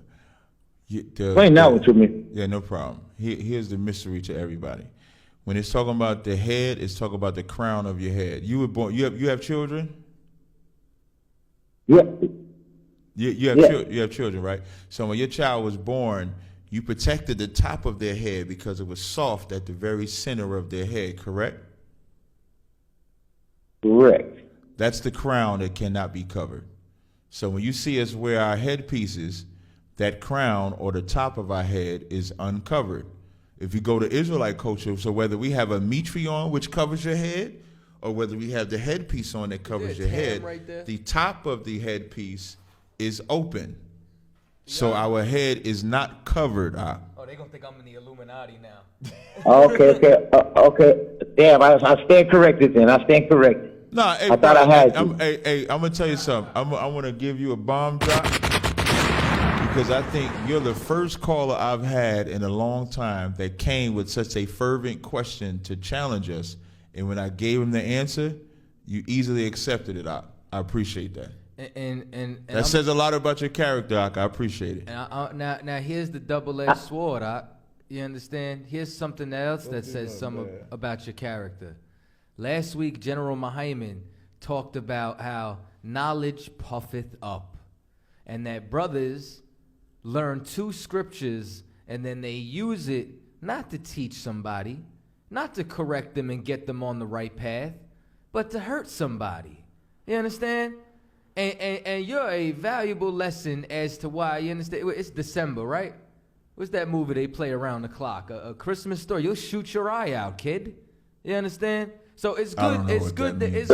Explain now to me. Yeah, no problem. Here's the mystery to everybody. When it's talking about the head, it's talking about the crown of your head. You were born. You have children. Yeah. You have children, right? So when your child was born, you protected the top of their head because it was soft at the very center of their head. Correct. Correct. That's the crown that cannot be covered. So when you see us wear our headpieces, that crown or the top of our head is uncovered. If you go to Israelite culture, so whether we have a mitri on which covers your head, or whether we have the headpiece on that covers your head, the top of the headpiece is open. So our head is not covered. Oh, they're going to think I'm in the Illuminati now. Okay. Damn, I stand corrected then. I stand corrected. No, hey, I thought I had you. I'm gonna tell you something. I want to give you a bomb drop because I think you're the first caller I've had in a long time that came with such a fervent question to challenge us. And when I gave him the answer, you easily accepted it. I appreciate that. And that says a lot about your character, Doc. I appreciate it. Now here's the double-edged sword, Doc. You understand? Here's something else that says something about your character. Last week, General Mahayman talked about how knowledge puffeth up, and that brothers learn 2 scriptures and then they use it not to teach somebody, not to correct them and get them on the right path, but to hurt somebody. You understand? And you're a valuable lesson as to why, you understand? It's December, right? What's that movie they play around the clock? A Christmas Story. You'll shoot your eye out, kid. You understand? So it's I don't good. know It's what good. that It's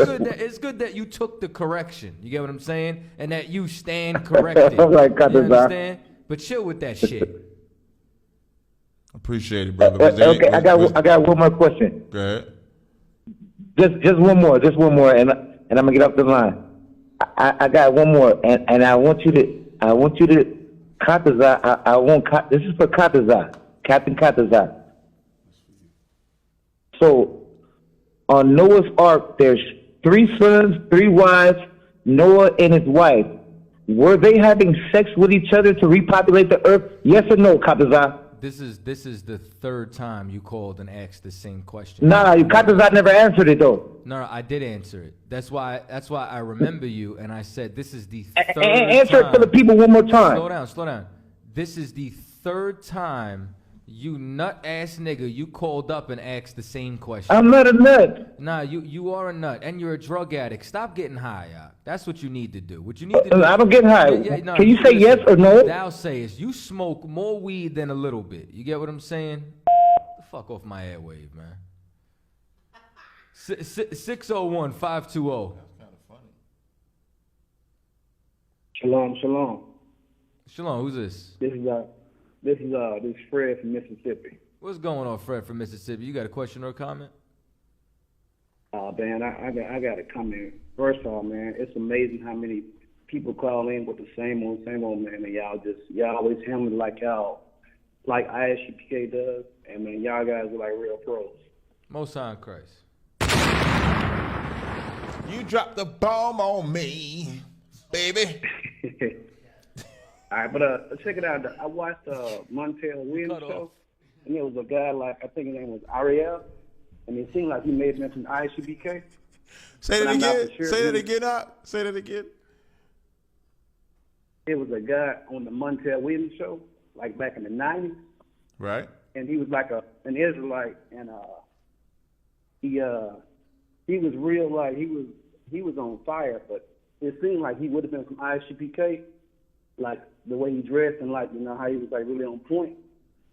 good that you took the correction. You get what I'm saying, and that you stand corrected. Like, you understand? But chill with that shit. Appreciate it, brother. Okay, I got one more question. Go ahead. Just one more, and I'm gonna get off the line. I got one more, and I want you to Katazai. This is for Katazai, Captain Katazai. So on Noah's Ark, there's 3 sons, 3 wives, Noah and his wife. Were they having sex with each other to repopulate the earth? Yes or no, Katazai? This is the 3rd time you called and asked the same question. Nah, Katazai never answered it though. No, I did answer it. That's why I remember you, and I said this is the 3rd Answer time. it for the people one more time. Slow down. This is the 3rd time you nut-ass nigga, you called up and asked the same question. I'm not a nut. Nah, you are a nut, and you're a drug addict. Stop getting high, y'all. That's what you need to do. What you need to do. I don't get high. No, Can you say listen, yes or no? Thou sayest you smoke more weed than a little bit. You get what I'm saying? The fuck off my airwave, man. 601-520. Shalom, shalom. Shalom, who's this? This is Fred from Mississippi. What's going on, Fred from Mississippi? You got a question or a comment? Man, I got a comment. First of all, man, it's amazing how many people call in with the same old, man, and y'all always handle it like ISUPK does, and man, y'all guys are like real pros. Most High in Christ. You dropped the bomb on me, baby. All right, but check it out. I watched Montel Williams show, and there was a guy I think his name was Ariel, and it seemed like he made mention ISUBK. Say that again. Say that again. Say that again. It was a guy on the Montel Williams show, like back in the 90s. Right. And he was like an Israelite, and he was real, like he was on fire, but it seemed like he would have been from ISUPK. Like the way he dressed and how he was like really on point.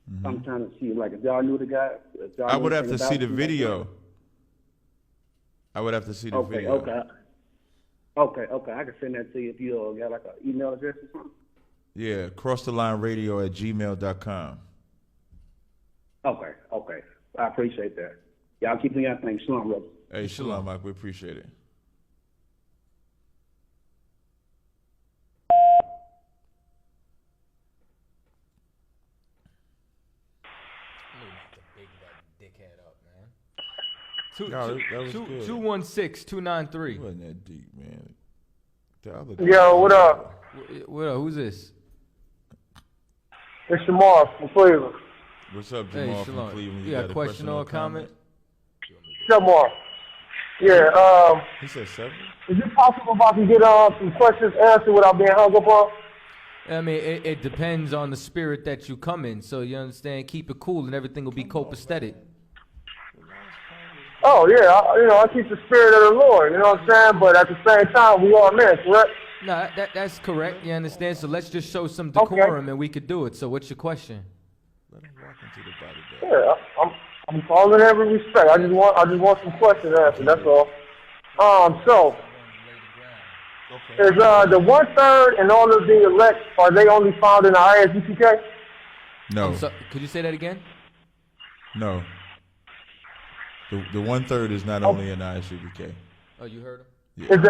Mm-hmm. I'm trying to see if y'all knew the guy. I would have to see the video. I would have to see the video. Okay. I can send that to you if you got like an email address or something. Yeah, crossthelineradio@gmail.com. Okay. I appreciate that. Y'all keep doing your thing. Shalom, brother. Hey, shalom, Mike. We appreciate it. That was 216-293. Wasn't that deep, man? Yo, what up? What up? Who's this? It's Shamar from Cleveland. What's up, Jamal from Cleveland? You got a question or a comment? Shamar. Yeah. He said 7. Is it possible if I can get some questions answered without being hung up on? I mean, it depends on the spirit that you come in. So you understand, keep it cool and everything will be copacetic. Oh, yeah. I keep the spirit of the Lord, you know what I'm saying? But at the same time, we are men, correct? No, that's correct. You understand? So let's just show some decorum and we could do it. So what's your question? Let him walk into the body. Yeah, I'm calling every respect. I just want some questions answered, that's all. So, is the 1/3 and all of the elect, are they only found in the ISUPK? No. Could you say that again? No. The 1/3 is not only in the ISUPK. Oh, you heard him? Yeah. Is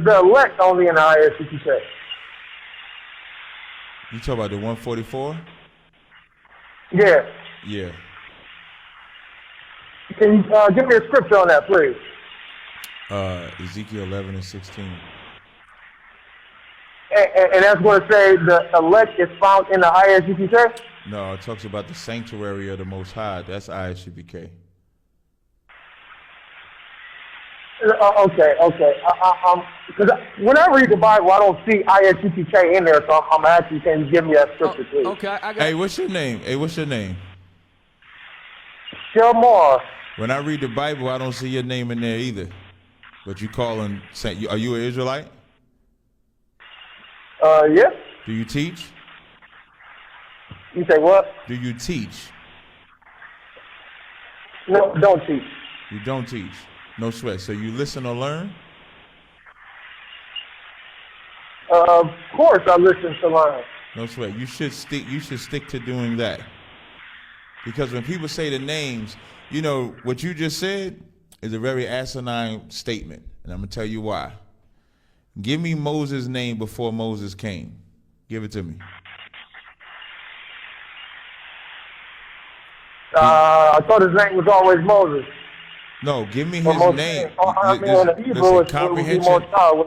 the elect only in the ISUPK? You talk about the 144? Yeah. Yeah. Can you give me a scripture on that, please? Ezekiel 11:16. And that's going to say the elect is found in the ISUPK? No, it talks about the sanctuary of the Most High. That's ISUPK. Okay. Because when I read the Bible, I don't see ISUPK in there, so I'm asking, can you give me that scripture, please? Okay, Hey, what's your name? Shamar. When I read the Bible, I don't see your name in there either. But you calling? Are you an Israelite? Yes. Do you teach? You say what? Do you teach? No, don't teach. You don't teach. No sweat. So you listen or learn? Of course, I listen to learn. No sweat. You should stick to doing that. Because when people say the names, you know, what you just said is a very asinine statement. And I'm going to tell you why. Give me Moses' name before Moses came. Give it to me. I thought his name was always Moses. No, give me his Moses. name.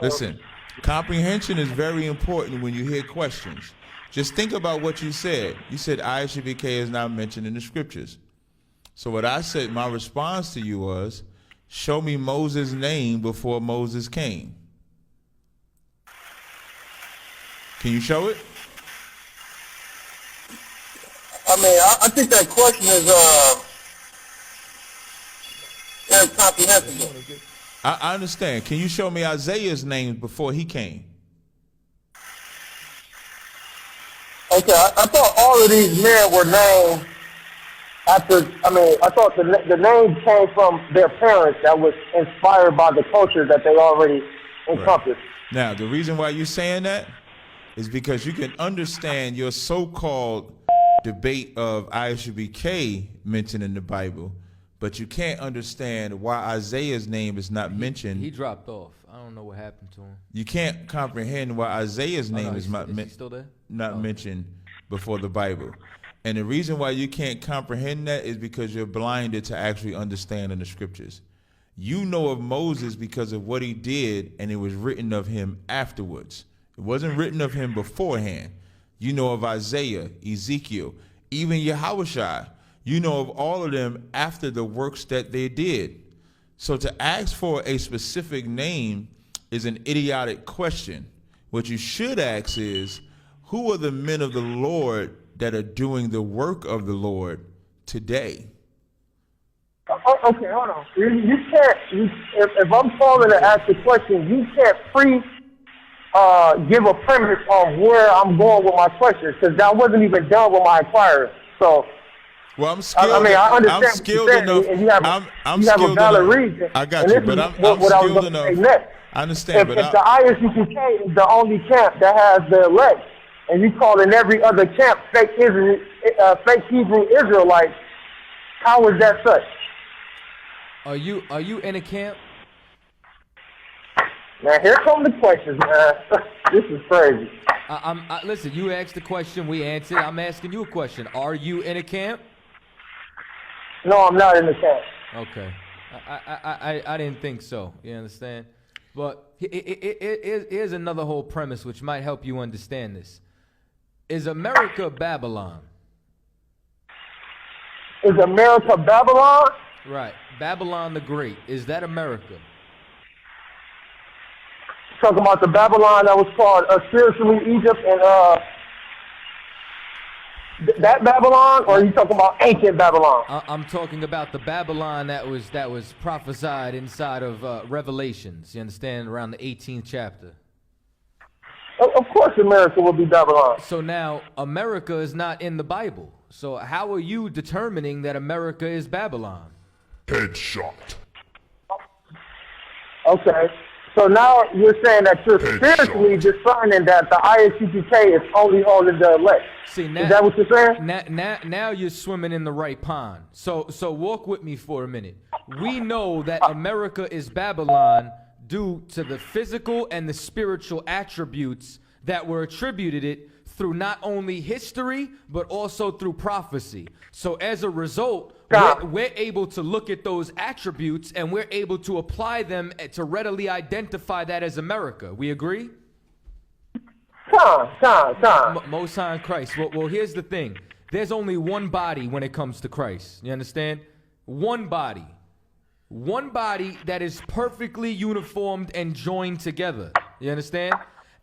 Listen, comprehension is very important when you hear questions. Just think about what you said. You said ISUBK is not mentioned in the scriptures. So what I said, my response to you was, show me Moses' name before Moses came. Can you show it? I mean, I think that question is incomprehensible. I understand. Can you show me Isaiah's name before he came? Okay, I thought all of these men were named after, I thought the names came from their parents that was inspired by the culture that they already encompassed. Right. Now, the reason why you're saying that is because you can understand your so-called debate of ISUBK mentioned in the Bible, but you can't understand why Isaiah's name is not mentioned. He dropped off. I don't know what happened to him. You can't comprehend why Isaiah's name is not mentioned before the Bible. And the reason why you can't comprehend that is because you're blinded to actually understanding the scriptures. You know of Moses because of what he did, and it was written of him afterwards. It wasn't written of him beforehand. You know of Isaiah, Ezekiel, even Yahushua. You know of all of them after the works that they did. So to ask for a specific name is an idiotic question. What you should ask is, who are the men of the Lord that are doing the work of the Lord today? Okay, hold on. You can't, if I'm calling to ask the question, you can't give a premise on where I'm going with my question, because that wasn't even done with my inquiry. So, well, I'm skilled. I understand I'm skilled enough. And you have a valid reason. I got you, but I'm skilled enough. I understand, if the ISUPK is the only camp that has the elect, and you call in every other camp fake Hebrew Israelites, how is that such? Are you in a camp? Man, here come the questions, man. This is crazy. Listen, you asked the question, we answered. I'm asking you a question. Are you in a camp? No, I'm not in the camp. Okay. I didn't think so. You understand? But here's another whole premise which might help you understand this. Is America Babylon? Is America Babylon? Right. Babylon the Great. Is that America? Talking about the Babylon that was called spiritually Egypt and that Babylon, or are you talking about ancient Babylon? I'm talking about the Babylon that was prophesied inside of Revelations. You understand? Around the 18th chapter. Of course, America will be Babylon. So now America is not in the Bible. So how are you determining that America is Babylon? Headshot. Okay. So now you're saying that you're spiritually discerning that the ISUPK is only holding the elect. See, now, is that what you're saying? Now you're swimming in the right pond. So walk with me for a minute. We know that America is Babylon due to the physical and the spiritual attributes that were attributed it through not only history, but also through prophecy. So as a result, we're able to look at those attributes and we're able to apply them to readily identify that as America. We agree? Most High in Christ. Well, here's the thing. There's only one body when it comes to Christ. You understand? One body. One body that is perfectly uniformed and joined together. You understand?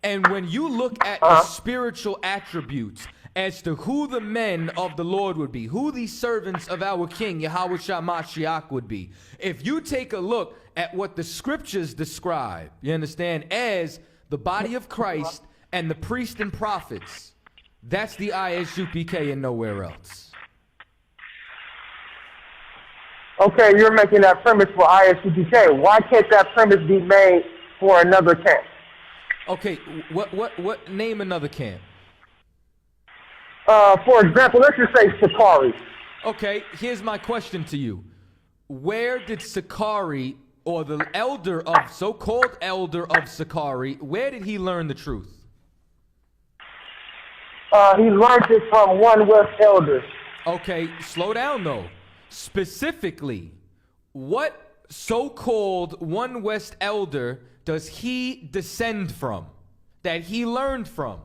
And when you look at the spiritual attributes as to who the men of the Lord would be, who the servants of our King, Yahushua Mashiach, would be, if you take a look at what the scriptures describe, you understand, as the body of Christ and the priests and prophets, that's the ISUPK and nowhere else. Okay, you're making that premise for ISUPK. Why can't that premise be made for another camp? Okay, what name another camp? For example, let's just say Sakari. Okay, here's my question to you. Where did Sakari, or the elder of, so-called elder of Sakari, where did he learn the truth? He learned it from one West elders. Okay, slow down though. Specifically, what so-called One West elder does he descend from, that he learned from?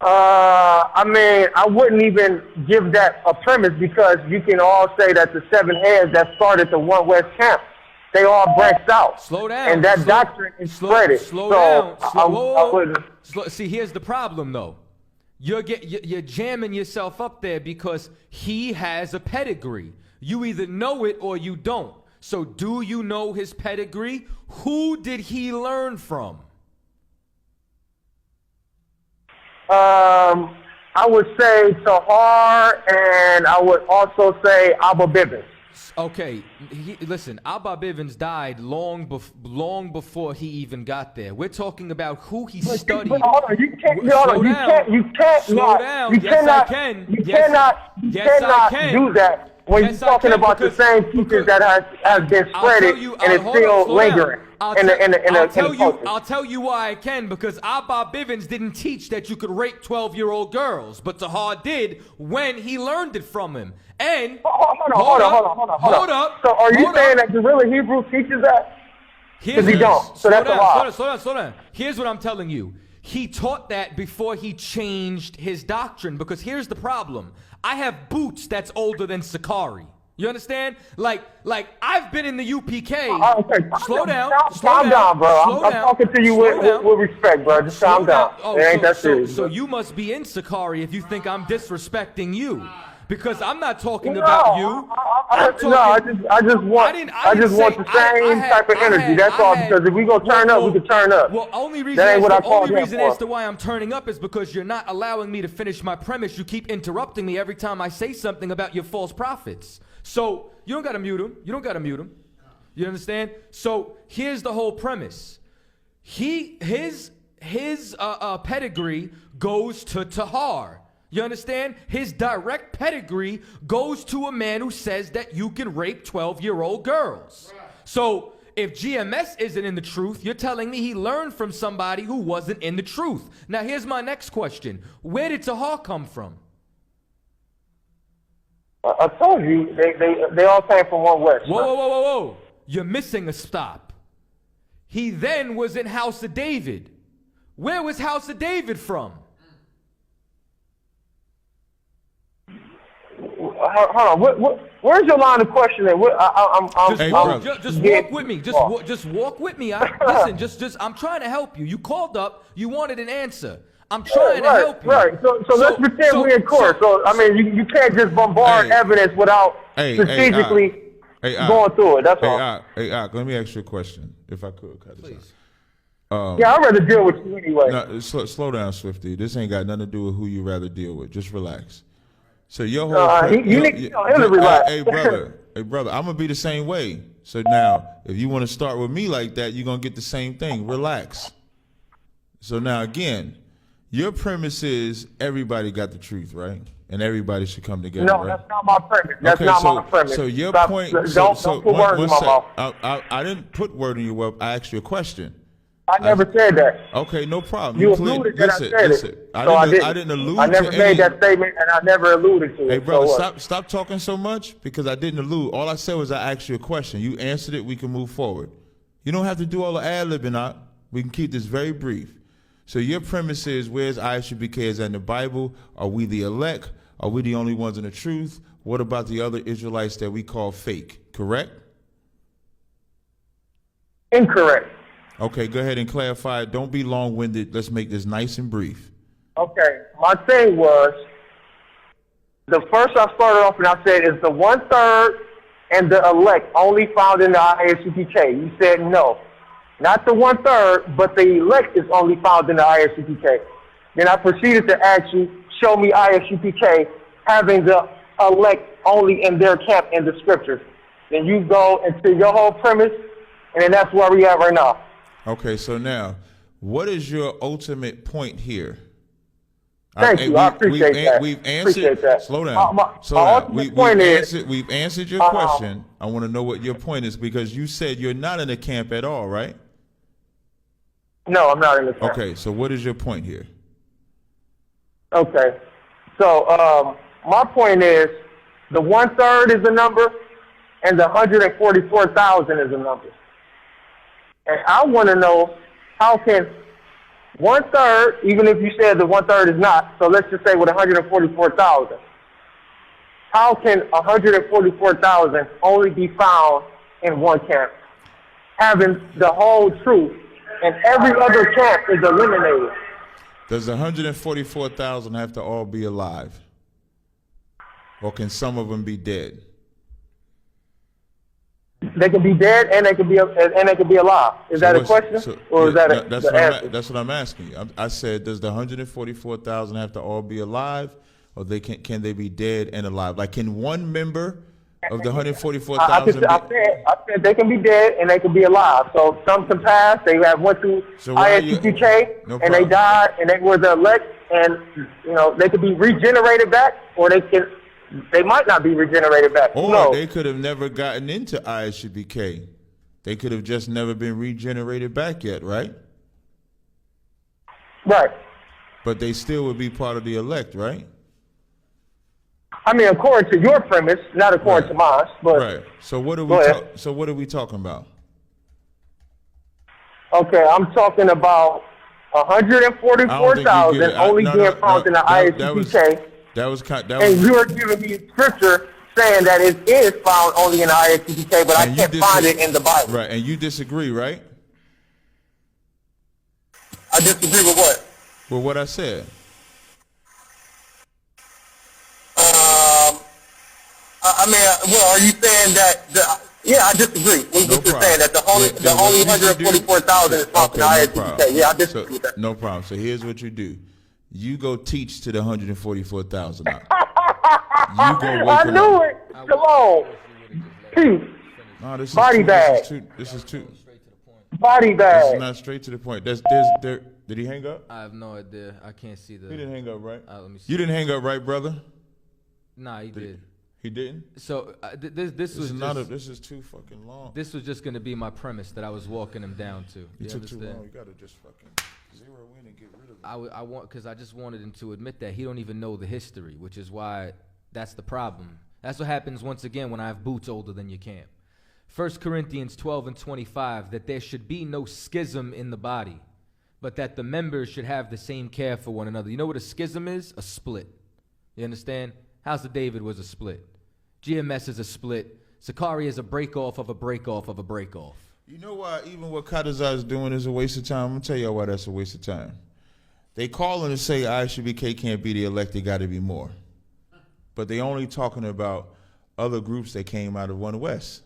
I mean, I wouldn't even give that a premise because you can all say that the 7 heads that started the One West camp, they all branched out. Slow down. And that doctrine is spreaded. Slow so down. See, here's the problem though. You're jamming yourself up there because he has a pedigree. You either know it or you don't. So do you know his pedigree? Who did he learn from? I would say Tahar, and I would also say Abba Bivens. Okay, listen, Abba Bivens died long before he even got there. We're talking about who he studied. Hold on, you can't do that when you're talking about the same teachers that has been spreaded and it's still lingering. I'll tell you why I can, because Abba Bivens didn't teach that you could rape 12-year-old girls, but Tahar did when he learned it from him. And hold up. So are you saying that Guerrilla Hebrew teaches that? Because he don't. So that's a lie. Slow down. Here's what I'm telling you. He taught that before he changed his doctrine, because here's the problem. I have boots that's older than Sakari. You understand? Like I've been in the UPK. Okay, slow down. Calm down, bro. I'm talking to you with respect, bro. Just calm down. It ain't that serious. So you must be in Sakari if you think I'm disrespecting you. Because I'm not talking about you. I just want the same type of energy. That's all. Because if we go turn up, we can turn up. Well, only reason as to why I'm turning up is because you're not allowing me to finish my premise. You keep interrupting me every time I say something about your false prophets. So you don't gotta mute him. You understand? So here's the whole premise. His pedigree goes to Tahar. You understand? His direct pedigree goes to a man who says that you can rape 12-year-old girls. Right. So if GMS isn't in the truth, you're telling me he learned from somebody who wasn't in the truth. Now here's my next question. Where did Tahar come from? I told you, they all came from One West. Whoa. You're missing a stop. He then was in House of David. Where was House of David from? Hold on. Where's your line of questioning? Just walk with me. Just walk with me. Listen. I'm trying to help you. You called up. You wanted an answer. I'm trying to help you. Right. So let's pretend we're in court. So I mean, you can't just bombard evidence without strategically going through it. That's all. Let me ask you a question, if I could. Please. I'd rather deal with you anyway. No, slow down, Swifty. This ain't got nothing to do with who you rather deal with. Just relax. So your whole hey brother, I'm gonna be the same way. So now, if you want to start with me like that, you're gonna get the same thing. Relax. So now again, your premise is everybody got the truth, right? And everybody should come together. No, right? That's not my premise. That's not my premise. So your point. Don't put words in my mouth. I didn't put word in your mouth. I asked you a question. I never said that. Okay, no problem. You alluded that I said it. I didn't allude to I never made that statement, and I never alluded to it. Hey, brother, stop talking so much, because I didn't allude. All I said was I asked you a question. You answered it. We can move forward. You don't have to do all the ad-libbing out. We can keep this very brief. So your premise is, where's ISUPK? Is that in the Bible? Are we the elect? Are we the only ones in the truth? What about the other Israelites that we call fake? Correct? Incorrect. Okay, go ahead and clarify. Don't be long-winded. Let's make this nice and brief. Okay, my thing was, the first I started off and I said, is the 1/3 and the elect only found in the ISUPK? You said no. Not the 1/3, but the elect is only found in the ISUPK. Then I proceeded to ask you, show me ISUPK having the elect only in their camp in the scriptures. Then you go into your whole premise, and then that's where we at right now. Okay, so now, what is your ultimate point here? Thank you. I appreciate that. We've answered. Appreciate that. Slow down. We've answered your question. I want to know what your point is, because you said you're not in the camp at all, right? No, I'm not in the camp. Okay, so what is your point here? Okay, so my point is the 1/3 is a number, and the 144,000 is a number. And I want to know, how can 1/3, even if you said the 1/3 is not, so let's just say with 144,000, how can 144,000 only be found in one camp, having the whole truth, and every other camp is eliminated? Does 144,000 have to all be alive? Or can some of them be dead? They can be dead and they can be alive. Is that a question, or is that the answer? That's what I'm asking you. I said, does the 144,000 have to all be alive, or can they be dead and alive? Like, can one member of the 144,000? I said they can be dead and they can be alive. So some can pass. They went through ISUPK and they died and they were the elect, and they could be regenerated back, or they might not be regenerated back. Or they could have never gotten into ISUPK. They could have just never been regenerated back yet, right? Right. But they still would be part of the elect, right? I mean, according to your premise, not according to mine. But right. So what are we talking about? Okay, I'm talking about 144,000 only being found in the ISUPK. And you're giving me scripture saying that it is found only in the ISUPK, but I can't find it in the Bible. Right, and you disagree, right? I disagree with what? With what I said. Are you saying that? Yeah, I disagree. You're saying that the only 144,000 is found in the ISUPK. Yeah, I disagree with that. No problem. So here's what you do. You go teach to the 144,000. You go I knew it. Come on. Peace. No, this is Body bag. This is too. Body bag. This is not straight to the point. Did he hang up? I have no idea. I can't see the. He didn't hang up, right? Let me see. You didn't hang up, right, brother? Nah, he did. He didn't? So this was this is too fucking long. This was just going to be my premise that I was walking him down to. You took too long. You got to just fucking zero in and get rid of it. Because I just wanted him to admit that he don't even know the history, which is why that's the problem. That's what happens once again when I have boots older than your camp. 1 Corinthians 12:25, that there should be no schism in the body, but that the members should have the same care for one another. You know what a schism is? A split. You understand? House of David was a split. GMS is a split. Sakari is a break-off of a break-off of a break-off. You know why even what Kadazai is doing is a waste of time? I'm going to tell y'all why that's a waste of time. They call and say ISUPK can't be the elect, they got to be more. But they only talking about other groups that came out of One West.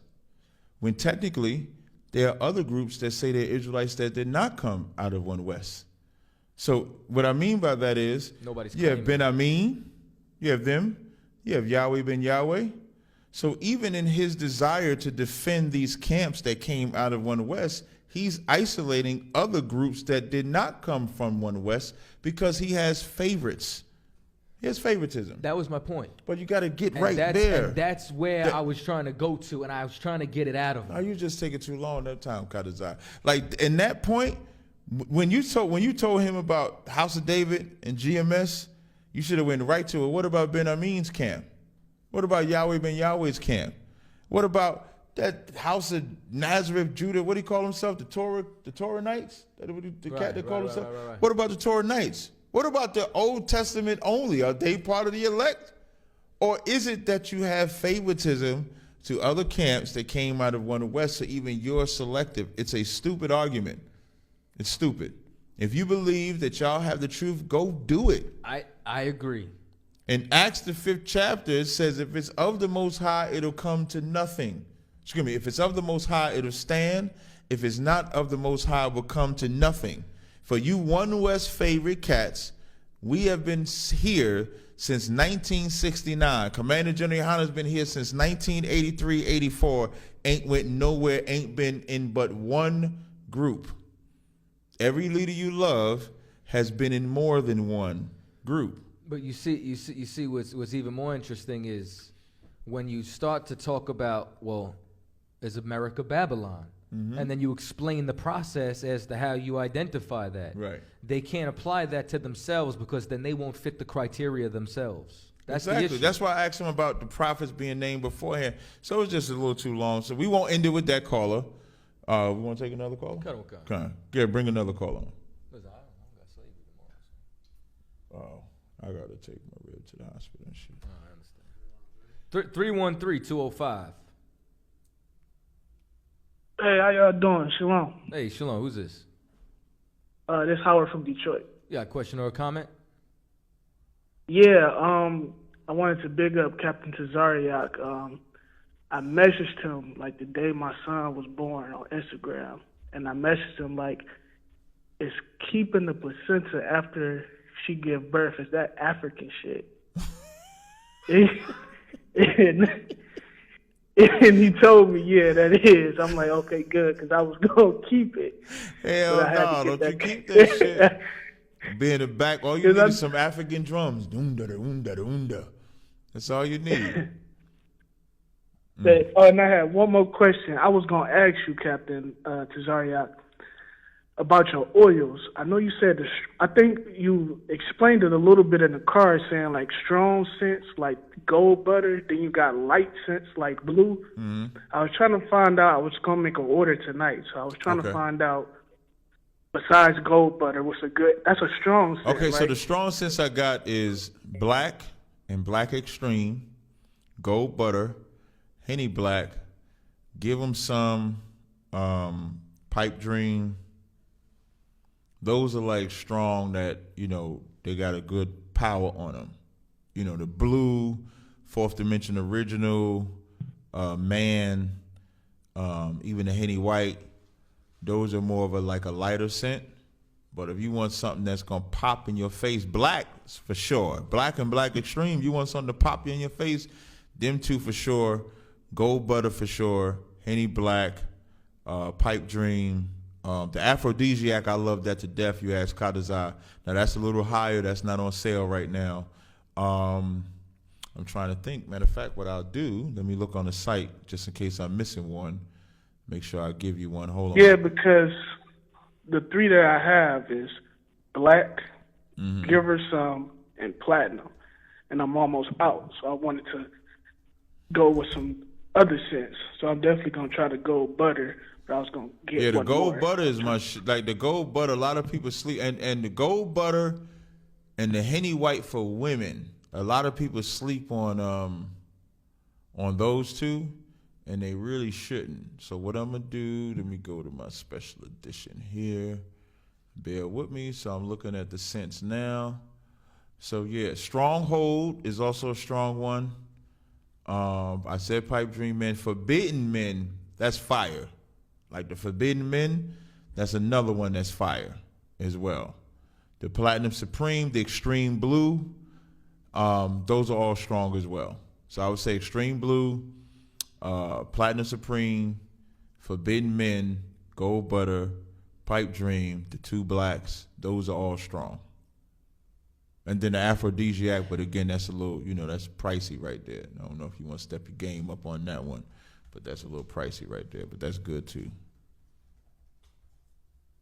When technically, there are other groups that say they're Israelites that did not come out of One West. So what I mean by that is, you have Ben Amin, you have them, you have Yahweh ben Yahweh. So even in his desire to defend these camps that came out of One West, he's isolating other groups that did not come from One West because he has favorites. He has favoritism. That was my point. But you got to get right there. And that's where I was trying to go to, and I was trying to get it out of him. No, you just taking too long that time, Kadazai. Like, in that point, when you told him about House of David and GMS, you should have went right to it. What about Ben Amin's camp? What about Yahweh ben Yahweh's camp? What about that House of Nazareth, Judah? What do he call himself? The Torah Knights? The cat they call himself? Right. What about the Torah Knights? What about the Old Testament only? Are they part of the elect? Or is it that you have favoritism to other camps that came out of One West, so even you're selective? It's a stupid argument. It's stupid. If you believe that y'all have the truth, go do it. I agree. In Acts the 5th chapter, it says, if it's of the Most High, it'll come to nothing. Excuse me, if it's of the Most High, it'll stand. If it's not of the Most High, it will come to nothing. For you One West favorite cats, we have been here since 1969. Commander General Yohana's been here since 1983, 84. Ain't went nowhere, ain't been in but one group. Every leader you love has been in more than one group. But you see what's even more interesting is when you start to talk about, well, is America Babylon? Mhm. And then you explain the process as to how you identify that. Right. They can't apply that to themselves because then they won't fit the criteria themselves. That's exactly. the issue. That's why I asked him about the prophets being named beforehand. So it's just a little too long. So we won't end it with that caller. We want to take another caller? Okay. Yeah, bring another caller on. Oh, I got to take my rib to the hospital and shit. I understand. 313-205. Hey, how y'all doing? Shalom. Hey, Shalom. Who's this? This Howard from Detroit. You got a question or a comment? Yeah, I wanted to big up Captain Tazariak. I messaged him like the day my son was born on Instagram, and I messaged him like, "Is keeping the placenta after she give birth, is that African shit?" And he told me, yeah, that is. I'm like, okay, good, because I was going to keep it. Hell no, don't you keep that shit. Be in the back, all you need is some African drums. Doom-da-da-oom-da-da-oom-da. That's all you need. And I had one more question. I was going to ask you, Captain Tazariak, about your oils. I know you said, I think you explained it a little bit in the car, saying like strong scents like gold butter, then you got light scents like blue. Mm-hmm. I was trying to find out, I was going to make an order tonight, so I was trying to find out, besides gold butter, what's a good, that's a strong scent, Okay, so right? the strong scents I got is black and black extreme, gold butter, Henny black, give them some pipe dream. Those are like strong that, you know, they got a good power on them. You know, the blue, Fourth Dimension Original, Man, even the Henny White, those are more of a like a lighter scent. But if you want something that's going to pop in your face, black for sure. Black and black extreme, you want something to pop you in your face, them two for sure. Gold butter for sure. Henny black, pipe dream. The aphrodisiac, I love that to death. You asked Kadazai. Now that's a little higher. That's not on sale right now. I'm trying to think. Matter of fact, what I'll do, let me look on the site just in case I'm missing one. Make sure I give you one. Hold on. Yeah, because the three that I have is black, give her some, and platinum. And I'm almost out. So I wanted to go with some other scents. So I'm definitely going to try to go butter. But I was going to get the one gold more. butter is my like the gold butter. A lot of people sleep and the gold butter and the Henny White for women. A lot of people sleep on those two, and they really shouldn't. So what I'm gonna do? Let me go to my special edition here. Bear with me. So I'm looking at the scents now. So yeah, Stronghold is also a strong one. I said Pipe Dream Men. Forbidden Men, that's fire. Like the Forbidden Men, that's another one that's fire as well. The Platinum Supreme, the Extreme Blue, those are all strong as well. So I would say Extreme Blue, Platinum Supreme, Forbidden Men, Gold Butter, Pipe Dream, the two blacks, those are all strong. And then the Aphrodisiac, but again, that's a little, that's pricey right there. I don't know if you want to step your game up on that one, but that's a little pricey right there, but that's good too.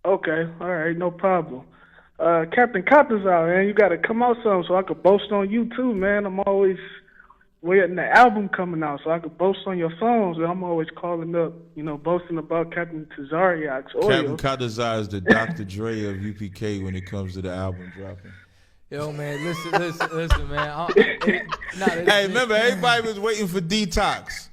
Okay, all right, no problem. Captain Coppersau, man, you got to come out some so I could boast on you too, man. I'm always waiting the album coming out so I could boast on your songs. And I'm always calling up, boasting about Captain Tazariak's oil. Captain Coppersau is the Dr. Dre of UPK when it comes to the album dropping. Yo, man, listen, man. Hey, remember, everybody was waiting for Detox.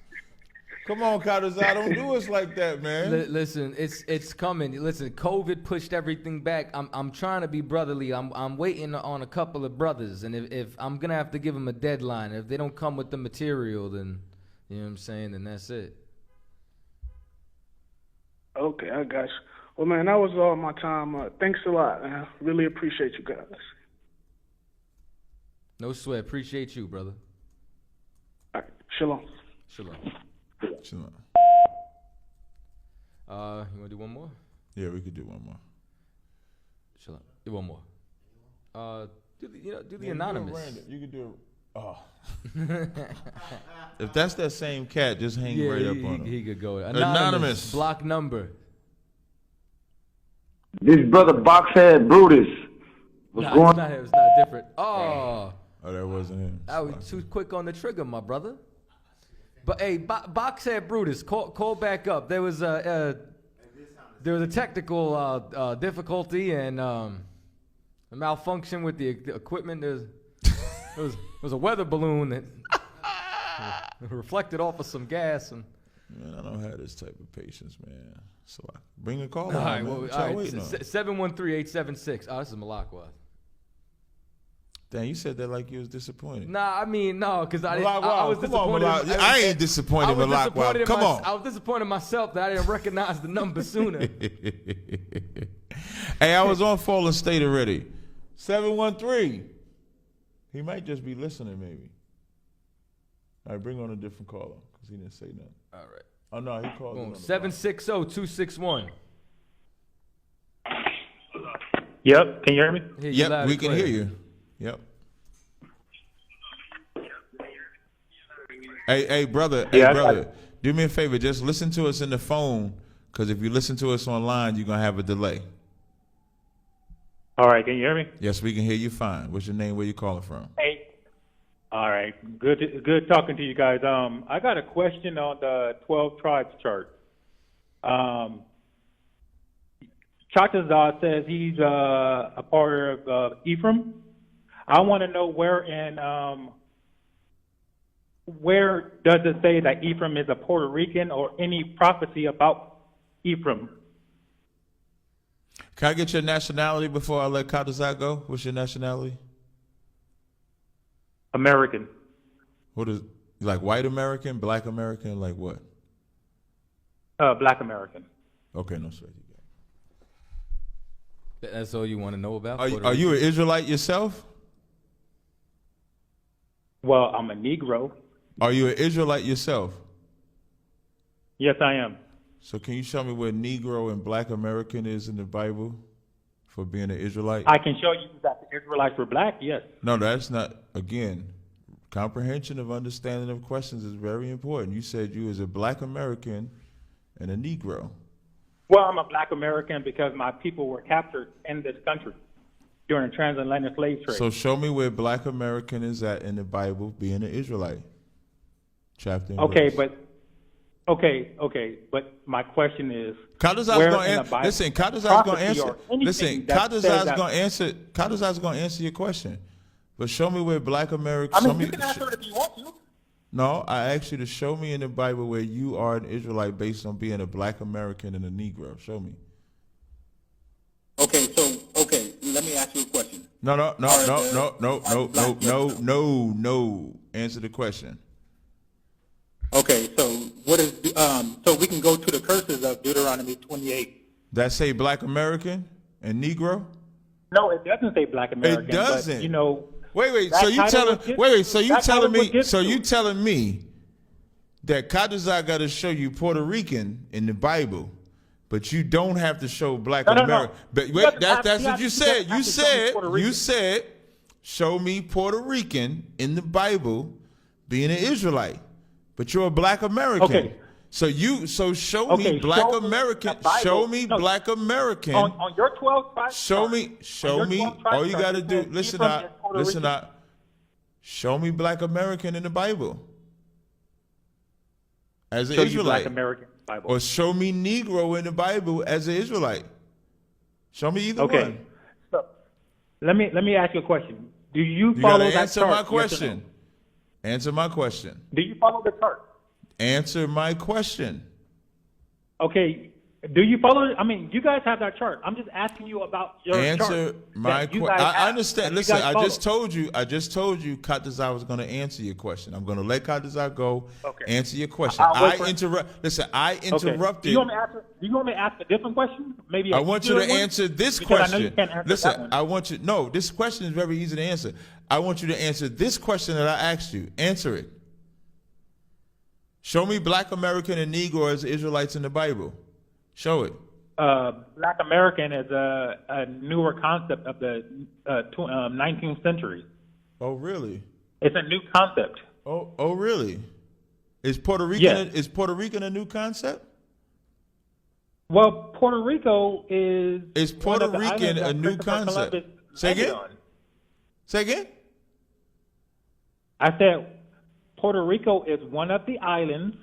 Come on, Kadazai, don't do us like that, man. Listen, it's coming. Listen, COVID pushed everything back. I'm trying to be brotherly. I'm waiting on a couple of brothers, and if I'm gonna have to give them a deadline, if they don't come with the material, then you know what I'm saying. Then that's it. Okay, I got you. Well, man, that was all my time. Thanks a lot, man. Really appreciate you guys. No sweat. Appreciate you, brother. Shalom. Shalom. Shalom. You want to do one more? Yeah, we could do one more. Shalom. Do one more. Do the anonymous. You could do if that's that same cat, just hang right up on him. He could go. Anonymous. Block number. This brother Boxhead Brutus. What's going on? It's not different. Oh, that wasn't him. I was too quick on the trigger, my brother. But hey, Boxhead Brutus, call back up. There was a technical difficulty and a malfunction with the equipment. There was a weather balloon that reflected off of some gas and. Man, I don't have this type of patience, man. So bring a call. All right, well, 713-876. Oh, this is Malakwa. Damn, you said that like you was disappointed. Nah, I mean, no, because I was Come disappointed. on, I ain't disappointed, Malakwa. Come on. I was disappointed in myself that I didn't recognize the number sooner. Hey, I was on Fallen State already. 713. He might just be listening, maybe. All right, bring on a different caller because he didn't say nothing. All right. Oh, no, he called. 760-261. Yep. Can you hear me? Yep, we can hear you. Yep. Hey, brother. Yeah, brother. Do me a favor. Just listen to us in the phone because if you listen to us online, you're going to have a delay. All right. Can you hear me? Yes, we can hear you fine. What's your name? Where you calling from? Hey. All right. Good talking to you guys. I got a question on the 12 tribes chart. Chatazar says he's a part of Ephraim. I want to know where does it say that Ephraim is a Puerto Rican or any prophecy about Ephraim? Can I get your nationality before I let Chatazar go? What's your nationality? American. What is like white American, black American, like what? Black American. Okay, no sweat. That's all you want to know about? Are you an Israelite yourself? Well, I'm a Negro. Are you an Israelite yourself? Yes, I am. So can you show me where Negro and black American is in the Bible for being an Israelite? I can show you that the Israelites were black, yes. No, that's not, again, comprehension of understanding of questions is very important. You said you was a black American and a Negro. Well, I'm a black American because my people were captured in this country during the transatlantic slave trade. So show me where black American is at in the Bible being an Israelite. Chapter and okay, verse. but my question is, Listen, Chatazar's going to answer your question. But show me where black American. I mean, you can answer it if you want to. No, I asked you to show me in the Bible where you are an Israelite based on being a black American and a Negro. Show me. Okay, let me ask you a question. No. Answer the question. Okay, so what is so we can go to the curses of Deuteronomy 28. That say black American and Negro? No, it doesn't say black American. It doesn't. But, you know. Wait. So you telling me that Chatazar got to show you Puerto Rican in the Bible, but you don't have to show black American. But wait, that's what you said. You said show me Puerto Rican in the Bible being an Israelite, but you're a black American. Okay. So show me black American. Show me black American. On your 12 tribes. Show me. All you got to do. Listen out. Show me black American in the Bible. As an Israelite. Black American Bible. Or show me Negro in the Bible as an Israelite. Show me either one. So let me ask you a question. Do you follow that chart? Answer my question. Yes, no? Answer my question. Do you follow the chart? Answer my question. Okay, Do you follow? I mean, you guys have that chart. I'm just asking you about your Answer chart. my question. I understand. Listen, I just told you Katazar was going to answer your question. I'm going to let Katazar go answer your question. I interrupted. Do you want me to ask a different question? Maybe I want you to answer this question. I know you can't answer that one. No, this question is very easy to answer. I want you to answer this question that I asked you. Answer it. Show me Black American and Negro as Israelites in the Bible. Show it. Black American is a newer concept of the 19th century. Oh, really? It's a new concept. Oh, really? Is Puerto Rican? Yes. Is Puerto Rican a new concept? Well, Puerto Rico is. Is Puerto Rican a new concept? Say again. Say again. I said Puerto Rico is one of the islands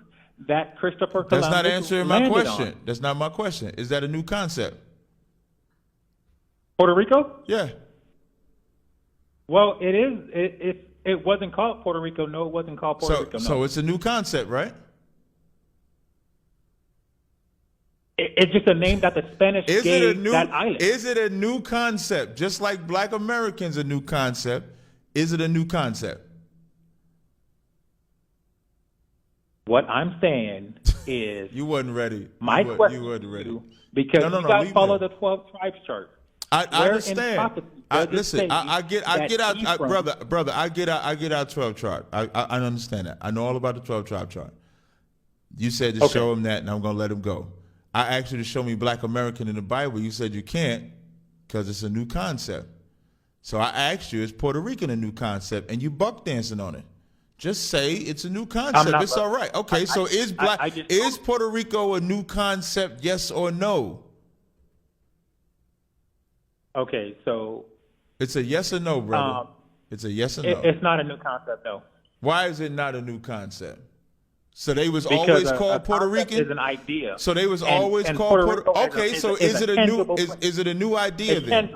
that Christopher Columbus That's not answering my question. On. That's not my question. Is that a new concept? Puerto Rico? Yeah. Well, it is. It wasn't called Puerto Rico. No, it wasn't called Puerto Rico. No. So it's a new concept, right? It's just a name that the Spanish gave that island. Is it a new concept? Just like Black Americans a new concept. Is it a new concept? What I'm saying is you wasn't ready. My question you wasn't ready. Because you guys follow the 12 tribes chart. I understand. Listen, I get out, brother. I get out 12 tribe. I understand that. I know all about the 12 tribe chart. You said to show him that, and I'm gonna let him go. I asked you to show me Black American in the Bible. You said you can't because it's a new concept. So I asked you, is Puerto Rican a new concept? And you buck dancing on it. Just say it's a new concept. It's all right. Okay, so is Puerto Rico a new concept, yes or no? Okay, so it's a yes or no, brother. It's a yes or no. It's not a new concept, no. Why is it not a new concept? So they was always called Puerto Rican. Is an idea. So they was always called Puerto Rico. Okay, so is it a new idea then?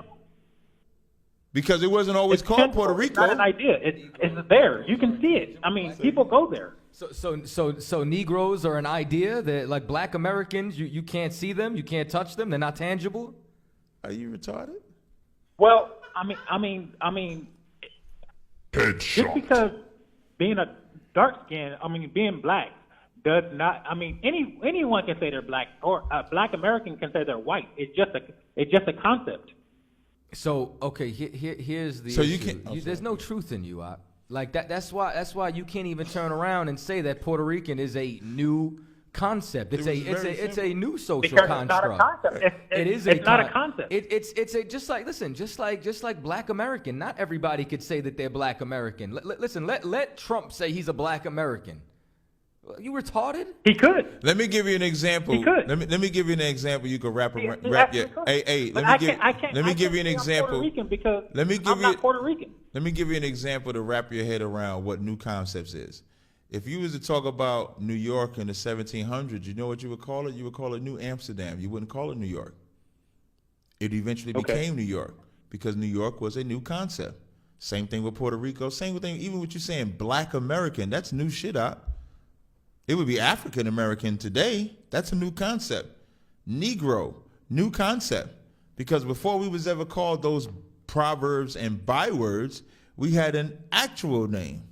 Because it wasn't always called Puerto Rico. It's not an idea. It's there. You can see it. I mean, people go there. So Negroes are an idea that, like Black Americans, you can't see them, you can't touch them, they're not tangible. Are you retarded? Well, I mean, just because being a dark skin, being black does not. I mean, anyone can say they're black, or a Black American can say they're white. It's just a concept. So here's the so issue. You can. There's no truth in you. Like that. That's why you can't even turn around and say that Puerto Rican is a new concept. It's a new social construct. It's not a concept. It's not a concept. It's just like Black American. Not everybody could say that they're Black American. Listen, let Trump say he's a Black American. You retarded? He could. Let me give you an example. He could. Let me give you an example. You can wrap yeah. Hey. Let me give you an example. Puerto Rican because I'm not Puerto Rican. Let me give you an example to wrap your head around what new concepts is. If you was to talk about New York in the 1700s, you know what you would call it? You would call it New Amsterdam. You wouldn't call it New York. It eventually became New York because New York was a new concept. Same thing with Puerto Rico. Same thing, even what you're saying, Black American. That's new shit out. It would be African American today. That's a new concept. Negro, new concept. Because before we was ever called those proverbs and bywords, we had an actual name.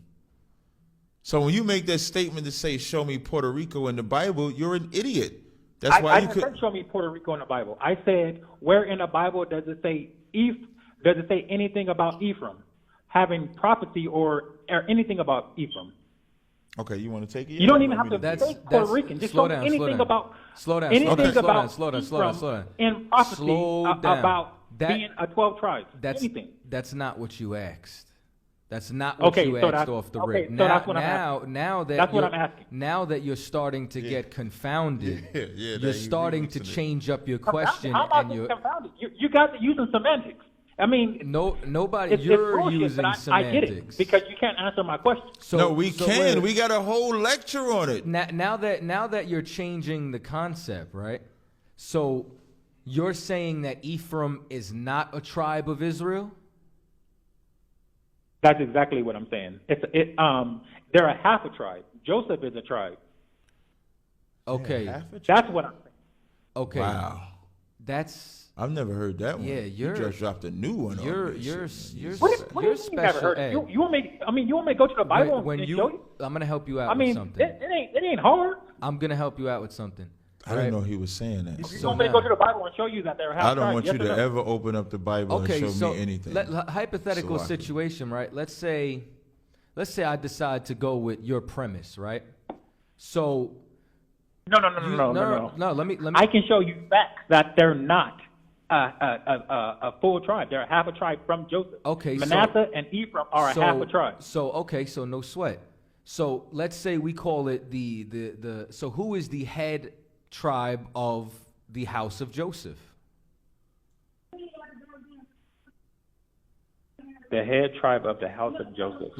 So when you make that statement to say, show me Puerto Rico in the Bible, you're an idiot. That's why I didn't show me Puerto Rico in the Bible. I said, where in the Bible does it say anything about Ephraim having prophecy or anything about Ephraim? Okay, you want to take it? You don't even have to say Puerto Rican. Just show me anything about Ephraim in prophecy about being a 12 tribes. Anything. That's not what you asked. That's not what you asked off the rip. That's what I'm asking. Now that you're starting to get confounded, you're starting to change up your question. I'm not confounded. You guys are using semantics. I mean, nobody. You're using semantics. I get it because you can't answer my question. We can. We got a whole lecture on it. Now that you're changing the concept, right? So you're saying that Ephraim is not a tribe of Israel? That's exactly what I'm saying. They're a half a tribe. Joseph is a tribe. Okay, that's what I'm saying. Okay. Wow. I've never heard that one. Yeah, you just dropped a new one. You're What do you you're mean you never special heard it? ed. You want me? I mean, you want me to go to the Bible When and you, show you? I'm gonna help you out I mean, with something. it ain't hard. I'm gonna help you out with something. I didn't know he was saying that. You want me to go to the Bible and show you that they're half I don't tribe, want yes you or to no? ever open up the Bible and show me anything. Hypothetical So I can- situation, right? Let's say I decide to go with your premise, right? So No. Let me. I can show you facts that they're not a full tribe. They're half a tribe from Joseph. Okay, Manasseh and Ephraim are half a tribe. So no sweat. So let's say we call it the. So who is the head tribe of the house of Joseph? The head tribe of the house of Joseph.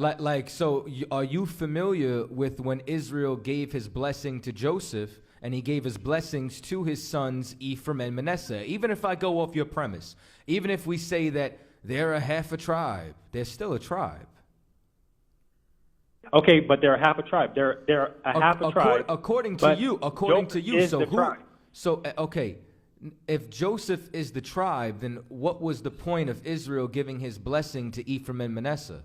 Are you familiar with when Israel gave his blessing to Joseph, and he gave his blessings to his sons Ephraim and Manasseh? Even if I go off your premise, even if we say that they're a half a tribe, they're still a tribe. Okay, but they're half a tribe. They're a half a tribe. According to you. Is So the who? tribe. So okay, if Joseph is the tribe, then what was the point of Israel giving his blessing to Ephraim and Manasseh?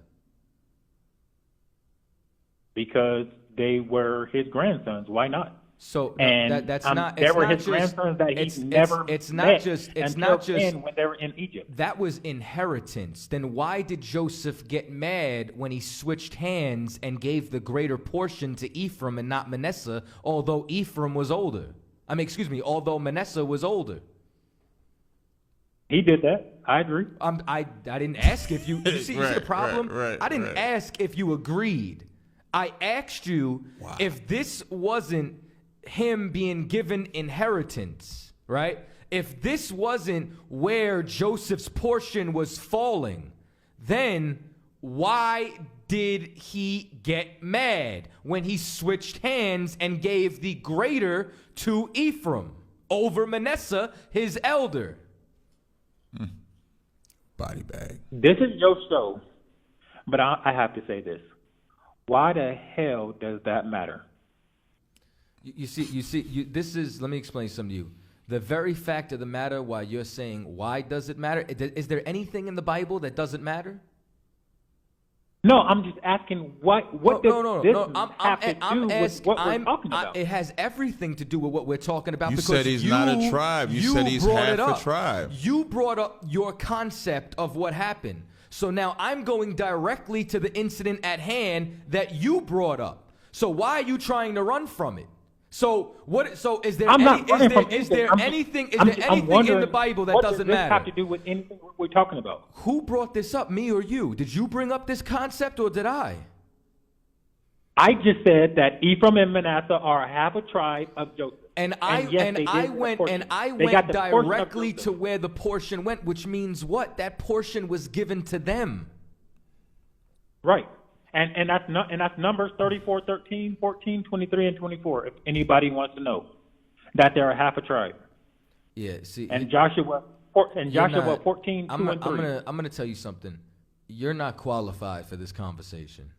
Because they were his grandsons. Why not? So and that's not. There it's were not his just, grandsons that he it's, never It's met not just. It's until not just. then when they were in Egypt. That was inheritance. Then why did Joseph get mad when he switched hands and gave the greater portion to Ephraim and not Manasseh? Although Ephraim was older. Although Manasseh was older. He did that. I agree. I didn't ask if you. You see the problem? I didn't ask if you agreed. I asked you if this wasn't him being given inheritance, right? If this wasn't where Joseph's portion was falling, then why did he get mad when he switched hands and gave the greater to Ephraim over Manasseh, his elder? Body bag. This is your show, but I have to say this. Why the hell does that matter? You see, this is, let me explain something to you. The very fact of the matter why you're saying, why does it matter? Is there anything in the Bible that doesn't matter? No, I'm just asking what does this have to do with what we're talking about? It has everything to do with what we're talking about. You because said he's not a tribe. You said he's half a tribe. You brought up your concept of what happened. So now I'm going directly to the incident at hand that you brought up. So why are you trying to run from it? So what? So is there anything in the Bible that doesn't matter? What does this have to do with anything we're talking about? Who brought this up, me or you? Did you bring up this concept or did I? I just said that Ephraim and Manasseh are half a tribe of Joseph. I went directly to where the portion went, which means what? That portion was given to them. Right. And that's Numbers 34, 13, 14, 23, and 24, if anybody wants to know that they're a half a tribe. Yeah, see. And Joshua 14, 2 and 3. I'm gonna tell you something. You're not qualified for this conversation.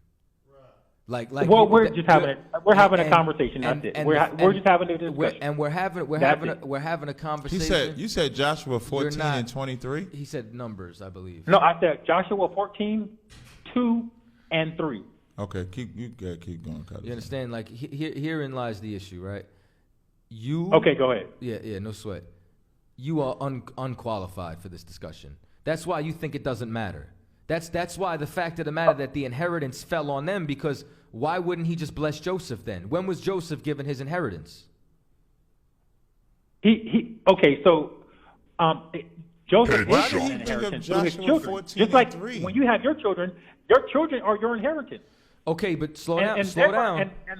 We're having a conversation. That's it. We're just having a discussion. We're having a conversation. You said Joshua 14 and 23. He said Numbers, I believe. No, I said Joshua 14, 2 and 3. Okay, keep going. You understand? Like herein lies the issue, right? Okay, go ahead. Yeah, no sweat. You are unqualified for this discussion. That's why you think it doesn't matter. That's why the fact of the matter that the inheritance fell on them, because why wouldn't he just bless Joseph then? When was Joseph given his inheritance? Joseph is an inheritance to his children. Just like when you have your children are your inheritance. Okay, but slow down. And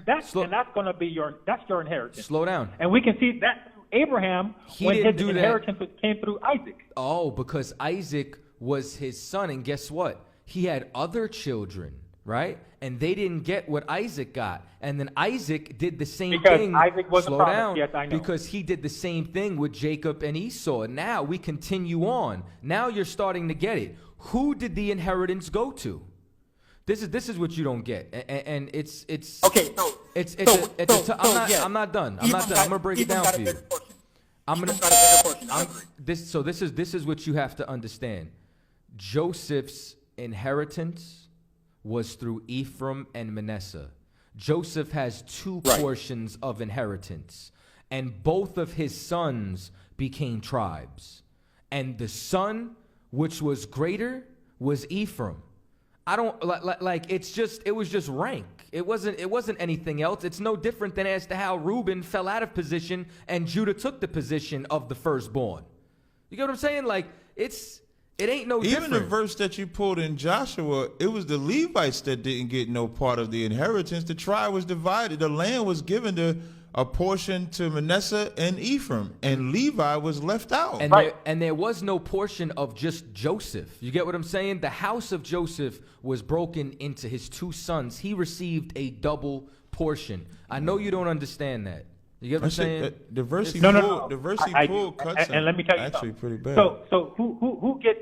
that's going to be your inheritance. Slow down. And we can see that through Abraham when his inheritance came through Isaac. Oh, because Isaac was his son, and guess what? He had other children, right? And they didn't get what Isaac got. And then Isaac did the same thing. Isaac was slow a promise. down. Yes, I know. Because he did the same thing with Jacob and Esau. Now we continue on. Now you're starting to get it. Who did the inheritance go to? This is what you don't get, and it's okay. I'm not done. I'm gonna break it down for you. This is what you have to understand. Joseph's inheritance was through Ephraim and Manasseh. Joseph has two portions of inheritance, and both of his sons became tribes. And the son which was greater was Ephraim. I don't like it was just rank. It wasn't anything else. It's no different than as to how Reuben fell out of position and Judah took the position of the firstborn. You get what I'm saying? Like it ain't no different. Even the verse that you pulled in Joshua, it was the Levites that didn't get no part of the inheritance. The tribe was divided. The land was given to a portion to Manasseh and Ephraim, and Levi was left out. And there was no portion of just Joseph. You get what I'm saying? The house of Joseph was broken into his two sons. He received a double portion. I know you don't understand that. You get what I'm saying? The verse he pulled cuts and let me tell you actually pretty bad. So who gets?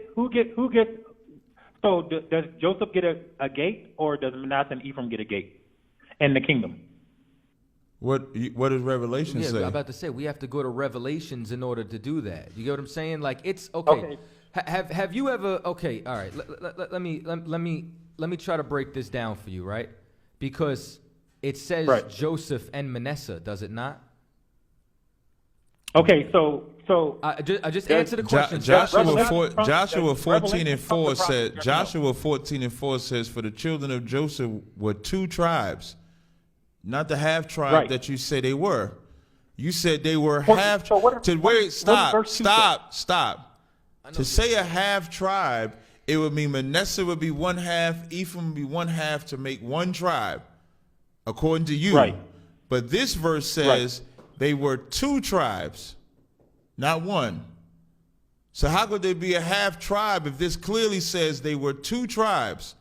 So does Joseph get a gate, or does Manasseh and Ephraim get a gate in the kingdom? What does Revelation say? I'm about to say we have to go to Revelations in order to do that. You get what I'm saying? Like it's okay. Have you ever? Okay, all right. Let me try to break this down for you, right? Because it says Joseph and Manasseh, does it not? Okay, so I just answer the question. Joshua 14:4 said. Joshua 14:4 says, "For the children of Joseph were two tribes." Not the half tribe that you say they were. You said they were half. Stop. To say a half tribe, it would mean Manasseh would be one half, Ephraim would be one half to make one tribe, according to you. Right. But this verse says they were two tribes, not one. So how could they be a half tribe if this clearly says they were two tribes?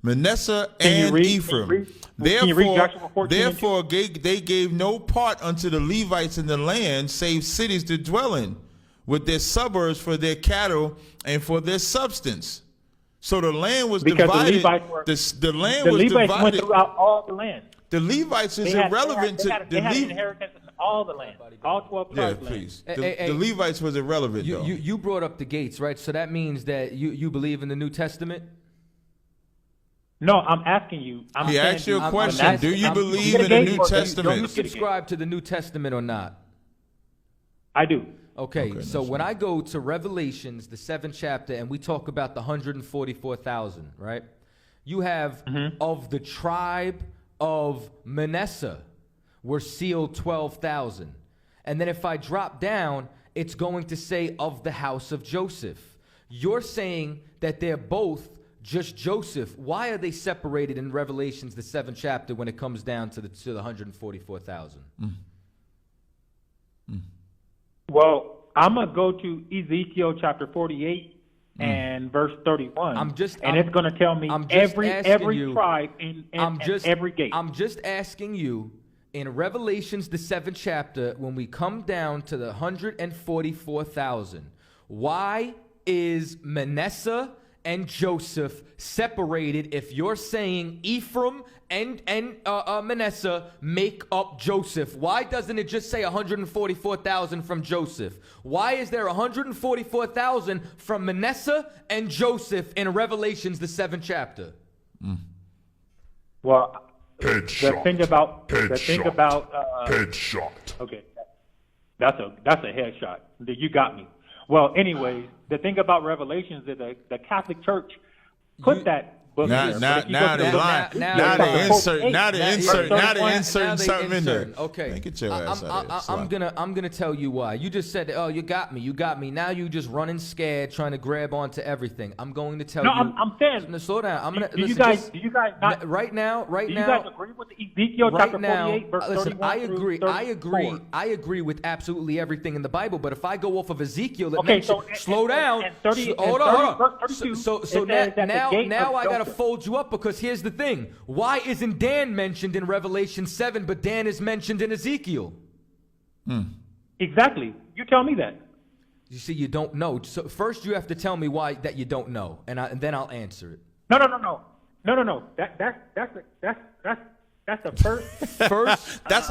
Manasseh and Ephraim. Therefore, they gave no part unto the Levites in the land, save cities to dwell in, with their suburbs for their cattle and for their substance. So the land was divided. The land was divided. Went throughout all the land. The Levites is irrelevant to the Levites. Inheritance in all the land, all 12 tribes. Yeah, please. The Levites was irrelevant. Though. You brought up the gates, right? So that means that you believe in the New Testament. No, I'm asking you. He asked you a question. Do you believe in the New Testament? Do you subscribe to the New Testament or not? I do. Okay, so when I go to Revelations, the 7th chapter, and we talk about the 144,000, right? You have of the tribe of Manasseh were sealed 12,000. And then if I drop down, it's going to say of the house of Joseph. You're saying that they're both just Joseph. Why are they separated in Revelations, the 7th chapter, when it comes down to the 144,000? Well, I'm gonna go to Ezekiel chapter 48 and verse 31. And it's gonna tell me every tribe and every gate. I'm just asking you, in Revelations, the 7th chapter, when we come down to the 144,000, why is Manasseh and Joseph separated if you're saying Ephraim and Manasseh make up Joseph? Why doesn't it just say 144,000 from Joseph? Why is there 144,000 from Manasseh and Joseph in Revelations, the 7th chapter? Well, Headshot. the thing about headshot. Okay, that's a headshot. You got me. Well, anyways, the thing about Revelations is the Catholic Church put that book now they lying. Now they insert something in there. Okay, get your ass out of I'm gonna tell you why. You just said, "Oh, you got me." Now you just running scared, trying to grab onto everything. I'm going to tell you. No, I'm saying. No, slow down. I'm gonna. Do you guys not right now? Do you guys agree with Ezekiel chapter 48 verse 31 I agree. through 34? I agree with absolutely everything in the Bible. But if I go off of Ezekiel, slow down. Hold on. So now I gotta fold you up, because here's the thing. Why isn't Dan mentioned in Revelation 7, but Dan is mentioned in Ezekiel? Exactly. You tell me that. You see, you don't know. So first you have to tell me why that you don't know, and then I'll answer it. No. That's the first. That's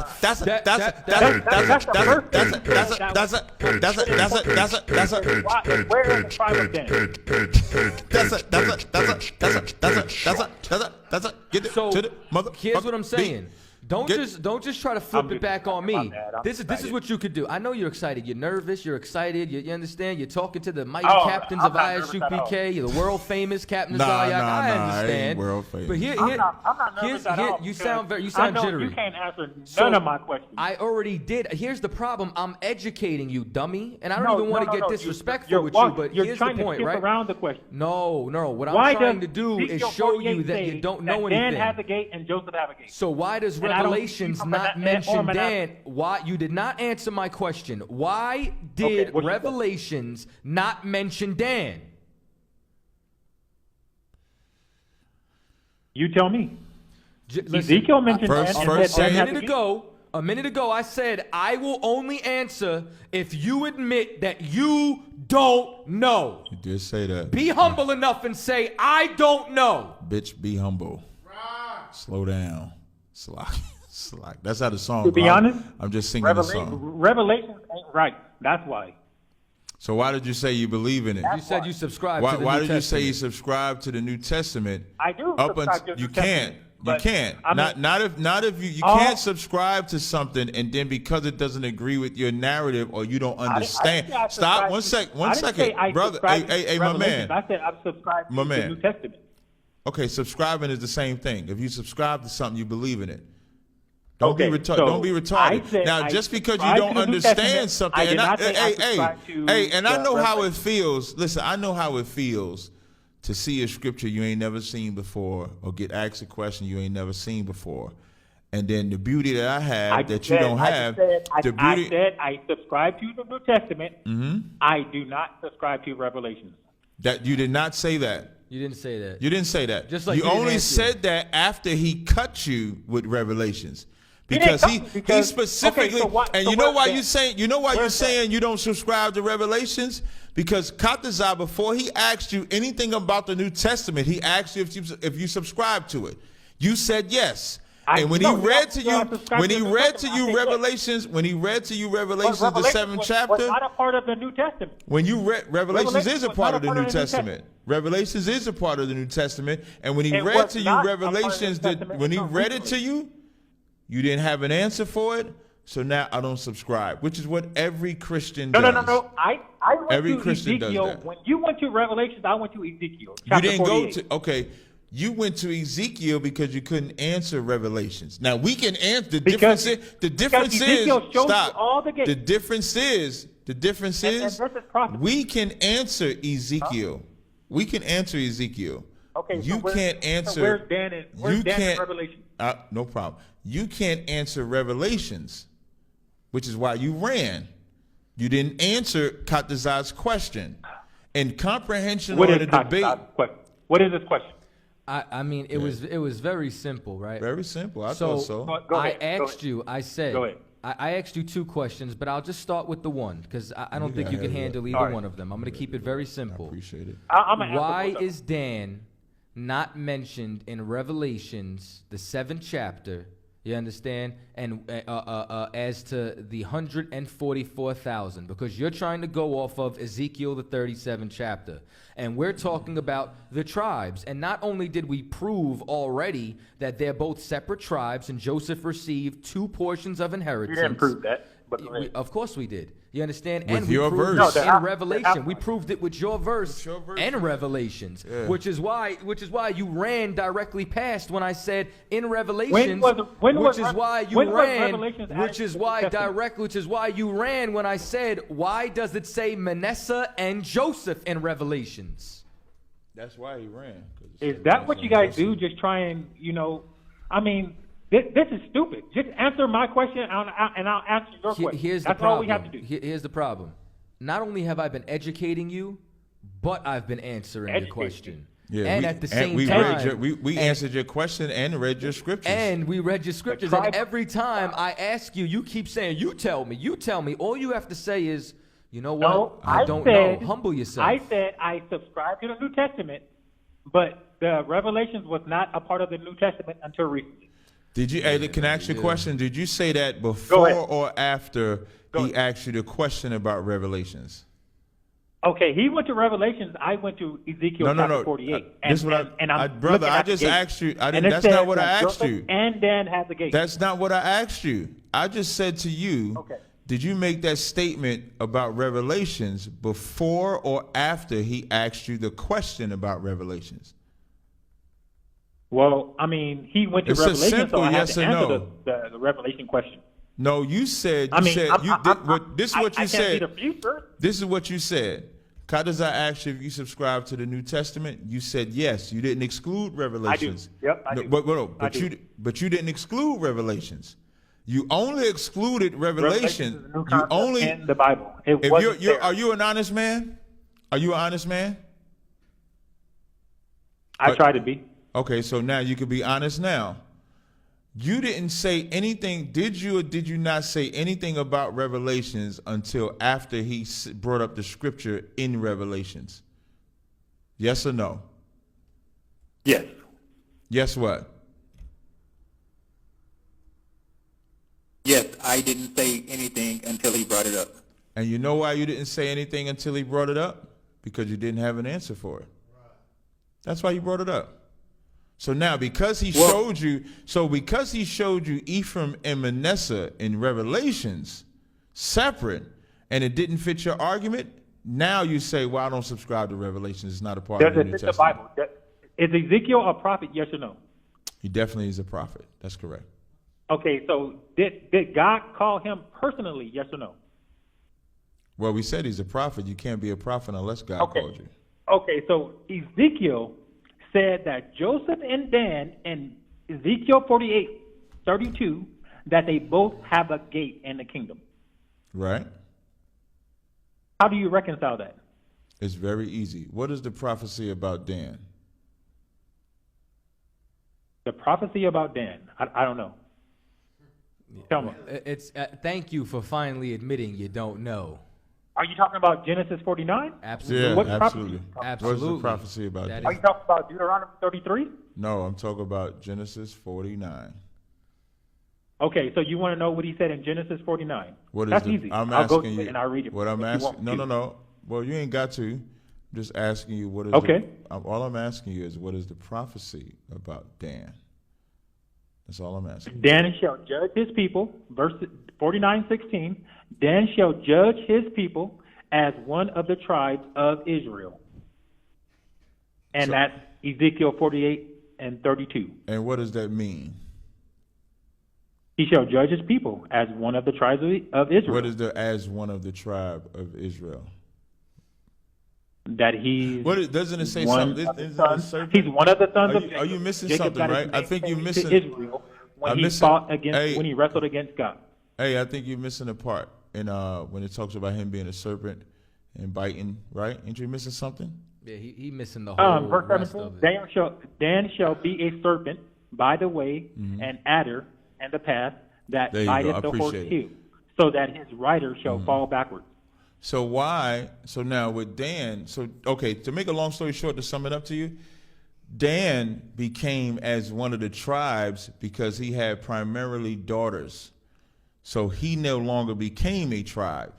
here's what I'm saying. Don't just try to flip it back on me. This is what you could do. I know you're excited. You're nervous. You're excited. You understand. You're talking to the mighty captains of ISUPK. You're the world famous Captain Zayak. I understand. World famous. But I'm not nervous at all. You sound jittery. You can't answer none of my questions. I already did. Here's the problem. I'm educating you, dummy. And I don't even want to get disrespectful with you. But here's the point, right? Around the question. No. What I'm trying to do is show you that you don't know anything. Dan has a gate and Joseph have a gate. So why does Revelations not mention Dan? Why you did not answer my question? Why did Revelations not mention Dan? You tell me. Ezekiel mentioned Dan. A minute ago, I said I will only answer if you admit that you don't know. You did say that. Be humble enough and say I don't know. Bitch, be humble. Slow down. Slack. That's how the song goes. To be honest, I'm just singing the song. Revelations ain't right. That's why. So why did you say you believe in it? You said you subscribe to the New Testament. Why did you say you subscribe to the New Testament? I do subscribe to the New Testament. You can't. Not if you can't subscribe to something and then because it doesn't agree with your narrative or you don't understand. Stop. One second, brother. Hey, my man. I said I'm subscribed to the New Testament. Okay, subscribing is the same thing. If you subscribe to something, you believe in it. Don't be retarded. Now, just because you don't understand something, and I know how it feels. Listen, I know how it feels to see a scripture you ain't never seen before, or get asked a question you ain't never seen before, and then the beauty that I have that you don't have. I said I subscribe to the New Testament. Mm-hmm. I do not subscribe to Revelations. That you did not say that. You didn't say that. You didn't say that. Just like you only said that after he cut you with Revelations. Because he specifically, you know why you're saying you don't subscribe to Revelations? Because Katazai, before he asked you anything about the New Testament, he asked you if you subscribe to it. You said yes. And when he read to you Revelations, the 7th chapter, was not a part of the New Testament. When you read Revelations is a part of the New Testament. Revelations is a part of the New Testament. And when he read to you Revelations, when he read it to you, you didn't have an answer for it, so now I don't subscribe, which is what every Christian does. No. I went to Christian Ezekiel. does that. When you went to Revelations, I went to Ezekiel. You didn't 48. You went to Ezekiel because you couldn't answer Revelations. Now we can answer. The difference is the difference is we can answer Ezekiel. We can answer Ezekiel. Okay, you can't answer. So where's Dan in Revelation? No problem. You can't answer Revelations, which is why you ran. You didn't answer Katazai's question. And comprehension on the debate. What is this question? I mean, it was very simple, right? Very simple. I thought so. I asked you. I said. Go ahead. I asked you 2 questions, but I'll just start with the one because I don't think you can handle either one of them. I'm going to keep it very simple. I appreciate it. Why is Dan not mentioned in Revelations, the 7th chapter? You understand? And as to the 144,000, because you're trying to go off of Ezekiel, the 37th chapter. And we're talking about the tribes. And not only did we prove already that they're both separate tribes and Joseph received 2 portions of inheritance. You didn't prove that. Of course we did. You understand? With and we your proved verse. it in Revelation. We proved it with your verse and Revelations, which is why you ran directly past when I said in Revelations, which is why you ran when I said, why does it say Manasseh and Joseph in Revelations? That's why he ran. Is that what you guys do? Just try and, I mean, this is stupid. Just answer my question, and I'll answer your question. That's all we have to do. Here's the problem. Not only have I been educating you, but I've been answering your question. Yeah, and at the same time, we answered your question and read your scriptures. And we read your scriptures. And every time I ask you, you keep saying, you tell me. All you have to say is, you know what? No, I don't know. Humble yourself. I said I subscribe to the New Testament, but the Revelations was not a part of the New Testament until recently. Did you? Can I ask you a question? Did you say that before or after he asked you the question about Revelations? Okay, he went to Revelations. I went to Ezekiel chapter 48. Brother, I just asked you. That's not what I asked you. And Dan has the gate. That's not what I asked you. I just said to you, did you make that statement about Revelations before or after he asked you the question about Revelations? Well, I mean, he went to Revelation, so I had to answer the Revelation question. No, you said. This is what you said. This is what you said. Kadazai asked you if you subscribe to the New Testament. You said yes. You didn't exclude Revelations. I do. Yep, I do. But you didn't exclude Revelations. You only excluded Revelation. You only in the Bible. Are you an honest man? Are you an honest man? I try to be. Okay, so now you can be honest now. You didn't say anything, did you or did you not say anything about Revelations until after he brought up the scripture in Revelations? Yes or no? Yes. Yes what? Yes, I didn't say anything until he brought it up. And you know why you didn't say anything until he brought it up? Because you didn't have an answer for it. That's why you brought it up. So now, because he showed you Ephraim and Manasseh in Revelations separate, and it didn't fit your argument, now you say, well, I don't subscribe to Revelations. It's not a part of the New Testament. Bible? Is Ezekiel a prophet, yes or no? He definitely is a prophet. That's correct. Okay, so did God call him personally, yes or no? Well, we said he's a prophet. You can't be a prophet unless God called you. Okay, so Ezekiel said that Joseph and Dan in Ezekiel 48:32 that they both have a gate in the kingdom. Right. How do you reconcile that? It's very easy. What is the prophecy about Dan? The prophecy about Dan? I don't know. Tell me. It's thank you for finally admitting you don't know. Are you talking about Genesis 49? Absolutely. Yeah, What absolutely. prophecy? What's the prophecy about Dan? Are you talking about Deuteronomy 33? No, I'm talking about Genesis 49. Okay, so you want to know what he said in Genesis 49? What is That's easy. I'll go to it and I'll read it. What I'm asking? No. Well, you ain't got to. I'm just asking you what is. All I'm asking you is what is the prophecy about Dan? That's all I'm asking. Dan shall judge his people, verse 49:16. Dan shall judge his people as one of the tribes of Israel. And that's Ezekiel 48:32. And what does that mean? He shall judge his people as one of the tribes of Israel. What is the as one of the tribe of Israel? That he. Doesn't it say something? He's one of the sons of Jacob. Are you missing Jacob something, right? I think you're missing. Israel when he fought against, when he wrestled against God. Hey, I think you're missing a part in when it talks about him being a serpent and biting, right? Ain't you missing something? Yeah, he missing the whole verse rest 17, of it. Dan shall be a serpent by the way, and adder and the path that guideth the horse heel, so that his rider shall fall backward. So now with Dan, to make a long story short, to sum it up to you, Dan became as one of the tribes because he had primarily daughters. So he no longer became a tribe.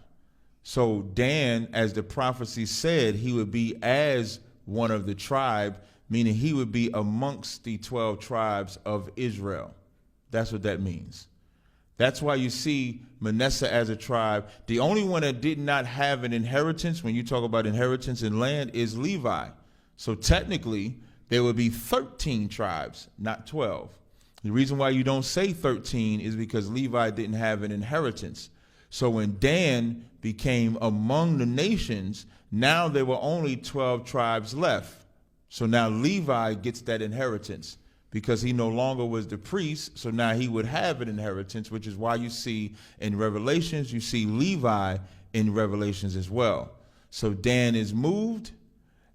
So Dan, as the prophecy said, he would be as one of the tribe, meaning he would be amongst the 12 tribes of Israel. That's what that means. That's why you see Manasseh as a tribe. The only one that did not have an inheritance, when you talk about inheritance in land, is Levi. So technically, there would be 13 tribes, not 12. The reason why you don't say 13 is because Levi didn't have an inheritance. So when Dan became among the nations, now there were only 12 tribes left. So now Levi gets that inheritance because he no longer was the priest. So now he would have an inheritance, which is why you see in Revelations, you see Levi in Revelations as well. So Dan is moved,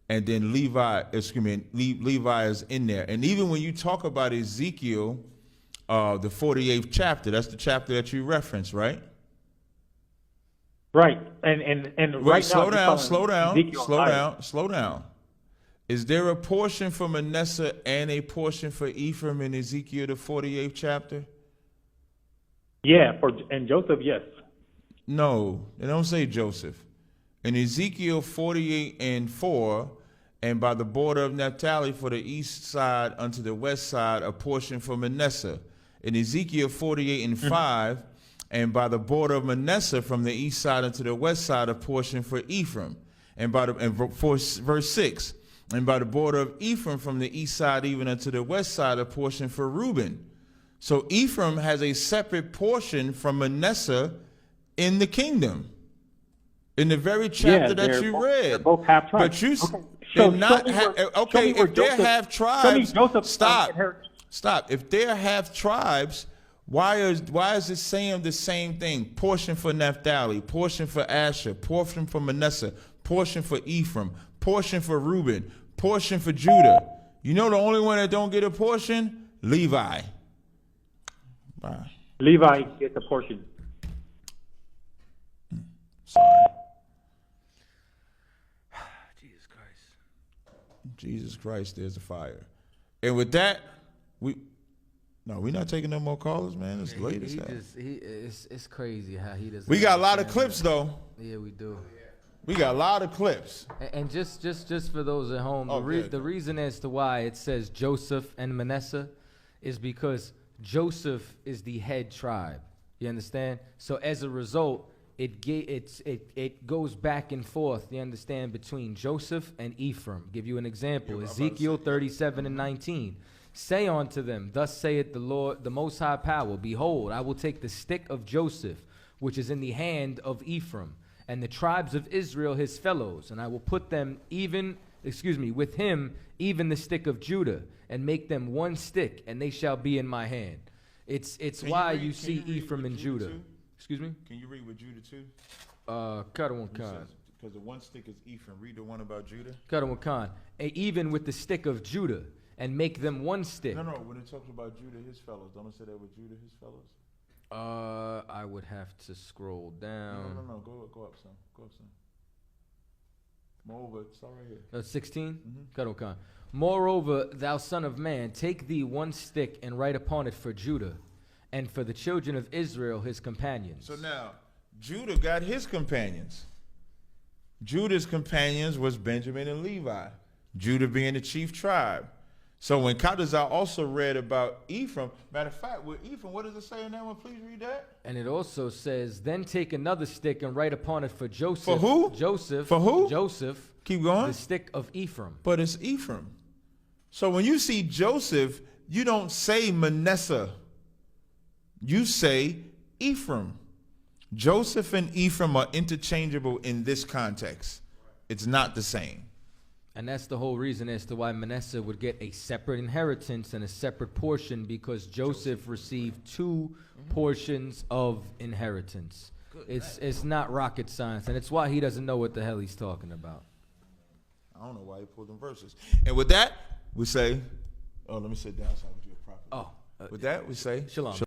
and then Levi is in there. And even when you talk about Ezekiel, the 48th chapter, that's the chapter that you reference, right? Right. And right slow now, down. Is there a portion for Manasseh and a portion for Ephraim in Ezekiel the 48th chapter? Yeah, and Joseph, yes. No, they don't say Joseph. In Ezekiel 48:4, and by the border of Naphtali for the east side unto the west side, a portion for Manasseh. In Ezekiel 48:5, and by the border of Manasseh from the east side unto the west side, a portion for Ephraim. And verse 6, and by the border of Ephraim from the east side even unto the west side, a portion for Reuben. So Ephraim has a separate portion from Manasseh in the kingdom. In the very chapter that you read. They're both half tribes. But you if they're half tribes, stop. If they're half tribes, why is it saying the same thing? Portion for Naphtali, portion for Asher, portion for Manasseh, portion for Ephraim, portion for Reuben, portion for Judah. You know the only one that don't get a portion? Levi. Bye. Levi gets a portion. Sorry. Jesus Christ, there's a fire. And with that, we're not taking no more callers, man. It's late as hell. It's crazy how he doesn't. We got a lot of clips though. Yeah, we do. We got a lot of clips. And just for those at home, the reason as to why it says Joseph and Manasseh is because Joseph is the head tribe. You understand? So as a result, it goes back and forth, you understand, between Joseph and Ephraim. Give you an example. Ezekiel 37:19. Say unto them, thus saith the Lord, the Most High Power, behold, I will take the stick of Joseph, which is in the hand of Ephraim, and the tribes of Israel his fellows, and I will put them with him, even the stick of Judah, and make them one stick, and they shall be in my hand. It's why you see Ephraim and Judah. Excuse me? Can you read with Judah too? Because the one stick is Ephraim. Read the one about Judah. Even with the stick of Judah, and make them one stick. No, when it talks about Judah, his fellows, don't it say that with Judah, his fellows? I would have to scroll down. No. Go up some. Moreover, it's all right here. 16? Moreover, thou son of man, take thee one stick and write upon it for Judah, and for the children of Israel his companions. So now, Judah got his companions. Judah's companions was Benjamin and Levi. Judah being the chief tribe. So when Kadazar also read about Ephraim, matter of fact, with Ephraim, what does it say in that one? Please read that. And it also says, then take another stick and write upon it for Joseph. For who? Joseph. For who? Joseph. Keep going. The stick of Ephraim. But it's Ephraim. So when you see Joseph, you don't say Manasseh. You say Ephraim. Joseph and Ephraim are interchangeable in this context. It's not the same. And that's the whole reason as to why Manasseh would get a separate inheritance and a separate portion, because Joseph received two portions of inheritance. It's not rocket science, and it's why he doesn't know what the hell he's talking about. I don't know why he pulled them verses. And with that, we say, let me sit down so I can do it properly. With that, we say, Shalom.